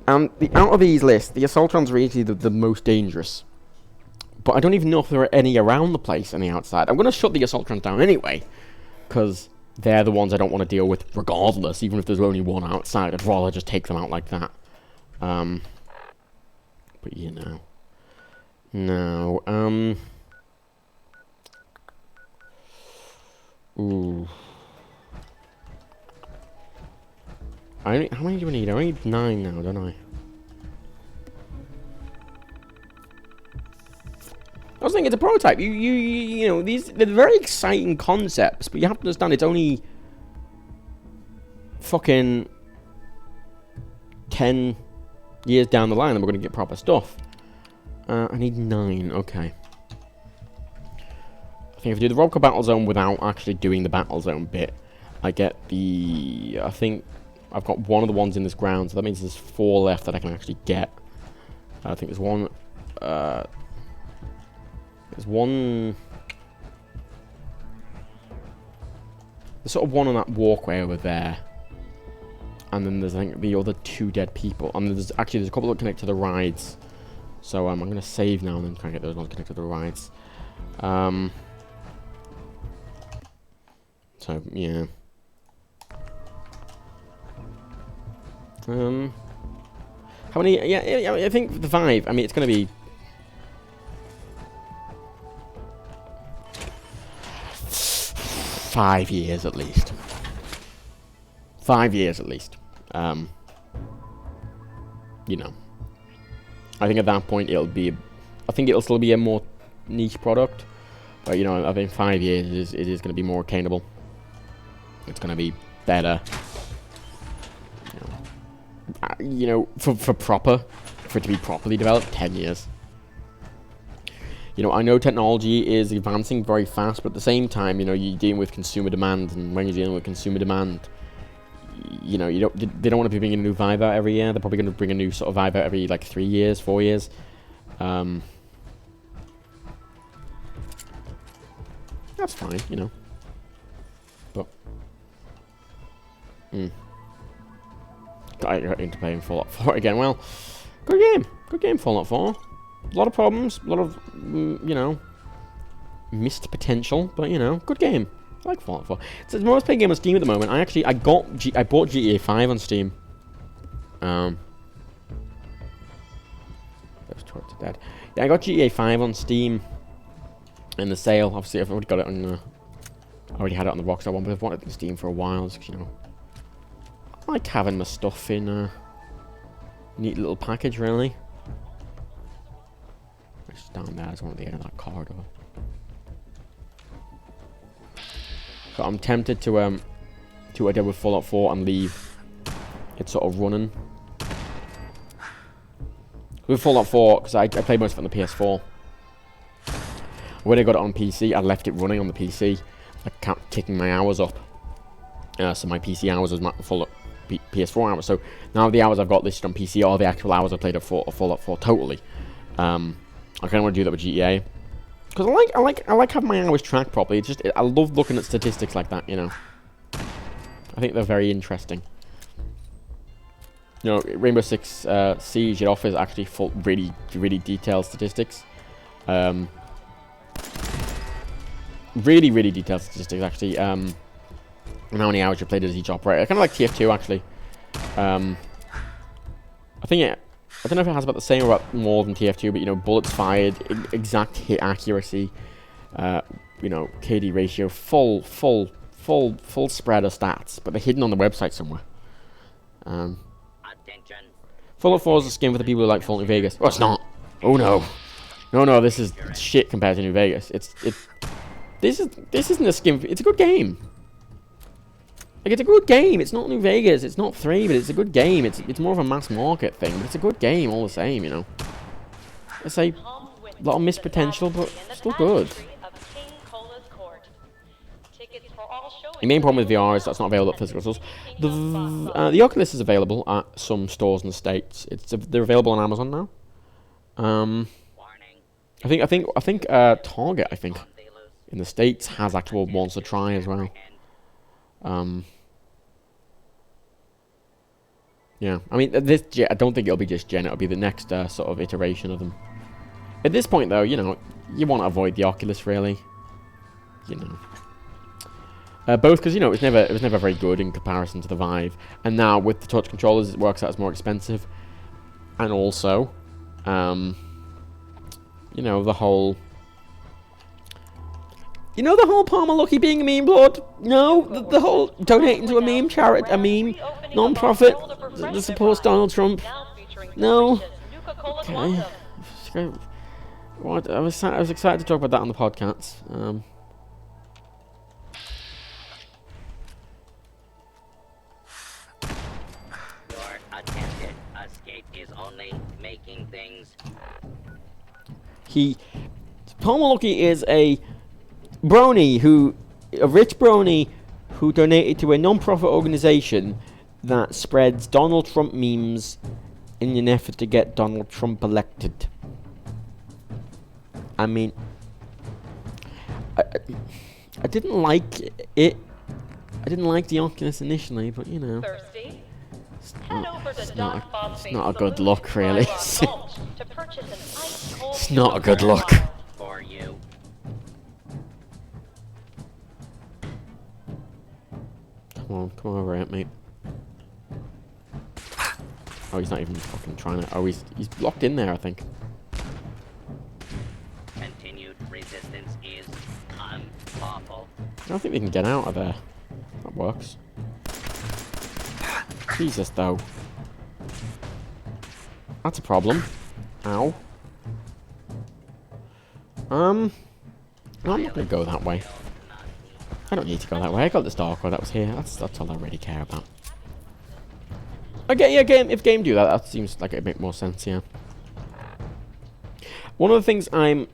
And out of these lists, the Assaultrons are usually the most dangerous. But I don't even know if there are any around the place on the outside. I'm going to shut the Assaultrons down anyway, because they're the ones I don't want to deal with regardless, even if there's only one outside. I'd rather just take them out like that. But you know. No, ooh. How many do I need? I need 9 now, don't I? I was thinking it's a prototype. You know, they're very exciting concepts, but you have to understand it's only fucking 10 years down the line and we're going to get proper stuff. I need 9, okay. I think if I do the Robco Battle Zone without actually doing the Battle Zone bit, I get the... I think I've got one of the ones in this ground, so that means there's 4 left that I can actually get. I think there's one... there's one... There's sort of one on that walkway over there. And then there's, I think, the other 2 dead people. And there's a couple that connect to the rides. So I'm going to save now and then try and get those ones connected to the rides. So, yeah. How many? Yeah, I think the 5. I mean, it's going to be... $5 years at least. 5 years at least. You know. I think at that point it'll be... I think it'll still be a more niche product. But, you know, I think 5 years it is going to be more attainable. It's going to be better. You know, for it to be properly developed, 10 years. You know, I know technology is advancing very fast, but at the same time, you know, you're dealing with consumer demand, and when you're dealing with consumer demand, you know, they don't want to be bringing a new Vive out every year. They're probably going to bring a new sort of Vive out every, like, 3 years, 4 years. That's fine, you know. But... I got into playing Fallout 4 again. Well, good game. Good game, Fallout 4. A lot of problems, a lot of, you know, missed potential, but, you know, good game. I like Fallout 4. It's the most played game on Steam at the moment. I bought GTA 5 on Steam. Those turrets are dead. Yeah, I got GTA 5 on Steam in the sale. Obviously, I've already got it on, I already had it on the Rockstar one, but I've wanted it on Steam for a while, because, you know, I like having my stuff in a neat little package, really. It's down there. I just want the end of that corridor. So I'm tempted to go with Fallout 4 and leave it sort of running. With Fallout 4, because I played most of it on the PS4. When I got it on PC, I left it running on the PC. I kept kicking my hours up. So my PC hours was full of PS4 hours. So now the hours I've got listed on PC are the actual hours I played of Fallout 4 totally. I kind of want to do that with GTA. Because I like having my hours tracked properly. It's just, I love looking at statistics like that, you know. I think they're very interesting. You know, Rainbow Six Siege, it offers actually full, really, really detailed statistics. Really, really detailed statistics, actually. And how many hours you played as each operator. Kind of like TF2, actually. I think I don't know if it has about the same or about more than TF2, but, you know, bullets fired, exact hit accuracy, you know, KD ratio, full spread of stats, but they're hidden on the website somewhere. Attention. Fallout 4 is a skin for the people who like Fallout New Vegas. Oh, it's not. Oh no. No, this is shit compared to New Vegas. This isn't a skin. It's a good game. Like, it's a good game. It's not New Vegas. It's not 3, but it's a good game. It's more of a mass market thing, but it's a good game all the same, you know. It's a lot of missed potential, but still good. The main problem with VR is that's not available at physical stores. The Oculus is available at some stores in the States. They're available on Amazon now. I think Target, I think, in the States has actual ones to try as well. Yeah, I mean, I don't think it'll be just Gen. It'll be the next sort of iteration of them. At this point, though, you know, you want to avoid the Oculus, really. You know, both because, you know, it was never very good in comparison to the Vive, and now with the touch controllers, it works out as more expensive, and also, you know, the whole. You know the whole Palmer Lucky being a meme lord? No, the whole donating to a meme charity, a meme non-profit that supports Donald Trump. No. Okay. What? I was excited to talk about that on the podcast. Your attempted escape is only making things. Palmer Lucky is a rich brony who donated to a non-profit organization that spreads Donald Trump memes in an effort to get Donald Trump elected. I mean, I didn't like it. I didn't like the Oculus initially, but you know, it's not a good look, really. It's not a good look. For you. Come on over here, mate. Oh, he's not even fucking trying to. Oh, he's locked in there, I think. Continued resistance is unlawful. I don't think we can get out of there. That works. Jesus, though. That's a problem. Ow. I'm not gonna go that way. I don't need to go that way. I got the Stalker that was here. That's all I really care about. Okay, yeah, if game do that seems like it make more sense, yeah. One of the things I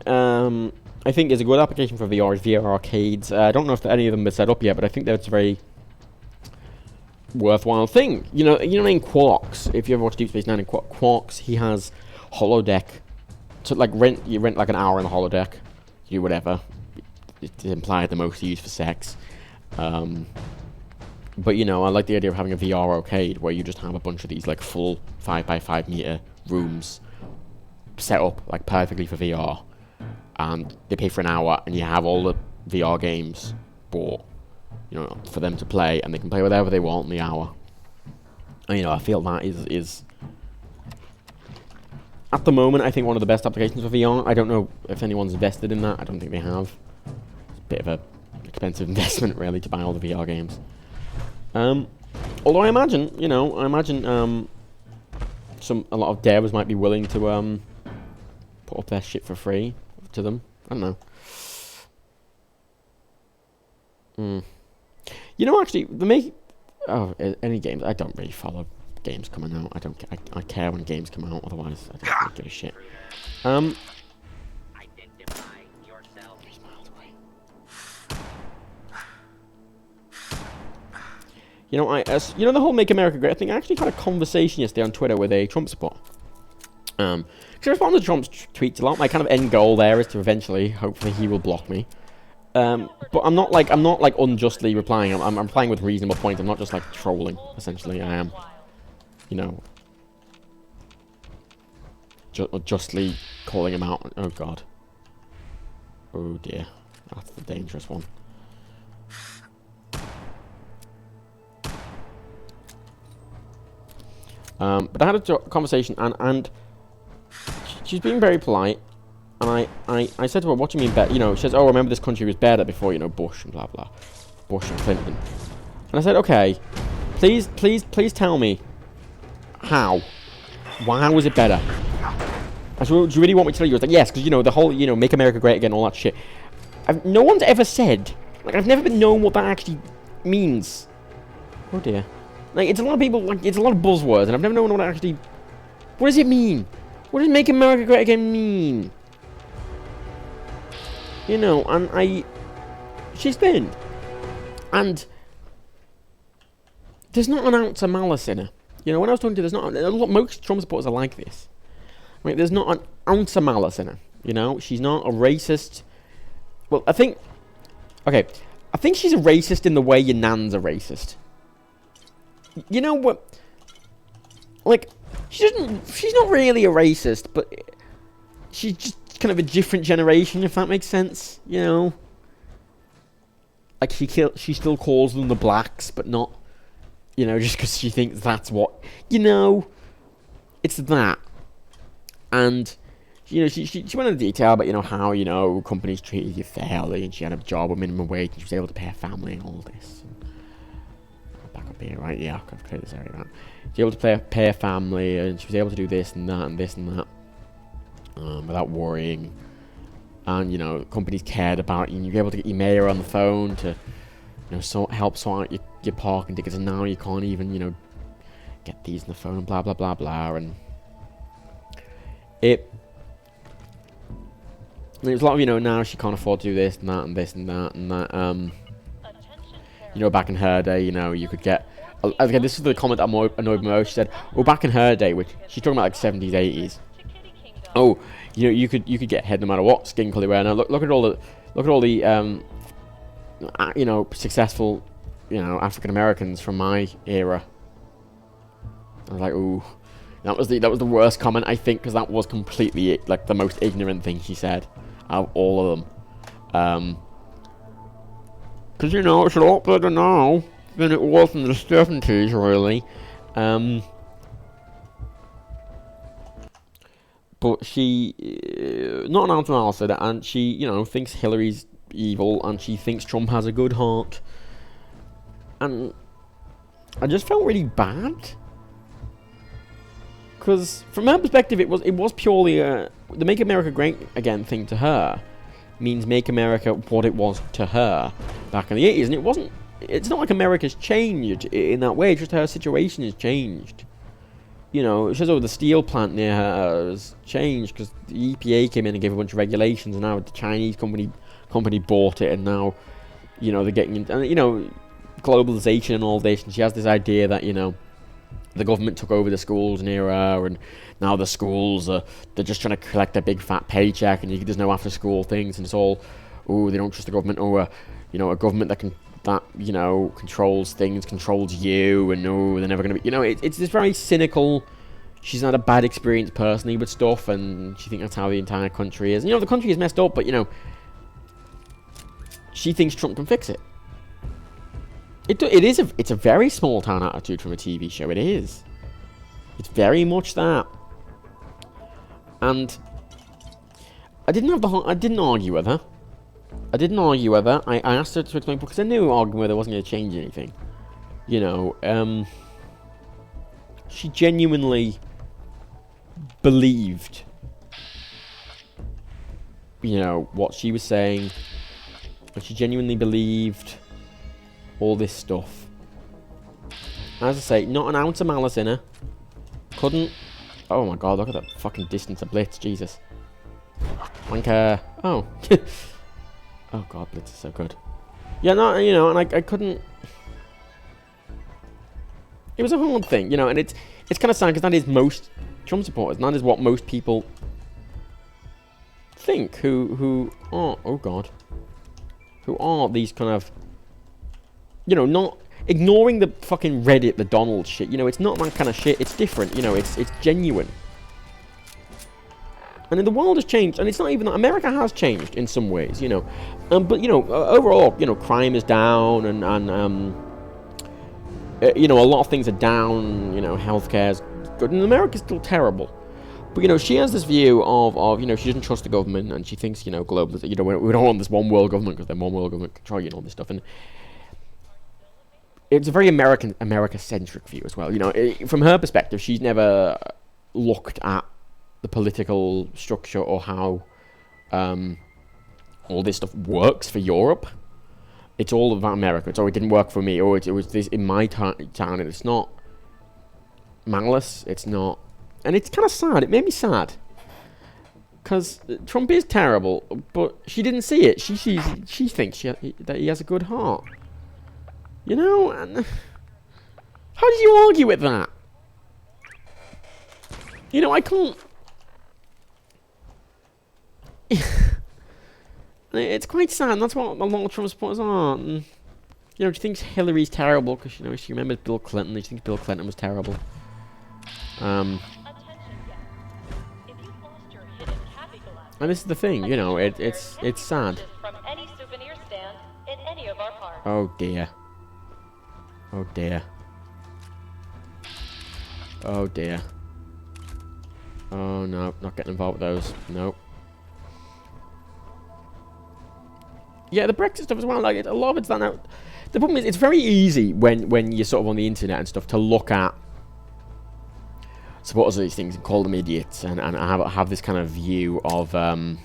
think is a good application for VR is VR arcades. I don't know if any of them are set up yet, but I think that's a very worthwhile thing. You know in Quarks, if you ever watched Deep Space Nine in Quarks, he has holodeck. So like you rent like an hour in the holodeck, you do whatever. It's implied the most used for sex. But you know, I like the idea of having a VR arcade where you just have a bunch of these like full 5x5 meter rooms set up like perfectly for VR, and they pay for an hour, and you have all the VR games bought, you know, for them to play, and they can play whatever they want in the hour. And you know, I feel that is at the moment, I think one of the best applications for VR. I don't know if anyone's invested in that. I don't think they have. It's a bit of a expensive investment, really, to buy all the VR games. Although I imagine, you know, a lot of devs might be willing to put up their shit for free to them. I don't know. You know, actually, any games. I don't really follow games coming out. I care when games come out. Otherwise, I don't really give a shit. Identify yourself. You know, the whole "Make America Great" thing. I actually had a conversation yesterday on Twitter with a Trump supporter. Because I respond to Trump's tweets a lot. My kind of end goal there is to eventually, hopefully, he will block me. But I'm not like unjustly replying. I'm replying with reasonable points. I'm not just like trolling. Essentially, I am. You know, justly calling him out. Oh God. Oh dear, that's the dangerous one. But I had a conversation, and she's being very polite. And I said to her, what do you mean better? You know, she says, oh, remember this country was better before, you know, Bush and blah, blah. Bush and Clinton. And I said, okay, please tell me how. Why was it better? I said, well, do you really want me to tell you? I was like, yes, because, you know, the whole, you know, make America great again, all that shit. No one's ever said, like, I've never been known what that actually means. Oh, dear. Like, it's a lot of people, like, it's a lot of buzzwords, and I've never known what it actually... What does it mean? What does make America great again mean? You know, and she's been. And there's not an ounce of malice in her. You know, when I was talking to her, most Trump supporters are like this. Right, there's not an ounce of malice in her. You know, she's not a racist. Well, I think she's a racist in the way your nan's a racist. You know what? Like, she's not really a racist, but she's just kind of a different generation, if that makes sense. You know, like she still calls them the blacks, but not, you know, just because she thinks that's what, you know, it's that. And you know, she went into detail about, you know, how, you know, companies treated you fairly, and she had a job with minimum wage, and she was able to pay her family and all this. Back up here, right? Yeah, I've cleared this area out. She was able to pay her family, and she was able to do this and that and this and that, without worrying. And, you know, companies cared about you, and you were able to get your mayor on the phone to, you know, help sort out your parking tickets, and now you can't even, you know, get these on the phone, and blah blah blah blah. And there's a lot of, you know, now she can't afford to do this and that and this and that and that. You know, back in her day, you know, you could get... Again, this is the comment that annoyed me most. She said, well, back in her day, which she's talking about like 70s, 80s. Oh, you know, you could get ahead no matter what skin color you wear. Now look at all the you know, successful, you know, African Americans from my era. I was like, ooh. That was the worst comment, I think, because that was completely, like, the most ignorant thing she said out of all of them. Because, you know, it's a lot better now than it was in the 70s, really. But she, not an anti-malice, and she, you know, thinks Hillary's evil, and she thinks Trump has a good heart. And I just felt really bad. Because from her perspective, it was purely the "Make America Great Again" thing to her means make America what it was to her back in the 80s, and it wasn't. It's not like America's changed in that way. It's just her situation has changed. You know, she says, "Oh, the steel plant near her has changed because the EPA came in and gave a bunch of regulations, and now the Chinese company bought it, and now, you know, they're getting into, and, you know, globalization and all this." And she has this idea that, you know, the government took over the schools near her, and now the schools they're just trying to collect a big fat paycheck, and there's no after school things, and it's all, oh, they don't trust the government, or you know, a government that you know, controls things, controls you, and no, they're never going to be, you know, it's this very cynical. She's not a bad experience personally with stuff, and she thinks that's how the entire country is. And, you know, the country is messed up, but, you know, she thinks Trump can fix it. It's a very small town attitude from a TV show. It is. It's very much that. And I didn't argue with her. I asked her to explain, because I knew arguing with her wasn't going to change anything. You know, she genuinely believed, you know, what she was saying. And she genuinely believed all this stuff. As I say, not an ounce of malice in her. Couldn't... Oh my god, look at that fucking distance of Blitz, Jesus. Wanker. Oh. Oh god, Blitz is so good. Yeah, no, you know, and I couldn't... It was a hard thing, you know, and it's kind of sad, because that is most Trump supporters, and that is what most people think, who are... Oh god. Who are these kind of... You know, not ignoring the fucking Reddit, the Donald shit. You know, it's not that kind of shit. It's different. You know, it's genuine. And then the world has changed, and it's not even that. America has changed in some ways, you know. But you know, overall, you know, crime is down, and you know, a lot of things are down. You know, healthcare's good, and America's still terrible. But, you know, she has this view of you know, she doesn't trust the government, and she thinks, you know, global, you know, we don't want this one world government, because then one world government control, you know, all this stuff, and it's a very America-centric view as well. You know, from her perspective, she's never looked at the political structure or how all this stuff works for Europe. It's all about America. It's, oh, it didn't work for me, or it was this in my town, and it's not malice. It's not, and it's kind of sad. It made me sad because Trump is terrible, but she didn't see it. She thinks that he has a good heart. You know, and how did you argue with that? You know, I can't. It's quite sad, and that's what a lot of Trump supporters are. And, you know, she thinks Hillary's terrible because, you know, she remembers Bill Clinton. She thinks Bill Clinton was terrible. And this is the thing, you know, it's sad. From any souvenir stand in any of our parks. Oh dear. Oh dear. Oh dear. Oh no, not getting involved with those. Nope. Yeah, the Brexit stuff as well. Like, a lot of it's that now. The problem is, it's very easy when you're sort of on the internet and stuff to look at supporters of these things and call them idiots and have this kind of view of you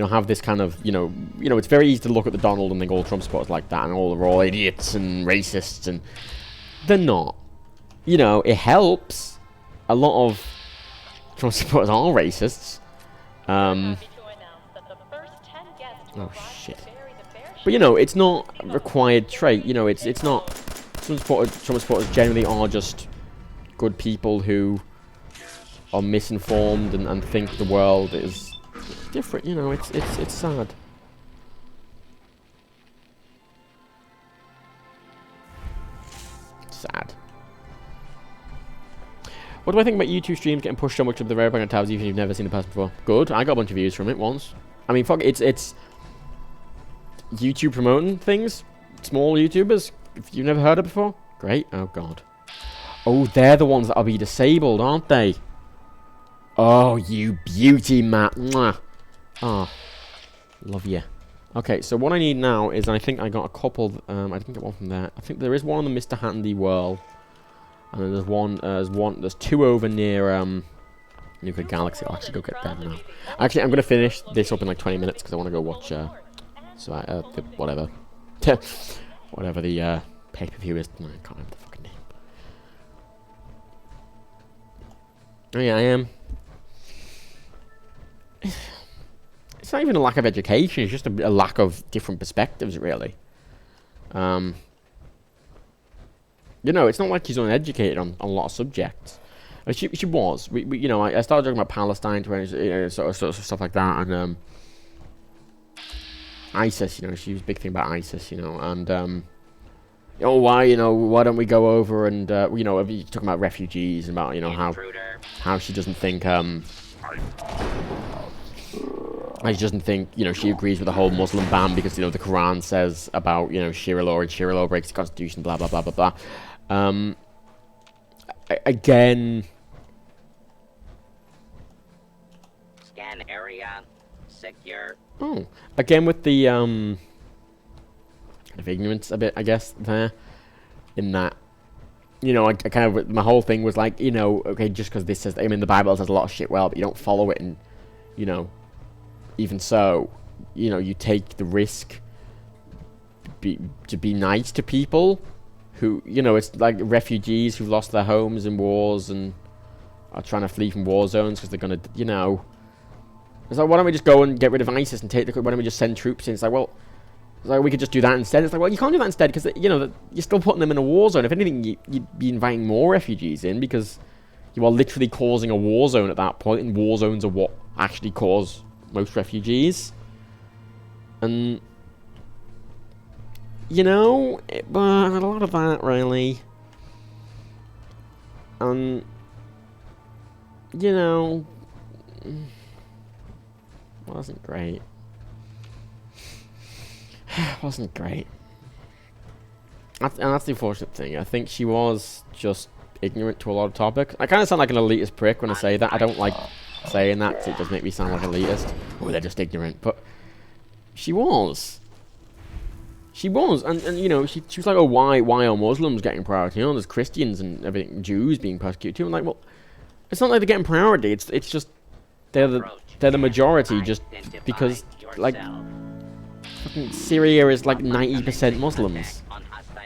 know, have this kind of, you know, it's very easy to look at the Donald and think all Trump supporters like that and all they're all idiots and racists, and they're not. You know, it helps. A lot of Trump supporters are racists. Oh shit. But you know, it's not a required trait. You know, it's not. Trump supporters generally are just good people who are misinformed and think the world is different. You know, it's sad. Sad. What do I think about YouTube streams getting pushed so much up the railroad on tabs even if you've never seen the person before? Good. I got a bunch of views from it once. I mean, fuck, it's YouTube promoting things. Small YouTubers. If you've never heard it before, great. Oh god. Oh, they're the ones that'll be disabled, aren't they? Oh, you beauty, Matt. Mwah. Oh, love you. Okay, so what I need now is, I think I got a couple. I didn't get one from there. I think there is one on the Mr. Handy World. And then there's two over near Nuclear Galaxy. I'll actually go get them now. Actually, I'm gonna finish this up in like 20 minutes because I want to go watch whatever the pay-per-view is. No, I can't remember the fucking name. Oh yeah, I am. It's not even a lack of education. It's just a lack of different perspectives, really. You know, it's not like she's uneducated on a lot of subjects. She was. You know, I started talking about Palestine, sort of stuff like that, and ISIS. You know, she was a big thing about ISIS. You know, and why don't we go over and you know, talking about refugees and about, you know, how she doesn't think she doesn't think, you know, she agrees with the whole Muslim ban because, you know, the Quran says about, you know, Sharia law, and Sharia law breaks the Constitution, blah, blah, blah, blah, blah. Again... Scan area. Secure. Oh. Again with the, kind of ignorance a bit, I guess, there. In that, you know, I kind of... My whole thing was like, you know, okay, just because this says... I mean, the Bible says a lot of shit well, but you don't follow it, and, you know... Even so, you know, you take the risk to be nice to people who, you know, it's like refugees who've lost their homes in wars and are trying to flee from war zones because they're going to, you know. It's like, why don't we just go and get rid of ISIS and why don't we just send troops in? It's like, well, we could just do that instead. It's like, well, you can't do that instead because, you know, you're still putting them in a war zone. If anything, you'd be inviting more refugees in because you are literally causing a war zone at that point, and war zones are what actually cause most refugees. And, you know, but a lot of that, really. And, you know, wasn't great. wasn't great. And that's the unfortunate thing. I think she was just ignorant to a lot of topics. I kind of sound like an elitist prick when I say that. I don't like saying that 'cause it does make me sound like elitist. Oh, they're just ignorant. But she was. She was. And you know, she was like, oh, why are Muslims getting priority? You know, there's Christians and everything, Jews being persecuted too. I'm like, well, it's not like they're getting priority. It's just they're the majority just because, like, fucking Syria is like 90% Muslims.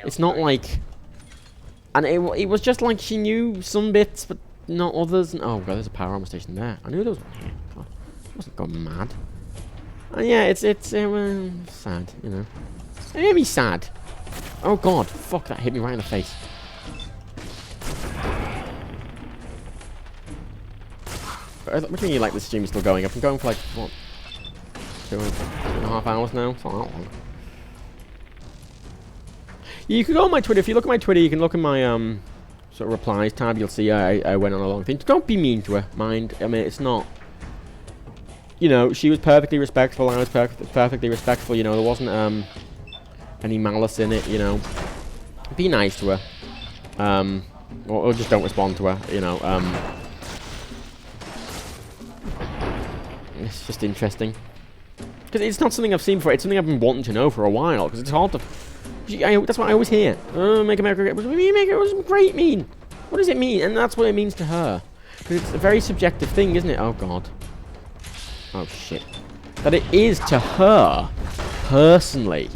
It's not like... And it was just like she knew some bits, but not others. And, oh god, there's a power armor station there. I knew there was one here. God, I wasn't going mad. And yeah, it's sad, you know. It made me sad. Oh god, fuck, that hit me right in the face. Which mean you like the stream is still going? I've been going for like, what? 2.5 hours now? It's not that long. You can go on my Twitter. If you look at my Twitter, you can look at my sort of replies tab. You'll see I went on a long thing. Don't be mean to her, mind. I mean, it's not... You know, she was perfectly respectful. I was perfectly respectful. You know, there wasn't any malice in it, you know. Be nice to her. Or just don't respond to her, you know. It's just interesting. Because it's not something I've seen before. It's something I've been wanting to know for a while. Because it's hard to... that's what I always hear. Make America great. What do you mean make it great mean? What does it mean? And that's what it means to her. Because it's a very subjective thing, isn't it? Oh, God. Oh, shit. That it is to her, personally.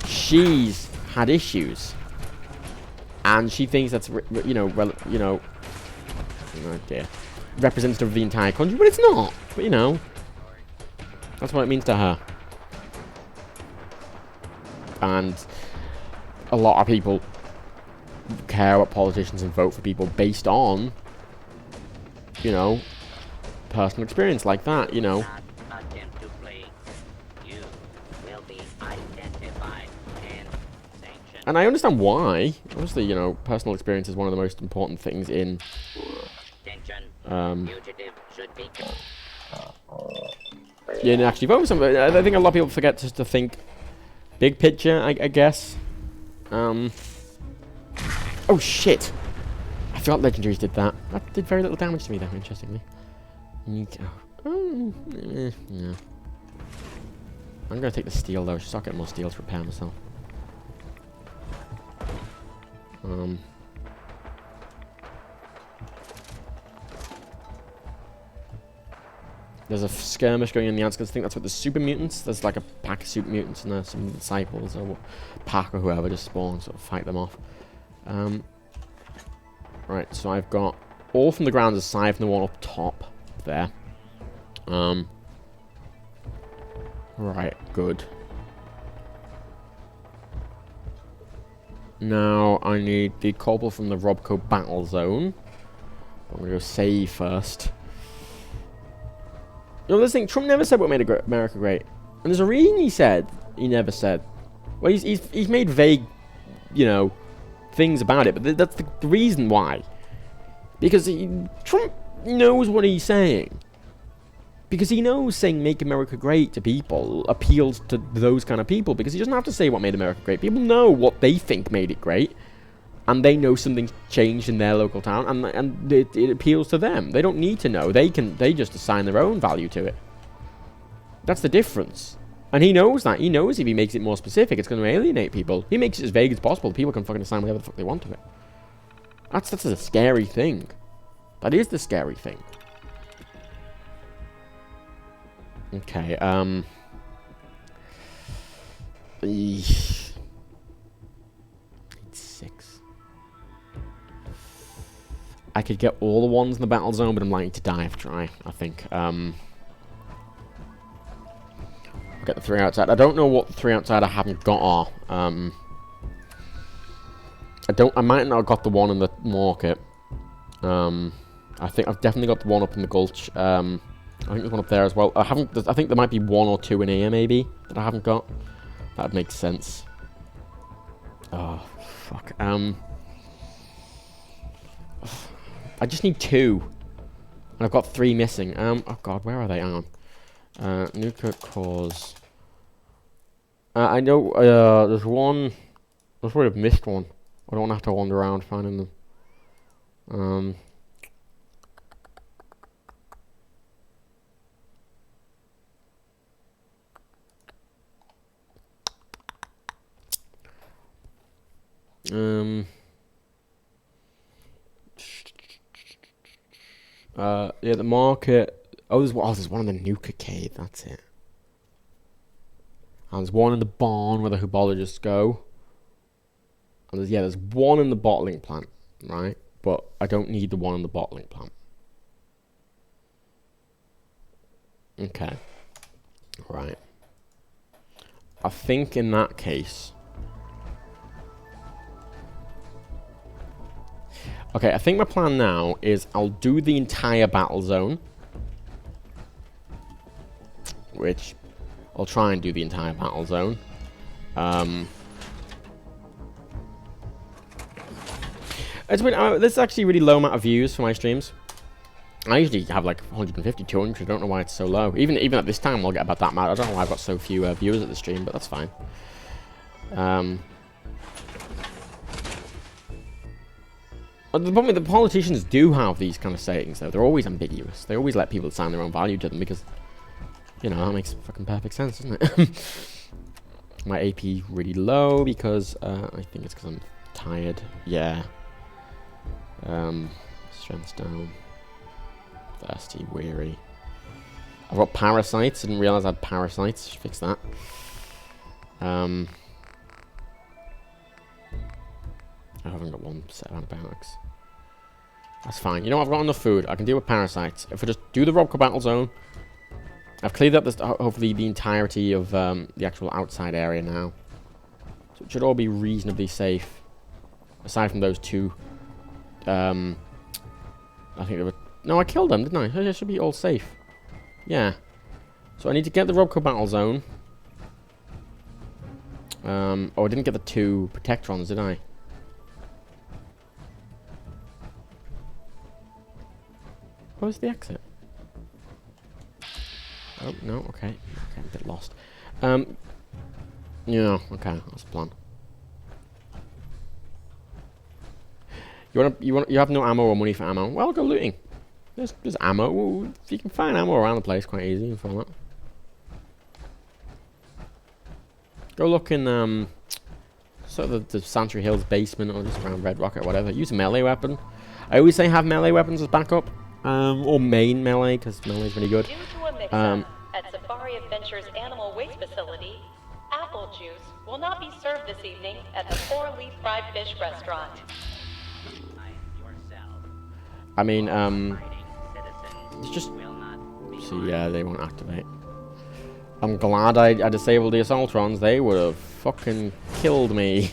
She's had issues. And she thinks that's, you know, oh, dear. Representative of the entire country. But it's not. But, you know. That's what it means to her. And a lot of people care about politicians and vote for people based on, you know, personal experience like that, you know. And I understand why. Obviously, you know, personal experience is one of the most important things in yeah, and actually vote for somebody. I think a lot of people forget just to think big picture, I guess. Oh shit! I forgot legendaries did that. That did very little damage to me, though, interestingly. Yeah. I'm gonna take the steel, though. Just start getting more steel to repair myself. There's a skirmish going in the outskirts. I think that's what the super mutants. There's like a pack of super mutants and some disciples or pack or whoever just spawn, sort of fight them off. Right, so I've got all from the ground aside from the one up top there. Right, good. Now I need the cobble from the Robco battle zone. I'm gonna go save first. You know, this thing, Trump never said what made America great. And there's a reason he never said. Well, he's made vague, you know, things about it, but that's the reason why. Because Trump knows what he's saying. Because he knows saying make America great to people appeals to those kind of people. Because he doesn't have to say what made America great. People know what they think made it great. And they know something changed in their local town, and it appeals to them. They don't need to know. They just assign their own value to it. That's the difference. And he knows that. He knows if he makes it more specific, it's going to alienate people. He makes it as vague as possible. People can fucking assign whatever the fuck they want to it. That's the scary thing. That is the scary thing. Okay, It's 6. I could get all the ones in the battle zone, but I'm likely to die if I try, I think. I'll get the 3 outside. I don't know what the 3 outside I haven't got are. I might not have got the one in the market. I think I've definitely got the one up in the gulch. I think there's one up there as well. I think there might be 1 or 2 in here, maybe, that I haven't got. That makes sense. Oh, fuck. I just need 2. And I've got 3 missing. Oh god, where are they? Hang on. Nuclear cores. I know there's one. I sort of missed one. I don't have to wander around finding them. Yeah, the market. Oh, there's one in the Nuka cave. That's it. And there's one in the barn where the hubologists go. And there's one in the bottling plant, right? But I don't need the one in the bottling plant. Okay. Right. I think in that case... Okay, I think my plan now is I'll do the entire battle zone. Which... I'll try and do the entire battle zone. There's actually a really low amount of views for my streams. I usually have like 150, 200. I don't know why it's so low. Even at this time, I'll get about that amount. I don't know why I've got so few viewers at the stream, but that's fine. The problem is the politicians do have these kind of sayings, though. They're always ambiguous. They always let people assign their own value to them because, you know, that makes fucking perfect sense, doesn't it? My AP is really low because I think it's because I'm tired. Yeah. Strength's down. Thirsty, weary. I've got parasites. I didn't realize I had parasites. Should fix that. I haven't got one set of antibiotics. That's fine. You know what? I've got enough food. I can deal with parasites. If I just do the Robco battle zone, I've cleared up this, hopefully the entirety of the actual outside area now. So it should all be reasonably safe. Aside from those two. I think they were... No, I killed them, didn't I? It should be all safe. Yeah. So I need to get the Robco battle zone. Oh, I didn't get the 2 Protectrons, did I? Where's the exit? Oh, no, okay. Okay, I'm a bit lost. Yeah, okay, that's the plan. You have no ammo or money for ammo? Well, go looting. There's ammo. You can find ammo around the place quite easy. For that. Go look in sort of the Santry Hills basement or just around Red Rock or whatever. Use a melee weapon. I always say have melee weapons as backup, or main melee because melee's really good. Due to a mix-up at Safari Adventures Animal Waste Facility, apple juice will not be served this evening at the 4-Leaf Fried Fish Restaurant. I mean, it's just... See, yeah, they won't activate. I'm glad I disabled the Assaultrons. They would have fucking killed me.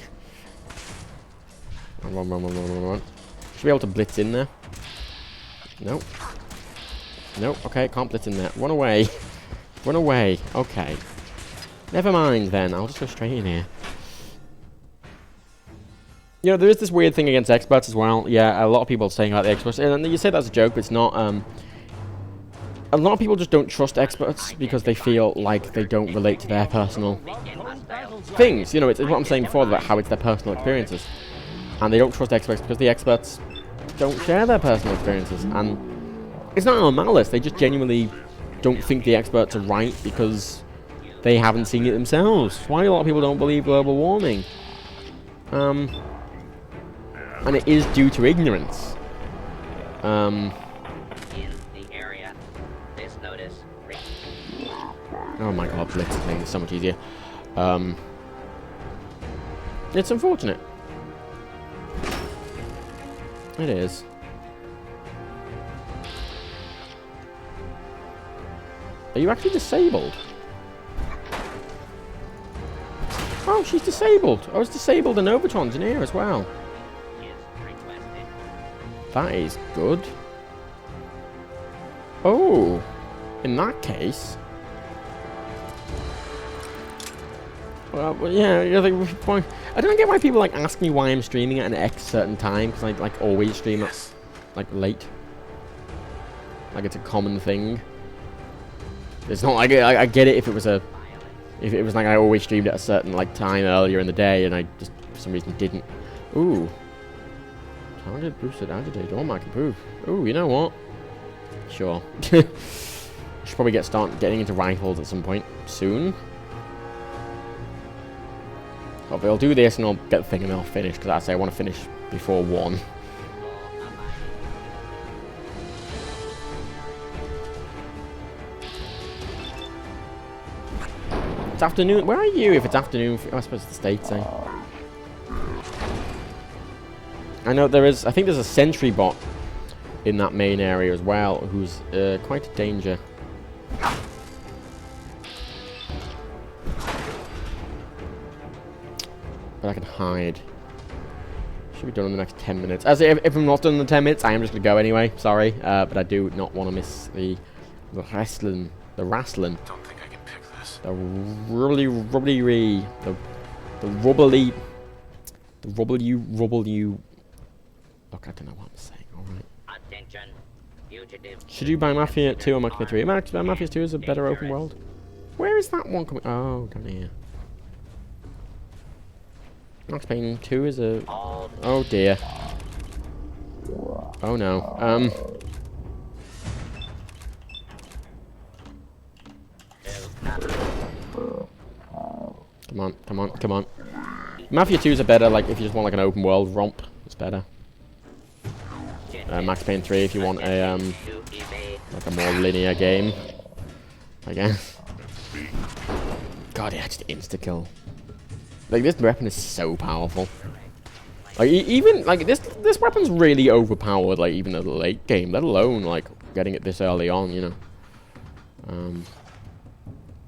Run. Should be able to blitz in there. Nope. Nope, okay, can't blitz in there. Run away. Run away. Okay. Never mind, then. I'll just go straight in here. You know, there is this weird thing against experts as well. Yeah, a lot of people saying about the experts, and you say that's a joke, but it's not. A lot of people just don't trust experts because they feel like they don't relate to their personal things. You know, it's what I'm saying before about how it's their personal experiences, and they don't trust experts because the experts don't share their personal experiences. And it's not on malice; they just genuinely don't think the experts are right because they haven't seen it themselves. Why a lot of people don't believe global warming? And it is due to ignorance. In the area, this notice. Oh my god, blitzing is so much easier. It's unfortunate. It is. Are you actually disabled? Oh, she's disabled. I was disabled in Overtron's in here as well. That is good. Oh, in that case. Well, yeah, I don't get why people like ask me why I'm streaming at an X certain time because I like always stream at like late. Like it's a common thing. It's not like I get it if it was a If it was like I always streamed at a certain like time earlier in the day and I just for some reason didn't. Ooh. Target boosted agitated. Oh, my improve. Ooh, you know what? Sure. Should probably getting into rifles at some point soon. Hopefully I'll do this and I'll get the thing and then I'll finish, because I say I want to finish before 1. It's afternoon. Where are you if it's afternoon? I suppose it's the States, eh? I know there is, I think there's a sentry bot in that main area as well, who's quite a danger. But I can hide. Should be done in the next 10 minutes. As if I'm not done in the 10 minutes, I am just going to go anyway. Sorry. But I do not want to miss the wrestling. The wrestling. Don't think I can pick this. The rubbly. Look, I don't know what I'm saying. Alright. Attention. Fugitive. Should you buy Mafia 2 or Mafia 3? Mafia 2 is a better open world. Where is that one coming? Oh, down here. Max Payne 2 is a... Oh dear. Oh no. Come on. Mafia 2 is a better, like, if you just want like an open world romp, it's better. Max Payne 3 if you want a, like a more linear game, I guess. God, yeah, just insta-kill. Like, this weapon is so powerful. Like, even, like, this weapon's really overpowered, like, even at the late game, let alone, like, getting it this early on, you know.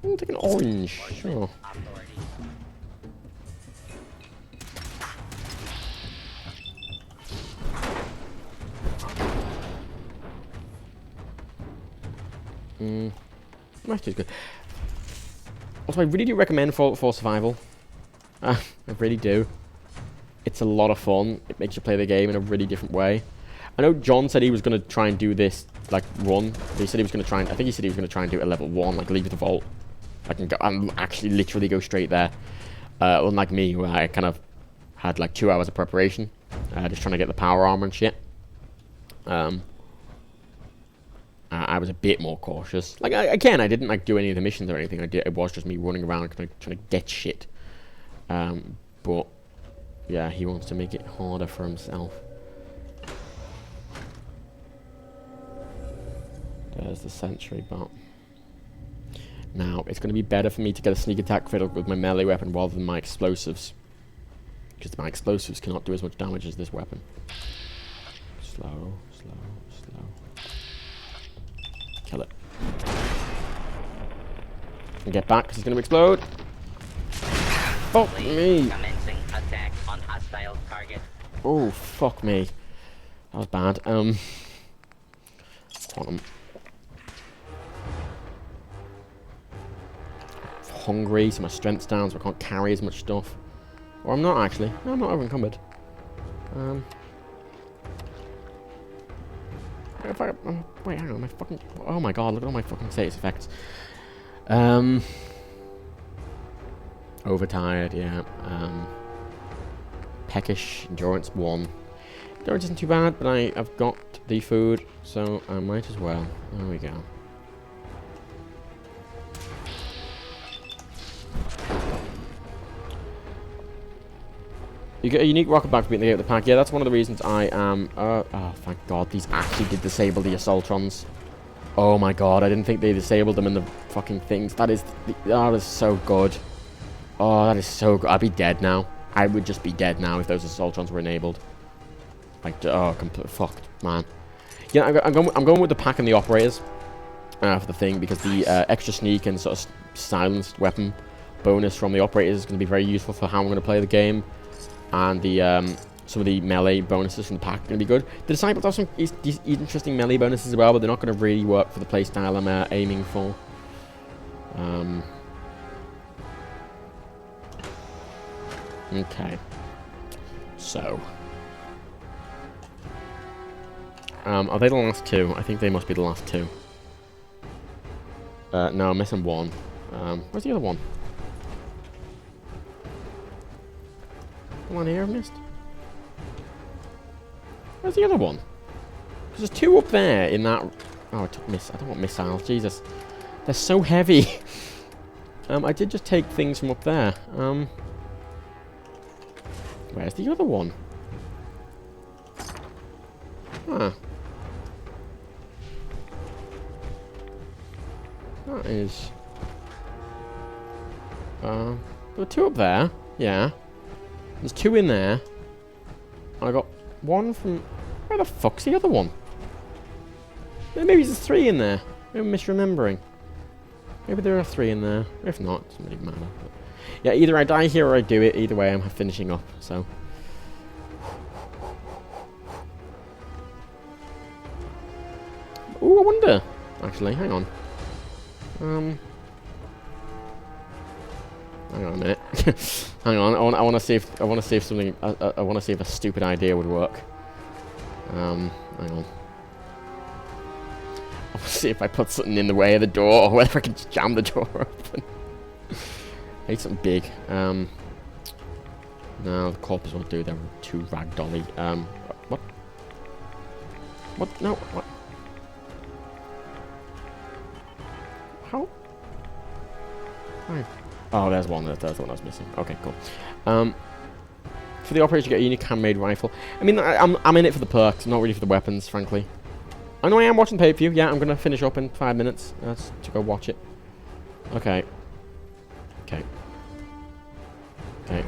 I'll take an orange, sure. That's good. Also, I really do recommend for Survival. I really do. It's a lot of fun. It makes you play the game in a really different way. I know John said he was going to try and do this, like, run. He said he was going to try and... I think he said he was going to try and do it at level 1, like, leave the vault. I can go and actually literally go straight there. Unlike me, where I kind of had, like, 2 hours of preparation. Just trying to get the power armor and shit. I was a bit more cautious. Like, again, I didn't, like, do any of the missions or anything. It was just me running around trying to get shit. But, yeah, he wants to make it harder for himself. There's the sentry bot. Now, it's going to be better for me to get a sneak attack crit with my melee weapon rather than my explosives. Because my explosives cannot do as much damage as this weapon. Slow. Kill it. And get back, because it's going to explode. Fuck me. Commencing attack on hostile target. Oh, fuck me. That was bad. Quantum. Hungry, so my strength's down, so I can't carry as much stuff. Or I'm not actually. No, I'm not over encumbered. Wait, hang on, my fucking... Oh my god, look at all my fucking status effects. Overtired, yeah. Peckish, endurance 1. Endurance isn't too bad, but I've got the food, so I might as well. There we go. You get a unique rocket back for beating the gate of the pack. Yeah, that's one of the reasons I am... oh, thank God. These actually did disable the Assaultrons. Oh, my God. I didn't think they disabled them in the fucking things. That is so good. Oh, that is so good. I'd be dead now. I would just be dead now if those Assaultrons were enabled. Like, oh, completely fucked, man. Yeah, I'm going with the pack and the operators for the thing, because the extra sneak and sort of silenced weapon bonus from the operators is going to be very useful for how I'm going to play the game. And the some of the melee bonuses from the pack are going to be good. The Disciples have some interesting melee bonuses as well, but they're not going to really work for the playstyle I'm aiming for. Okay. So. Are they the last 2? I think they must be the last 2. No, I'm missing 1. Where's the other one? Come on here, I've missed. Where's the other one? Because there's 2 up there in that... Oh, I took miss. I don't want missiles. Jesus. They're so heavy. I did just take things from up there. Where's the other one? Huh. That is... there were 2 up there. Yeah. There's 2 in there. I got 1 from... Where the fuck's the other one? Maybe there's 3 in there. Maybe I'm misremembering. Maybe there are 3 in there. If not, it doesn't really matter. But yeah, either I die here or I do it. Either way, I'm finishing up. So... Ooh, I wonder. Actually, hang on. Hang on a minute. Hang on. I want to see if something. I want to see if a stupid idea would work. Hang on. I want to see if I put something in the way of the door, or whether I can just jam the door open. I need something big. No, the corpses won't do. They're too ragdolly. What? What? No. What? How? Right. Oh, there's one. There's the one I was missing. Okay, cool. For the operator, you get a unique handmade rifle. I mean, I'm in it for the perks, not really for the weapons, frankly. I know I am watching the pay-per-view. Yeah, I'm gonna finish up in 5 minutes. To go watch it. Okay. Okay. Okay.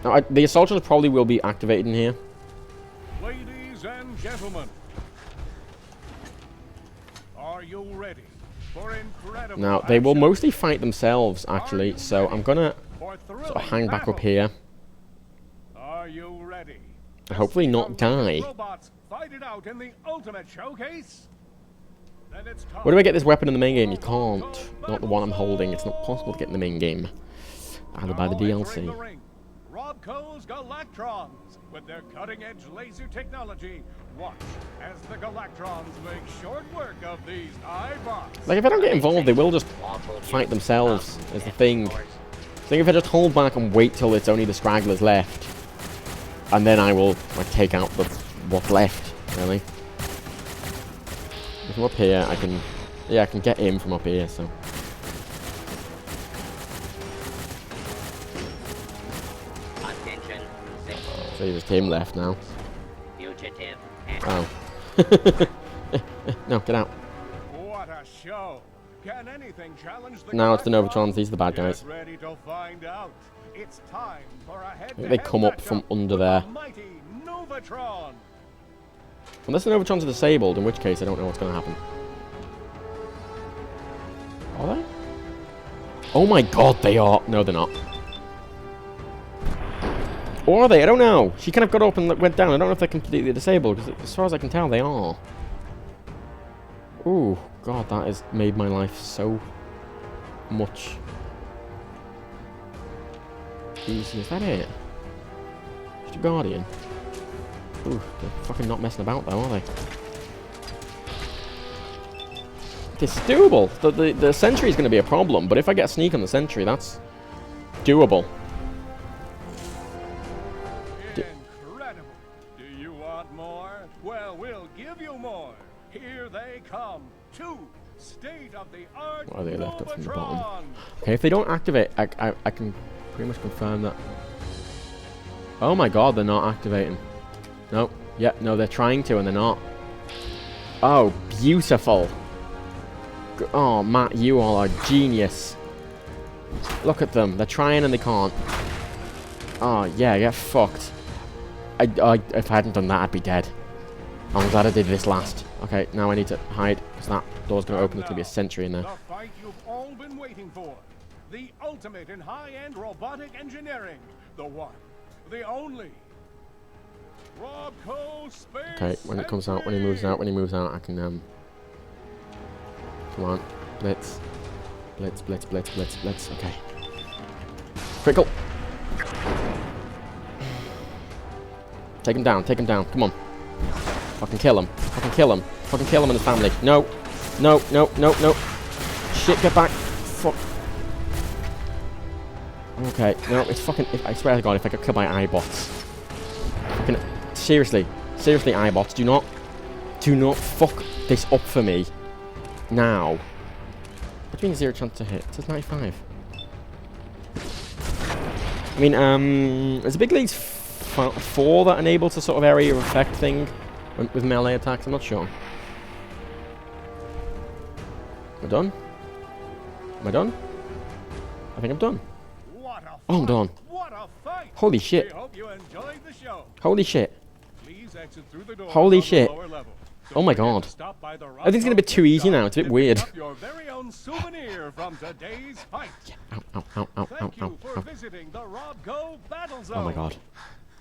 Now, the assault charge probably will be activated in here. Ladies and gentlemen, are you ready for incredible Now, they will action? mostly fight themselves, actually, so I'm gonna sort of hang back up here. Are you ready? And hopefully not die. Robots fight it out in the ultimate showcase? Then it's time. Where do I get this weapon in the main game? You can't. Not the one I'm holding. It's not possible to get in the main game. Either by the Now entering the DLC. ring, Robco's Galactrons with their cutting-edge laser technology. Watch as the Galactrons make short work of these iBots. Like, if I don't get involved, they will just fight themselves, is the thing. I think if I just hold back and wait till it's only the stragglers left, and then I will, like, take out what's left, really. From up here, I can... Yeah, I can get him from up here, so... Attention, So just him left now. fugitive. Oh. No, get out. What a show! Can anything challenge the Now it's the Galactrons? Novatrons, these are the bad guys. Get ready to find out. It's time for a head-to-head They come up from matchup under with there. the mighty Novatron. Unless the Novatrons are disabled, in which case I don't know what's going to happen. Are they? Oh my god, they are. No, they're not. Or are they? I don't know. She kind of got up and went down. I don't know if they're completely disabled, because as far as I can tell, they are. Ooh, god, that has made my life so much easy. Is that it? Just a Guardian. Ooh, they're fucking not messing about though, are they? It's doable. The sentry is going to be a problem, but if I get a sneak on the sentry, that's doable. Incredible. Do you want more? Well, we'll give you more. Here they come. 2 state-of-the-art What are they left up from the bottom? Novatrons. Okay, if they don't activate, I can pretty much confirm that. Oh my god, they're not activating. No, yeah, no, they're trying to and they're not. Oh, beautiful. Oh, Matt, you all are genius. Look at them. They're trying and they can't. Oh, yeah, get fucked. If I hadn't done that, I'd be dead. I'm glad I did this last. Okay, now I need to hide, because that door's going to open. There's going to be a sentry in there. The fight you've all been waiting for. The ultimate in high-end robotic engineering. The one. The only. Robco Space. Okay, when it comes out, when he moves out, I can, Come on. Blitz. Blitz, blitz, blitz, blitz, blitz. Okay. Critical. Take him down, take him down. Come on. Fucking kill him. Fucking kill him. Fucking kill him and his family. No. No, no, no, no. Shit, get back. Fuck. Okay, no, it's fucking... I swear to God, if I get killed by iBots. Fucking... Seriously. Seriously, iBots, do not fuck this up for me. Now. What do you mean 0 chance to hit? It says 95. I mean, there's a big leagues 4 that enable to sort of area effect thing with melee attacks. I'm not sure. Am I done? Am I done? I think I'm done. Oh, I'm done. What a fight! Holy shit. We hope you enjoyed the show. Holy shit. Please exit through the doors Holy on the shit. lower level. Oh my Don't forget God. to stop by the I think it's gonna be too easy now. It's a bit weird. Pick up your very own souvenir from today's fight. Ow, ow, ow, ow, ow, Thank ow, you for ow. visiting the Rob Go Battle Zone. Oh my God.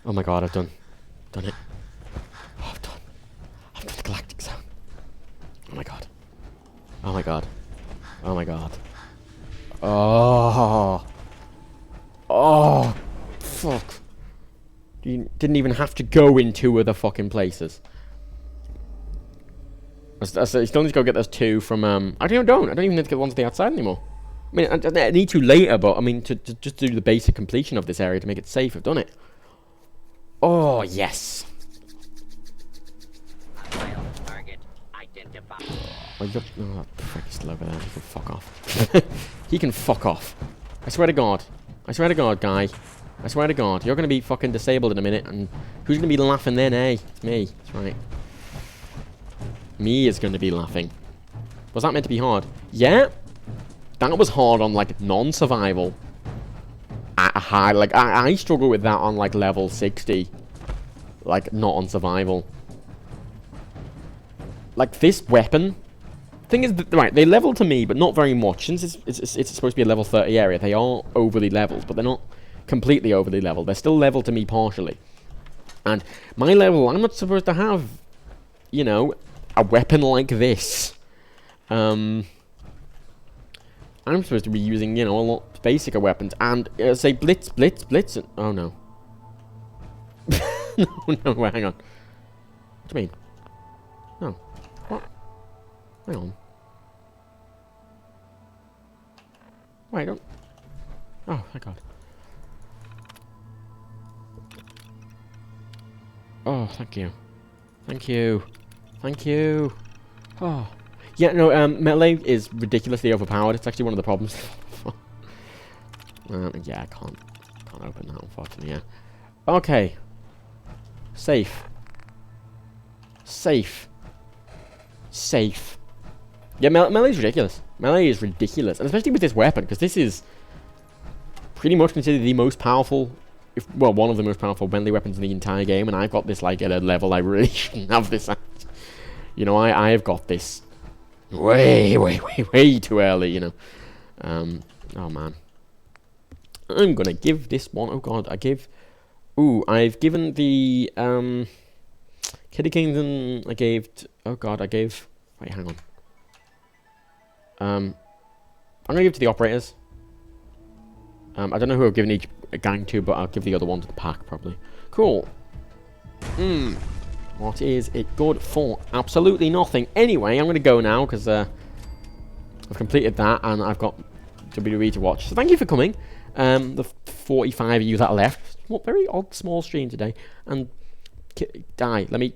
Oh my God, I've done it. Oh, I've done the Galactic Zone. Oh my God. Oh my God. Oh my God. Oh. Oh. Fuck. You didn't even have to go in 2 other fucking places. I still need to go get those 2 from, I don't even need to get the ones on the outside anymore. I mean, I need to later, but I mean, to just do the basic completion of this area to make it safe, I've done it. Oh, yes. Target identified. Oh, that prick is still over there. He can fuck off. He can fuck off. I swear to God. I swear to God, guy. I swear to God. You're going to be fucking disabled in a minute, and who's going to be laughing then, eh? It's me. That's right. Me is going to be laughing. Was that meant to be hard? Yeah. That was hard on, like, non-survival. At a high, like, I struggle with that on, like, level 60. Like, not on survival. Like, this weapon... Thing is, right, they level to me, but not very much. Since it's supposed to be a level 30 area, they are overly leveled, but they're not completely overly leveled. They're still leveled to me partially. And my level, I'm not supposed to have, you know, a weapon like this. I'm supposed to be using, you know, a lot basicer weapons. And, say, blitz, and, oh, no. No, wait, hang on. What do you mean? No. What? Hang on. Wait, don't... Oh, thank God. Oh, thank you. Thank you. Thank you. Oh. Yeah, no, melee is ridiculously overpowered. It's actually one of the problems. Yeah, I can't open that, unfortunately, yeah. Okay. Safe. Safe. Safe. Yeah, melee is ridiculous. Melee is ridiculous. And especially with this weapon, because this is pretty much considered the most powerful, well, one of the most powerful melee weapons in the entire game, and I've got this, like, at a level I really shouldn't have this at. You know, I have got this way too early, you know. Oh, man. I'm gonna give this one, oh, God, I've given the, Kitty Kingdom, wait, hang on. I'm gonna give it to the operators. I don't know who I've given each gang to, but I'll give the other one to the pack, probably. Cool. What is it good for? Absolutely nothing. Anyway, I'm gonna go now, because, I've completed that, and I've got WWE to watch. So thank you for coming. The 45 of you that are left. What very odd small stream today. And, let me,